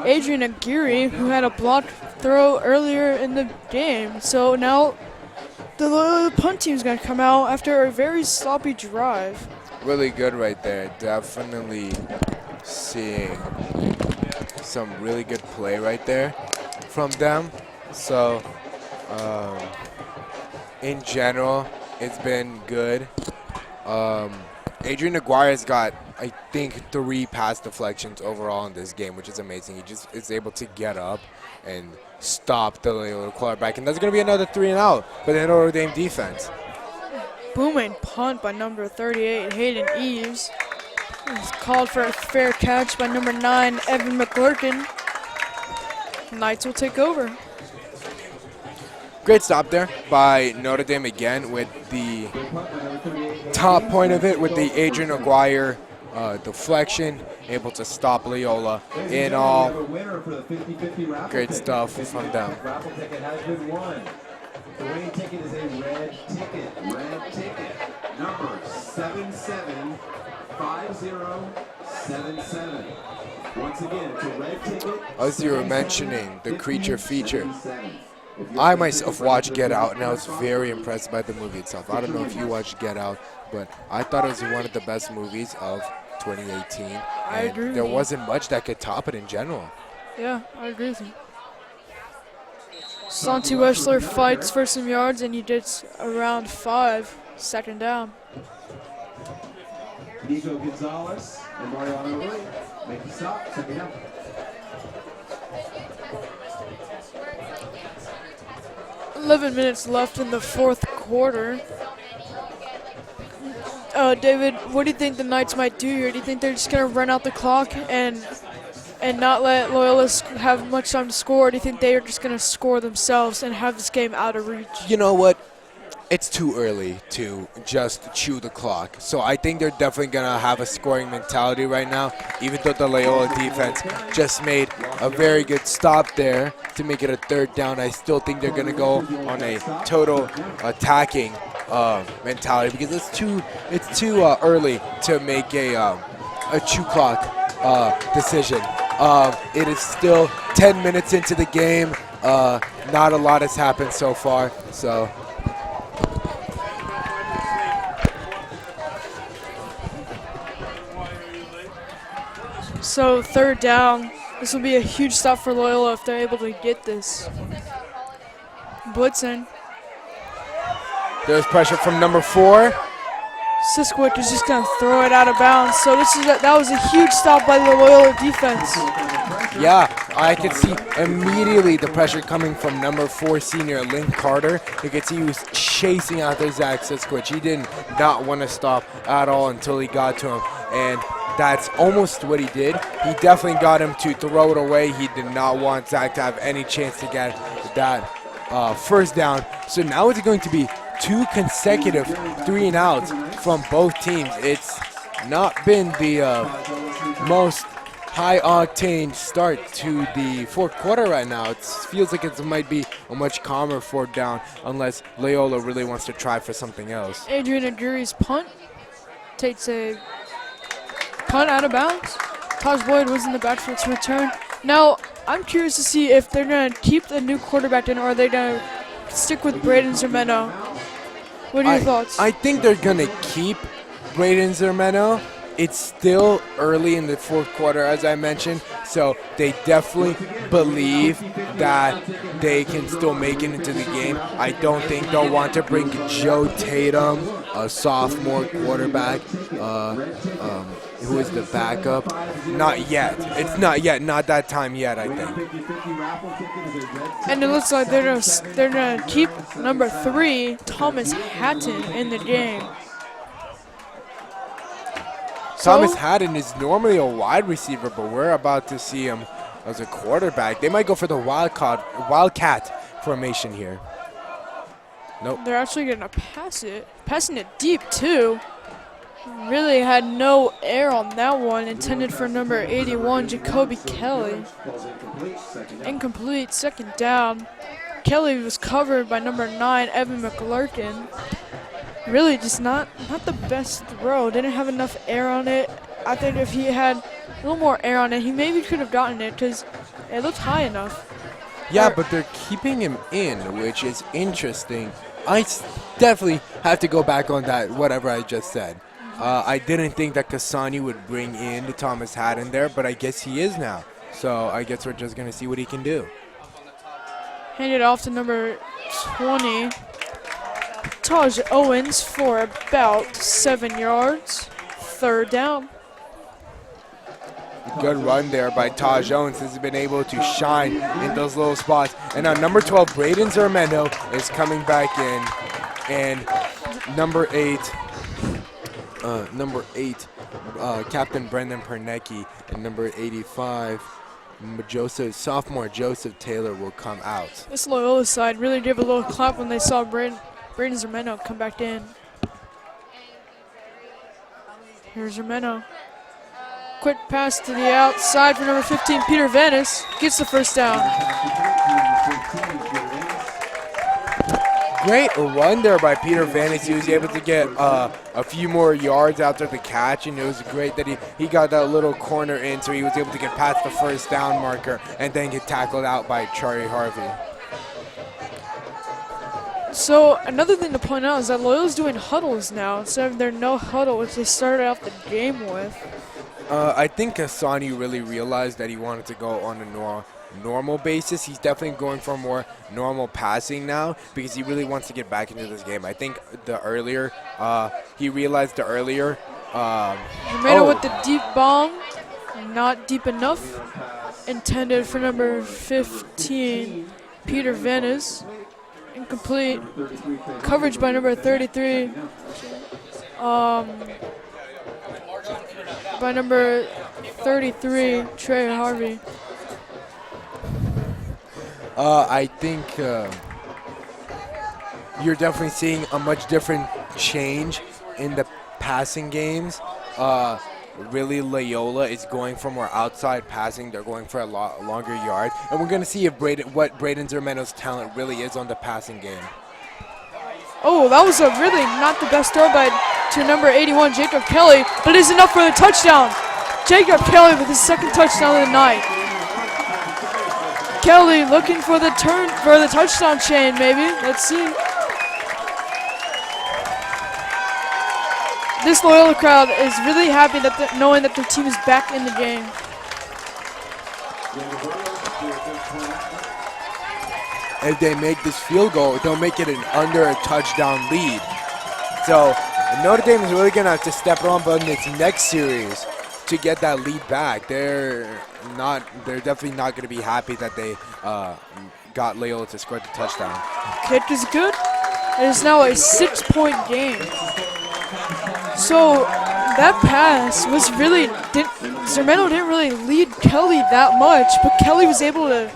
Adrian Aguirre, who had a blocked throw earlier in the game. So now the punt team's going to come out after a very sloppy drive. Really good right there. Definitely seeing some really good play right there from them. So in general, it's been good. Adrian Aguirre has got, I think, 3 pass deflections overall in this game, which is amazing. He just is able to get up and stop the Loyola quarterback, and that's going to be another 3 and out for the Notre Dame defense. Booming punt by number 38, Hayden Eves. It's called for a fair catch by number 9, Evan McClurkin. Knights will take over. Great stop there by Notre Dame again with the top point of it with the Adrian Aguirre deflection, able to stop Loyola in all. Great stuff from them. The away ticket is a red ticket. Red ticket. Number 775077. Once again, it's a red ticket. As you were mentioning, the creature feature. I myself watched Get Out, and I was very impressed by the movie itself. I don't know if you watched Get Out, but I thought it was one of the best movies of 2018. I agree. There wasn't much that could top it in general. Yeah, I agree with you. Santi Wechsler fights for some yards, and he gets around 5, second down. Nico Gonzalez and Mariano Lee make the stop, second down. .11 left in the fourth quarter. David, what do you think the Knights might do here? Do you think they're just going to run out the clock and not let Loyola have much time to score? Or do you think they are just going to score themselves and have this game out of reach? You know what? It's too early to just chew the clock. So I think they're definitely going to have a scoring mentality right now, even though the Loyola defense just made a very good stop there to make it a third down. I still think they're going to go on a total attacking mentality because it's too early to make a chew clock decision. It is still 10 minutes into the game. Not a lot has happened so far. So third down. This will be a huge stop for Loyola if they're able to get this. Blitzing. There's pressure from number 4. Siskwick is just going to throw it out of bounds. So that was a huge stop by the Loyola defense. Yeah, I could see immediately the pressure coming from number 4 senior Lynn Carter. You could see he was chasing after Zach Siskwick. He did not want to stop at all until he got to him. And that's almost what he did. He definitely got him to throw it away. He did not want Zach to have any chance to get that first down. So now it's going to be 2 consecutive 3-and-outs from both teams. It's not been the most high-octane start to the fourth quarter right now. It feels like it might be a much calmer fourth down unless Loyola really wants to try for something else. Adrian Aguirre's punt takes a punt out of bounds. Taj Boyd was in the backfield to return. Now, I'm curious to see if they're going to keep the new quarterback in or are they going to stick with Braden Zermeno. What are your thoughts? I think they're going to keep Braden Zermeno. It's still early in the fourth quarter, as I mentioned, so they definitely believe that they can still make it into the game. I don't think they'll want to bring Joe Tatum, a sophomore quarterback, who is the backup. Not yet. It's not yet. Not that time yet, I think. And it looks like they're gonna keep number 3, Thomas Hatton, in the game. Thomas Hatton is normally a wide receiver, but we're about to see him as a quarterback. They might go for the Wildcat formation here. Nope. They're actually going to pass it. Passing it deep, too. Really had no air on that one. Intended for number 81, Jacoby Kelly. Incomplete, second down. Kelly was covered by number 9, Evan McLurkin. Really just not the best throw. Didn't have enough air on it. I think if he had a little more air on it, he maybe could have gotten it because it looked high enough. Yeah, but they're keeping him in, which is interesting. I definitely have to go back on that, whatever I just said. I didn't think that Kasani would bring in Thomas Hatton there, but I guess he is now. So I guess we're just going to see what he can do. Hand it off to number 20. Taj Owens for about 7 yards. Third down. Good run there by Taj Owens. Has been able to shine in those little spots. And now number 12, Braden Zermeno, is coming back in. And number 8, Captain Brendan Pernecki, and number 85, sophomore Joseph Taylor will come out. This Loyola side really gave a little clap when they saw Braden Zermeno come back in. Here's Zermeno. Quick pass to the outside for number 15, Peter Vanis. Gets the first down. Great run there by Peter Vanis. He was able to get a few more yards after the catch, and it was great that he got that little corner in, so he was able to get past the first down marker and then get tackled out by Charlie Harvey. So another thing to point out is that Loyola's doing huddles now instead of their no huddle, which they started off the game with. I think Hassani really realized that he wanted to go on a normal basis. He's definitely going for more normal passing now because he really wants to get back into this game. I think he realized the earlier. Romero with the deep bomb, not deep enough. Intended for number 15, Peter Vanis. Incomplete. Coverage by number 33. By number 33, Trey Harvey. I think you're definitely seeing a much different change in the passing games. Really, Loyola is going for more outside passing. They're going for a lot longer yard. And we're going to see if what Braden Zermeno's talent really is on the passing game. Oh, that was a really not the best throw to number 81, Jacob Kelly, but it is enough for the touchdown. Jacob Kelly with his second touchdown of the night. Kelly looking for the touchdown chain, maybe. Let's see. This Loyola crowd is really happy that knowing that their team is back in the game. If they make this field goal, they'll make it under a touchdown lead. So Notre Dame is really going to have to step it on in its next series to get that lead back. They're definitely not going to be happy that they got Loyola to score the touchdown. Kick is good. It is now a 6-point game. So that pass was really, Zermeno didn't really lead Kelly that much, but Kelly was able to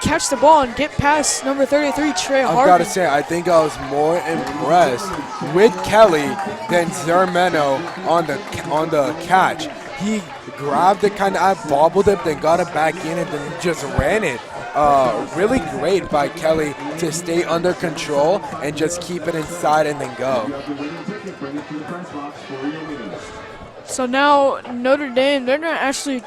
catch the ball and get past number 33, Trey Harvey. I've got to say, I think I was more impressed with Kelly than Zermeno on the catch. He grabbed it, kind of bobbled it, then got it back in and then just ran it. Really great by Kelly to stay under control and just keep it inside and then go. So now Notre Dame, they're going to actually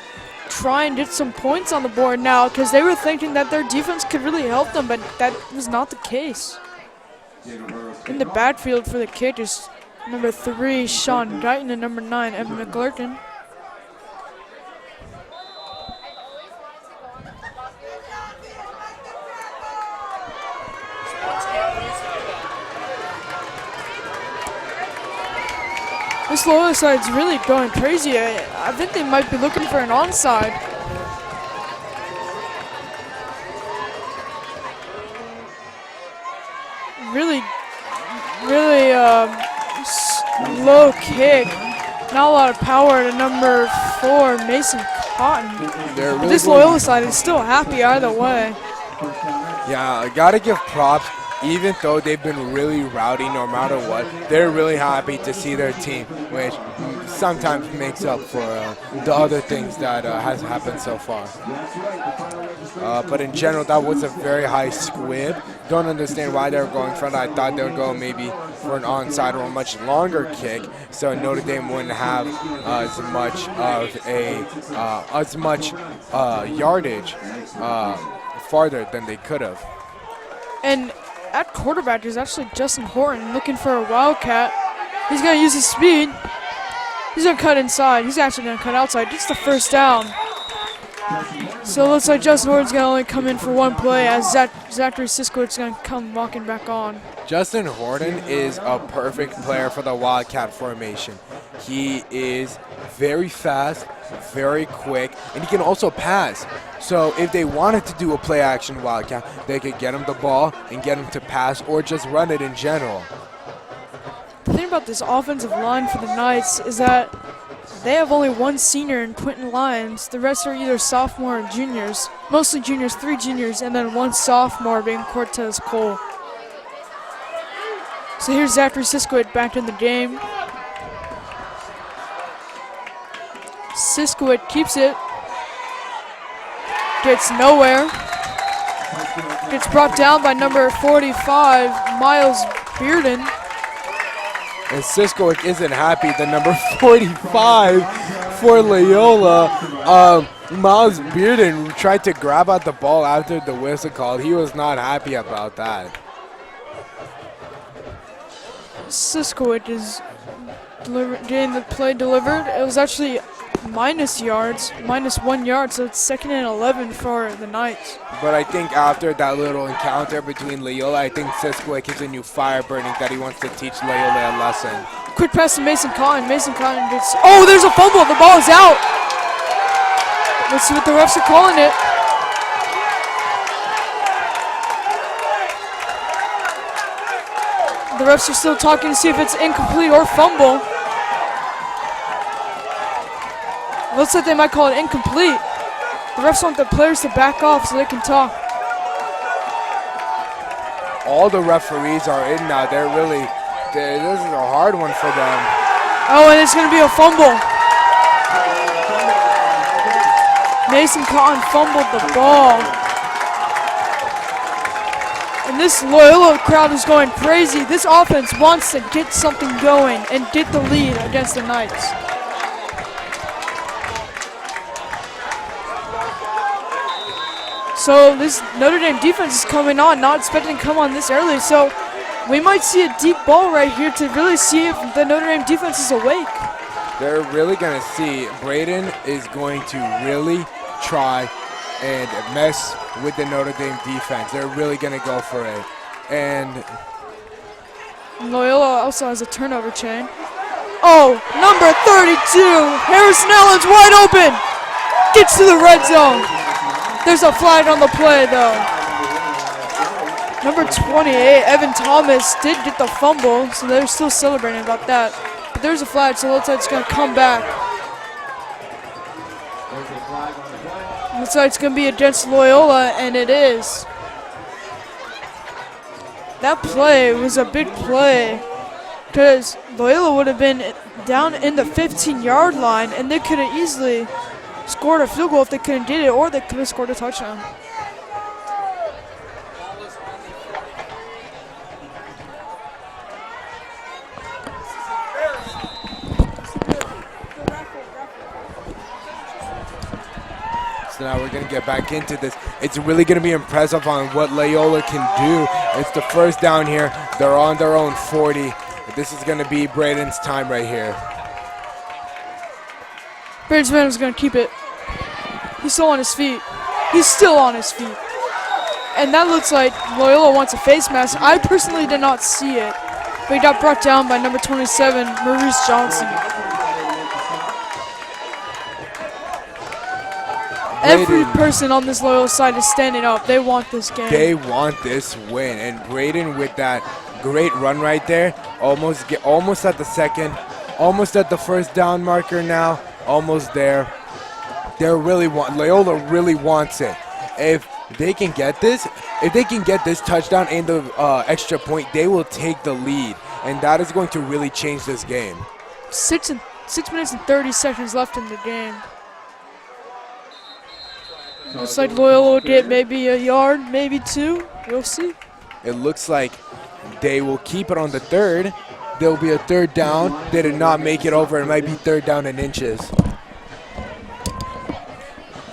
try and get some points on the board now because they were thinking that their defense could really help them, but that was not the case. In the backfield for the kick is number 3, Sean Guyton, and number 9, Evan McClurkin. This Loyola side's really going crazy. I think they might be looking for an onside. Really slow kick. Not a lot of power to number 4, Mason Cotton. This Loyola side is still happy either way. Yeah, I gotta give props. Even though they've been really rowdy no matter what, they're really happy to see their team, which sometimes makes up for the other things that has happened so far. But in general, that was a very high squib. Don't understand why they were going for it. I thought they would go maybe for an onside or a much longer kick, so Notre Dame wouldn't have as much yardage farther than they could have. And at quarterback is actually Justin Horton looking for a wildcat. He's going to use his speed. He's going to cut inside. He's actually going to cut outside. Gets the first down. So it looks like Justin Horton's going to only come in for one play as Zachary Siskowitz is going to come walking back on. Justin Horton is a perfect player for the Wildcat formation. He is very fast, very quick, and he can also pass. So if they wanted to do a play-action Wildcat, they could get him the ball and get him to pass or just run it in general. The thing about this offensive line for the Knights is that they have only one senior in Quentin Lyons. The rest are either sophomore or juniors. Mostly juniors, 3 juniors, and then 1 sophomore being Cortez Cole. So here's Zachary Siskowitz back in the game. Siskowitz keeps it. Gets nowhere. Gets brought down by number 45, Miles Bearden. And Siskowick isn't happy. The number 45 for Loyola. Miles Bearden tried to grab out the ball after the whistle called. He was not happy about that. Siskowick is getting the play delivered. It was actually minus yards, minus 1 yard, so it's 2nd and 11 for the Knights. But I think after that little encounter between Loyola, I think Siskowick has a new fire burning that he wants to teach Loyola a lesson. Quick pass to Mason Cotton. Mason Cotton gets, oh, there's a fumble. The ball is out. Let's see what the refs are calling it. The refs are still talking to see if it's incomplete or fumble. Looks like they might call it incomplete. The refs want the players to back off so they can talk. All the referees are in now. This is a hard one for them. Oh, and it's going to be a fumble. Mason Cotton fumbled the ball. And this Loyola crowd is going crazy. This offense wants to get something going and get the lead against the Knights. So this Notre Dame defense is coming on, not expecting to come on this early. So we might see a deep ball right here to really see if the Notre Dame defense is awake. They're really going to see. Braden is going to really try and mess with the Notre Dame defense. They're really going to go for it. And Loyola also has a turnover chain. Oh, number 32, Harrison Allen's wide open. Gets to the red zone. There's a flag on the play, though. Number 28, Evan Thomas, did get the fumble, so they're still celebrating about that. But there's a flag, so it looks like it's going to come back. Looks like it's going to be against Loyola, and it is. That play was a big play because Loyola would have been down in the 15-yard line, and they could have easily scored a field goal if they couldn't get it, or they could have scored a touchdown. So now we're going to get back into this. It's really going to be impressive on what Loyola can do. It's the first down here. They're on their own 40. This is going to be Braden's time right here. Braden's man is going to keep it. He's still on his feet. He's still on his feet. And that looks like Loyola wants a face mask. I personally did not see it. But he got brought down by number 27, Maurice Johnson. Every person on this Loyola side is standing up. They want this game. They want this win. And Braden with that great run right there, almost at the second, almost at the first down marker now, almost there. Loyola really wants it. If they can get this touchdown and the extra point, they will take the lead, and that is going to really change this game. 6 minutes and 30 seconds left in the game. Looks like Loyola will get maybe a yard, maybe two. We'll see. It looks like they will keep it on the third. There will be a third down. They did not make it over. It might be third down in inches.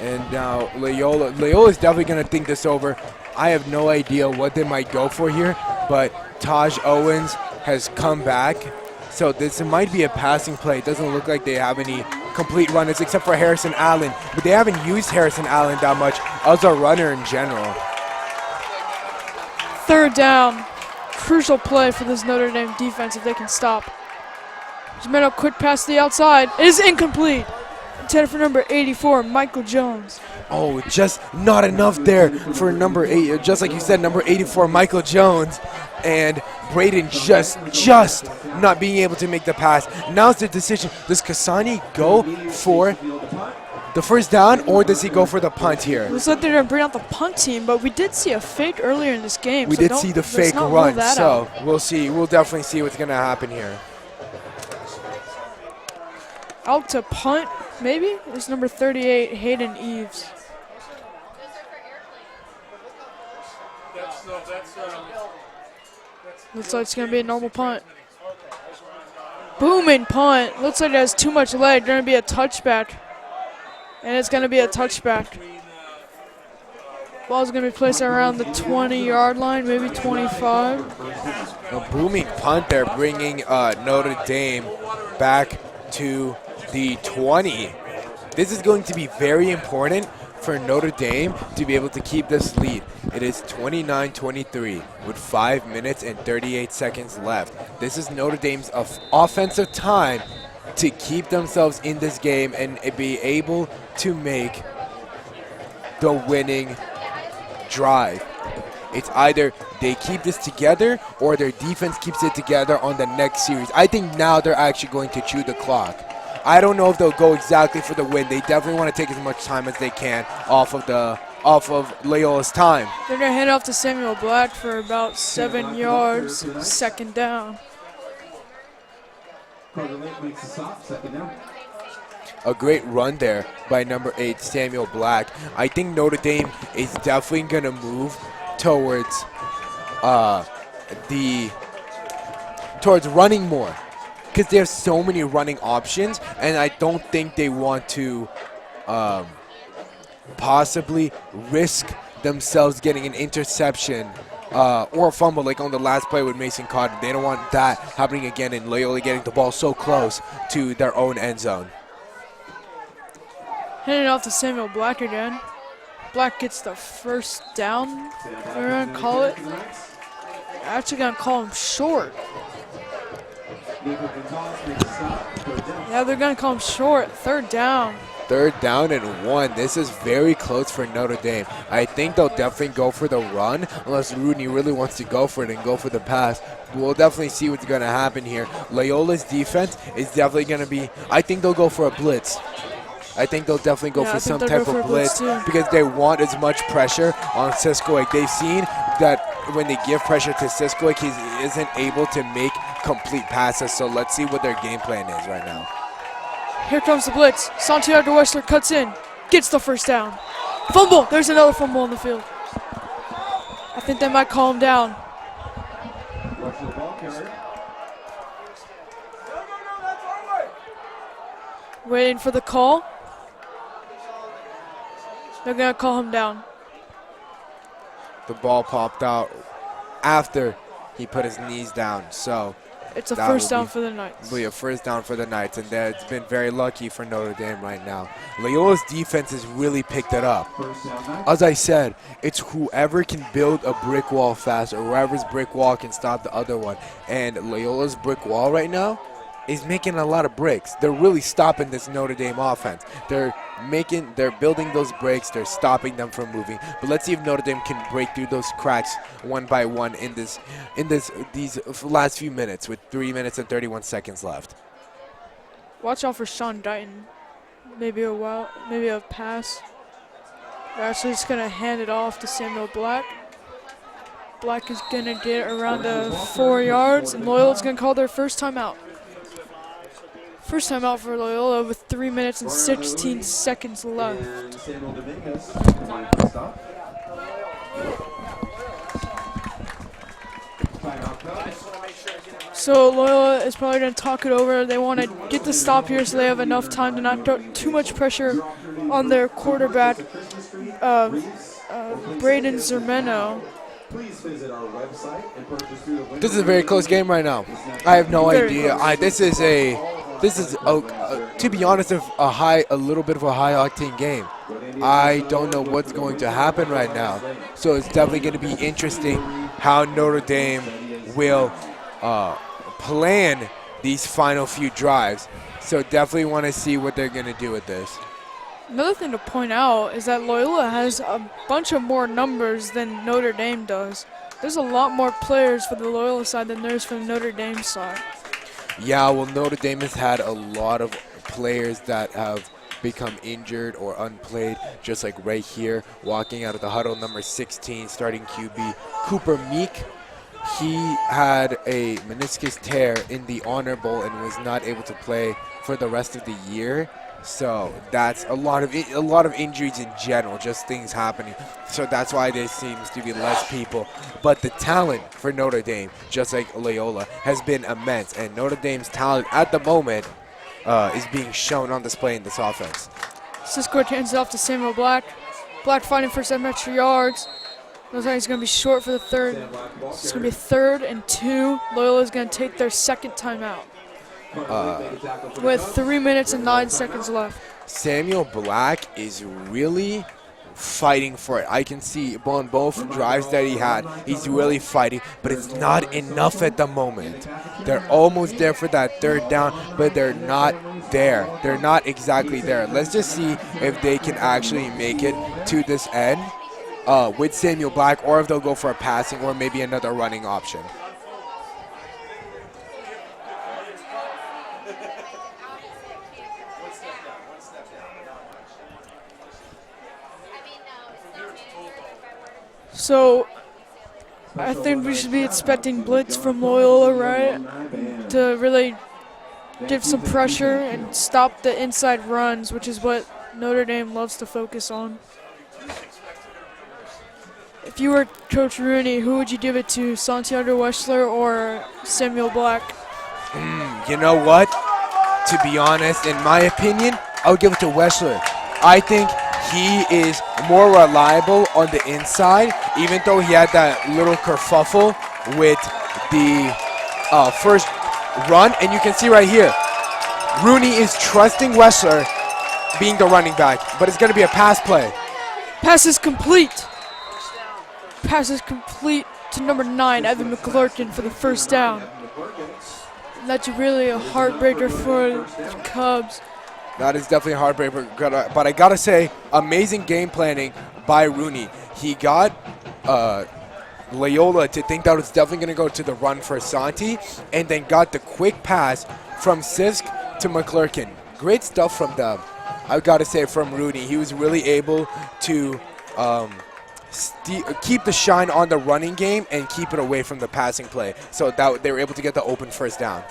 And now Loyola is definitely going to think this over. I have no idea what they might go for here, but Taj Owens has come back. So this might be a passing play. It doesn't look like they have any complete runners except for Harrison Allen, but they haven't used Harrison Allen that much as a runner in general. Third down. Crucial play for this Notre Dame defense if they can stop. Sherman Oaks quick pass to the outside. It is incomplete. Intended for number 84, Michael Jones. Oh, just not enough there for number 8. Just like you said, number 84, Michael Jones. And Braden just not being able to make the pass. Now's the decision. Does Kasani go for the first down, or does he go for the punt here? Looks like they're going to bring out the punt team, but we did see a fake earlier in this game. We did see the fake run, so we'll see. We'll definitely see what's going to happen here. Out to punt, maybe? It's number 38, Hayden Eves. Looks like it's going to be a normal punt. Booming punt. Looks like it has too much leg. Going to be a touchback. And it's going to be a touchback. Ball's going to be placed around the 20-yard line, maybe 25. A booming punt there, bringing Notre Dame back to the 20. This is going to be very important for Notre Dame to be able to keep this lead. It is 29-23 with 5 minutes and 38 seconds left. This is Notre Dame's offensive time to keep themselves in this game and be able to make the winning drive. It's either they keep this together or their defense keeps it together on the next series. I think now they're actually going to chew the clock. I don't know if they'll go exactly for the win. They definitely want to take as much time as they can off of Loyola's time. They're going to hand off to Samuel Black for about 7 yards, second down. A great run there by number 8, Samuel Black. I think Notre Dame is definitely going to move towards towards running more, because they have so many running options, and I don't think they want to possibly risk themselves getting an interception or a fumble like on the last play with Mason Cotton. They don't want that happening again, and Loyola getting the ball so close to their own end zone. Handing off to Samuel Black again. Black gets the first down. They're going to call it. Actually going to call him short. Yeah, they're going to call him short. Third down. Third down and 1. This is very close for Notre Dame. I think they'll definitely go for the run, unless Rooney really wants to go for it and go for the pass. We'll definitely see what's going to happen here. Loyola's defense is definitely going to be, I think they'll go for a blitz. I think they'll definitely go for some type of blitz because they want as much pressure on Siskoik. They've seen that when they give pressure to Siskoik, he isn't able to make complete passes. So let's see what their game plan is right now. Here comes the blitz. Santiago Wessler cuts in, gets the first down. Fumble. There's another fumble on the field. I think they might call him down. Waiting for the call. They're going to call him down. The ball popped out after he put his knees down. So it's a first down for the Knights. Will be a first down for the Knights, and it's been very lucky for Notre Dame right now. Loyola's defense has really picked it up. As I said, it's whoever can build a brick wall fast, or whoever's brick wall can stop the other one. And Loyola's brick wall right now is making a lot of breaks. They're really stopping this Notre Dame offense. They're building those breaks. They're stopping them from moving. But let's see if Notre Dame can break through those cracks one by one in these last few minutes with 3 minutes and 31 seconds left. Watch out for Sean Dighton. Maybe a pass. They're actually just gonna hand it off to Samuel Black. Black is gonna get around to 4 yards, and Loyola's gonna call their first timeout. First time out for Loyola with 3 minutes and 16 seconds left. So Loyola is probably going to talk it over. They want to get the stop here so they have enough time to not put too much pressure on their quarterback, Braden Zermeno. This is a very close game right now. I have no idea. This is, to be honest, a little bit of a high-octane game. I don't know what's going to happen right now. So it's definitely going to be interesting how Notre Dame will plan these final few drives. So definitely want to see what they're going to do with this. Another thing to point out is that Loyola has a bunch of more numbers than Notre Dame does. There's a lot more players for the Loyola side than there is for the Notre Dame side. Yeah, well, Notre Dame has had a lot of players that have become injured or unplayed, just like right here, walking out of the huddle, number 16, starting QB, Cooper Meek. He had a meniscus tear in the Honor Bowl and was not able to play for the rest of the year. So that's a lot of injuries in general, just things happening. So that's why there seems to be less people. But the talent for Notre Dame, just like Loyola, has been immense. And Notre Dame's talent at the moment is being shown on display in this offense. Cisco hands it off to Samuel Black. Black fighting for 7 extra yards. Looks like he's going to be short for the third. It's going to be 3rd and 2. Loyola's going to take their second timeout. With 3 minutes and 9 seconds left. Samuel Black is really fighting for it. I can see on both drives that he had, he's really fighting, but it's not enough at the moment. They're almost there for that 3rd down, but they're not there. They're not exactly there. Let's just see if they can actually make it to this end with Samuel Black, or if they'll go for a passing or maybe another running option. So I think we should be expecting blitz from Loyola, right? To really give some pressure and stop the inside runs, which is what Notre Dame loves to focus on. If you were Coach Rooney, who would you give it to, Santiago Weschler or Samuel Black? You know what? To be honest, in my opinion, I would give it to Weschler. I think he is more reliable on the inside, even though he had that little kerfuffle with the first run. And you can see right here, Rooney is trusting Weschler being the running back, but it's going to be a pass play. Pass is complete. Pass is complete to number 9, Evan McClurkin, for the first down. And that's really a heartbreaker for the Cubs. That is definitely a heartbreaker, but I gotta say, amazing game planning by Rooney. He got Loyola to think that was definitely gonna go to the run for Santi, and then got the quick pass from Sisk to McClurkin. Great stuff from them. I gotta say, from Rooney, he was really able to keep the shine on the running game and keep it away from the passing play, so that they were able to get the open first down.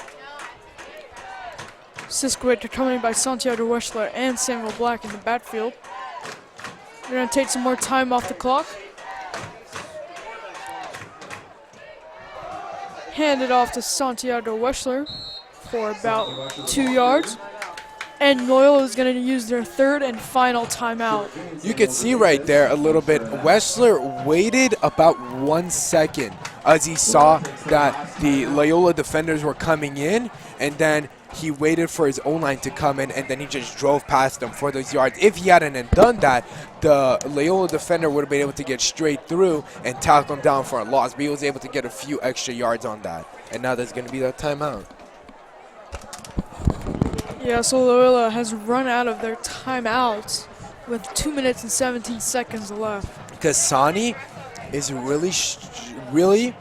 Siskowitz accompanied by Santiago Weschler and Samuel Black in the backfield. They're going to take some more time off the clock. Hand it off to Santiago Weschler for about 2 yards. And Loyola is going to use their 3rd and final timeout. You can see right there a little bit, Weschler waited about 1 second as he saw that the Loyola defenders were coming in, and then he waited for his own line to come in, and then he just drove past them for those yards. If he hadn't done that, the Loyola defender would have been able to get straight through and tackle him down for a loss, but he was able to get a few extra yards on that. And now there's going to be that timeout. Yeah, so Loyola has run out of their timeouts with 2 minutes and 17 seconds left. Kasani is really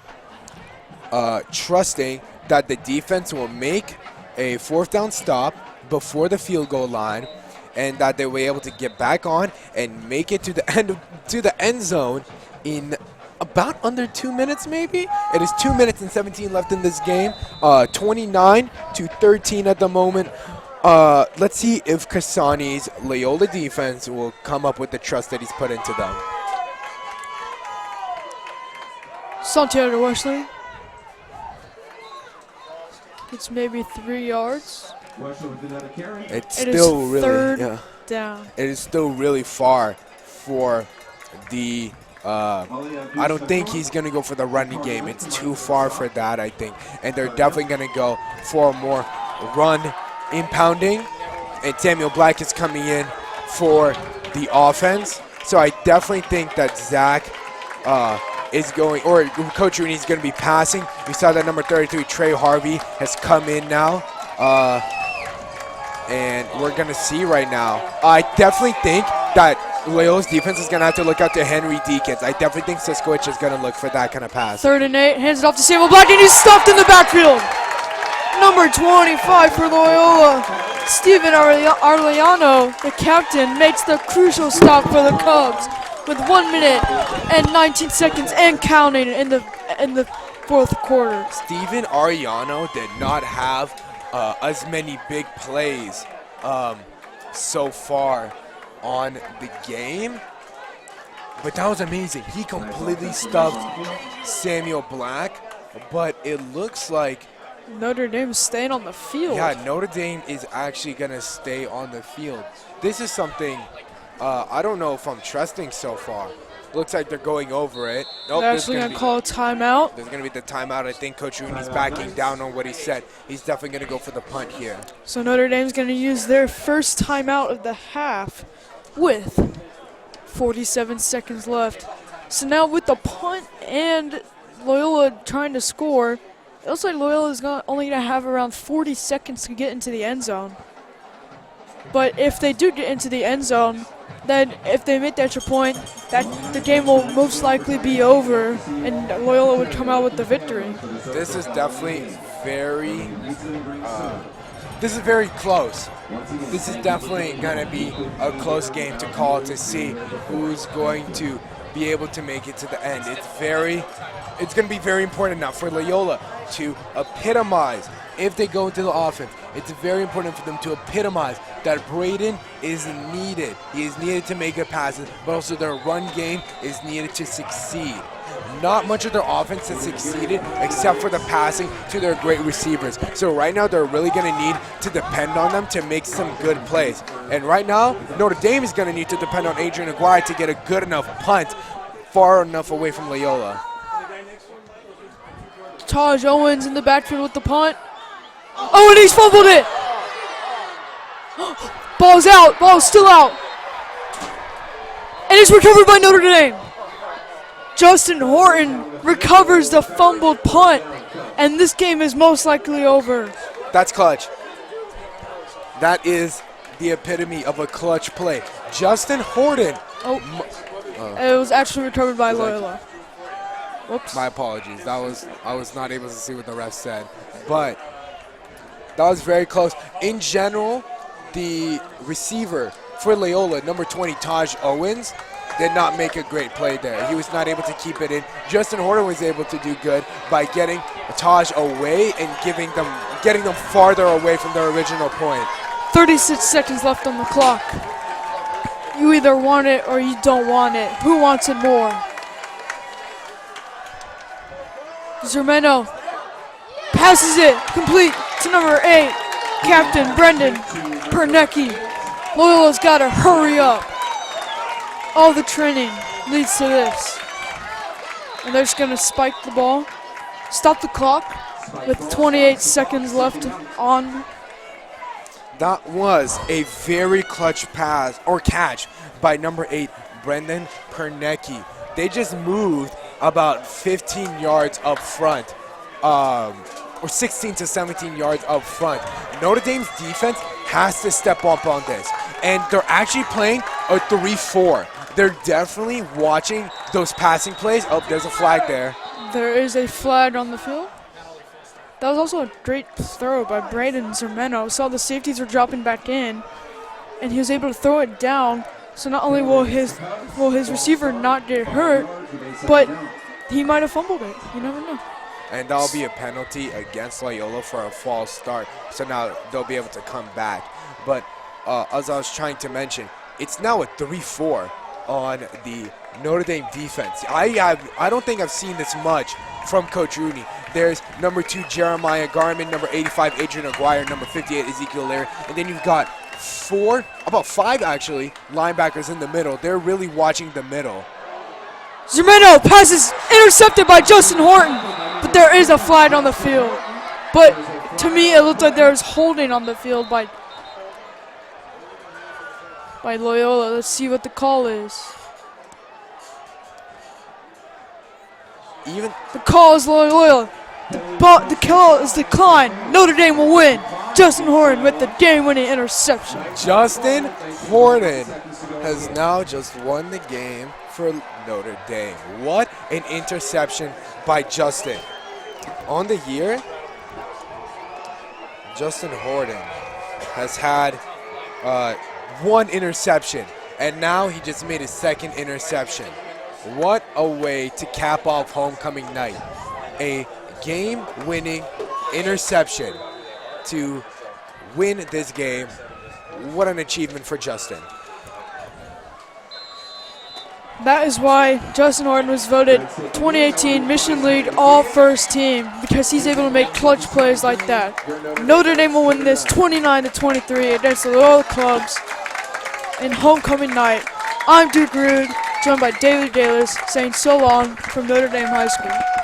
trusting that the defense will make a 4th down stop before the field goal line, and that they were able to get back on and make it to the end zone in about under 2 minutes, maybe. It is 2 minutes and 17 left in this game. 29-13 at the moment. Let's see if Kasani's Loyola defense will come up with the trust that he's put into them. Santiago Weschler. It's maybe 3 yards. It's still really 3rd down. It is still really far for the. I don't think he's going to go for the running game. It's too far for that, I think. And they're definitely going to go for a more run impounding. And Samuel Black is coming in for the offense. So I definitely think that Zach is going, or Coach Rooney is going to be passing. We saw that number 33, Trey Harvey, has come in now. And we're going to see right now. I definitely think that Loyola's defense is going to have to look out to Henry Deacons. I definitely think Siskowicz is going to look for that kind of pass. 3rd and 8, hands it off to Samuel Black, and he's stuffed in the backfield. Number 25 for Loyola, Steven Arellano, the captain, makes the crucial stop for the Cubs with 1 minute and 19 seconds and counting in the 4th quarter. Steven Arellano did not have as many big plays so far on the game. But that was amazing. He completely stuffed Samuel Black, but it looks like Notre Dame is staying on the field. yeah, Notre Dame is actually going to stay on the field. This is something I don't know if I'm trusting so far. Looks like they're going over it. Nope, They're actually going to call a timeout. There's going to be the timeout. I think Coach Rooney's backing down on what he said. He's definitely going to go for the punt here. So Notre Dame's going to use their first timeout of the half with 47 seconds left. So now with the punt and Loyola trying to score, it looks like Loyola is only going to have around 40 seconds to get into the end zone. But if they do get into the end zone, then if they make the extra point, that the game will most likely be over, and Loyola would come out with the victory. This is definitely very close. This is definitely going to be a close game to call to see who's going to be able to make it to the end. It's going to be very important now for Loyola to epitomize if they go into the offense. It's very important for them to epitomize that Braden is needed. He is needed to make good passes, but also their run game is needed to succeed. Not much of their offense has succeeded except for the passing to their great receivers. So right now they're really going to need to depend on them to make some good plays. And right now, Notre Dame is going to need to depend on Adrian Aguirre to get a good enough punt far enough away from Loyola. Taj Owens in the backfield with the punt. Oh, and he's fumbled it. Ball's out. Ball's still out. And it's recovered by Notre Dame. Justin Horton recovers the fumbled punt, and this game is most likely over. That's clutch. That is the epitome of a clutch play. Justin Horton. It was actually recovered by Loyola. Whoops. My apologies. I was not able to see what the ref said, but that was very close. In general, the receiver for Loyola, number 20, Taj Owens, did not make a great play there. He was not able to keep it in. Justin Horton was able to do good by getting Taj away and getting them farther away from their original point. 36 seconds left on the clock. You either want it or you don't want it. Who wants it more? Zermeno passes it complete to number 8, Captain Brendan Pernecki. Loyola's got to hurry up. All the training leads to this. And they're just going to spike the ball, stop the clock with 28 seconds left on. That was a very clutch pass or catch by number 8, Brendan Pernecki. They just moved about 15 yards up front, or 16 to 17 yards up front. Notre Dame's defense has to step up on this, and they're actually playing a 3-4. They're definitely watching those passing plays. Oh, there's a flag there. There is a flag on the field. That was also a great throw by Braden Zermeno. Saw the safeties were dropping back in, and he was able to throw it down. So not only will his receiver not get hurt, but he might have fumbled it. You never know. And that'll be a penalty against Loyola for a false start. So now they'll be able to come back. But as I was trying to mention, it's now a 3-4 on the Notre Dame defense. I don't think I've seen this much from Coach Rooney. There's number 2, Jeremiah Garman, number 85, Adrian Aguirre, number 58, Ezekiel Lair. And then you've got 5 actually, linebackers in the middle. They're really watching the middle. Zermeno passes intercepted by Justin Horton, but there is a flag on the field. But to me, it looked like there was holding on the field by Loyola. Let's see what the call is. The call is Loyola. The call is declined. Notre Dame will win. Justin Horton with the game-winning interception. Justin Horton has now just won the game for Notre Dame. What an interception by Justin. On the year, Justin Horton has had 1 interception, and now he just made his 2nd interception. What a way to cap off homecoming night. A game-winning interception to win this game what an achievement for Justin. That is why Justin Horton was voted 2018 Mission League All-First Team, because he's able to make clutch plays like that. Notre Dame will win this 29-23 against the Loyola Clubs in homecoming night. I'm Duke Rude, joined by David Galis, saying so long from Notre Dame High School.